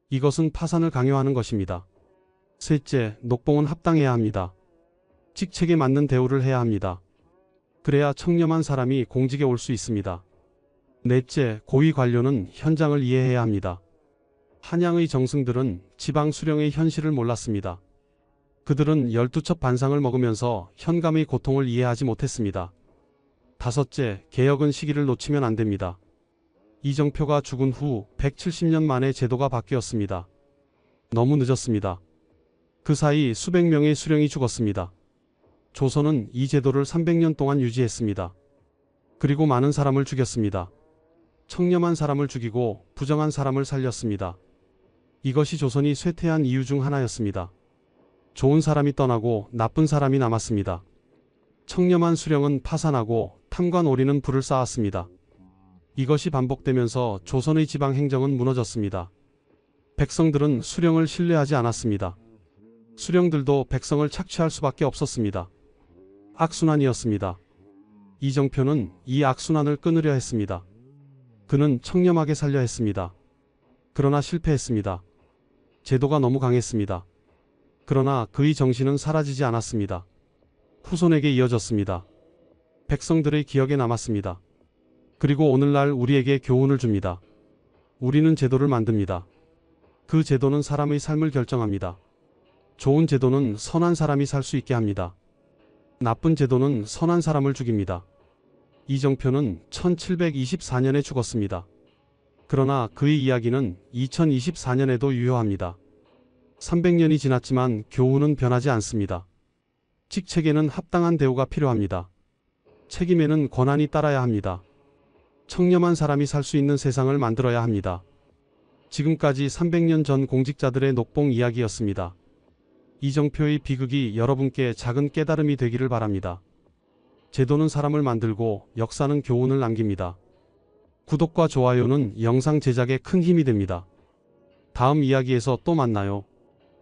이것은 파산을 강요하는 것입니다. 셋째, 녹봉은 합당해야 합니다. 직책에 맞는 대우를 해야 합니다. 그래야 청렴한 사람이 공직에 올 수 있습니다. 넷째, 고위 관료는 현장을 이해해야 합니다. 한양의 정승들은 지방 수령의 현실을 몰랐습니다. 그들은 12첩 반상을 먹으면서 현감의 고통을 이해하지 못했습니다. 다섯째, 개혁은 시기를 놓치면 안 됩니다. 이정표가 죽은 후 170년 만에 제도가 바뀌었습니다. 너무 늦었습니다. 그 사이 수백 명의 수령이 죽었습니다. 조선은 이 제도를 300년 동안 유지했습니다. 그리고 많은 사람을 죽였습니다. 청렴한 사람을 죽이고 부정한 사람을 살렸습니다. 이것이 조선이 쇠퇴한 이유 중 하나였습니다. 좋은 사람이 떠나고 나쁜 사람이 남았습니다. 청렴한 수령은 파산하고 탐관오리는 불을 쌓았습니다. 이것이 반복되면서 조선의 지방 행정은 무너졌습니다. 백성들은 수령을 신뢰하지 않았습니다. 수령들도 백성을 착취할 수밖에 없었습니다. 악순환이었습니다. 이정표는 이 악순환을 끊으려 했습니다. 그는 청렴하게 살려 했습니다. 그러나 실패했습니다. 제도가 너무 강했습니다. 그러나 그의 정신은 사라지지 않았습니다. 후손에게 이어졌습니다. 백성들의 기억에 남았습니다. 그리고 오늘날 우리에게 교훈을 줍니다. 우리는 제도를 만듭니다. 그 제도는 사람의 삶을 결정합니다. 좋은 제도는 선한 사람이 살 수 있게 합니다. 나쁜 제도는 선한 사람을 죽입니다. 이정표는 1724년에 죽었습니다. 그러나 그의 이야기는 2024년에도 유효합니다. 300년이 지났지만 교훈은 변하지 않습니다. 직책에는 합당한 대우가 필요합니다. 책임에는 권한이 따라야 합니다. 청렴한 사람이 살 수 있는 세상을 만들어야 합니다. 지금까지 300년 전 공직자들의 녹봉 이야기였습니다. 이정표의 비극이 여러분께 작은 깨달음이 되기를 바랍니다. 제도는 사람을 만들고 역사는 교훈을 남깁니다. 구독과 좋아요는 영상 제작에 큰 힘이 됩니다. 다음 이야기에서 또 만나요.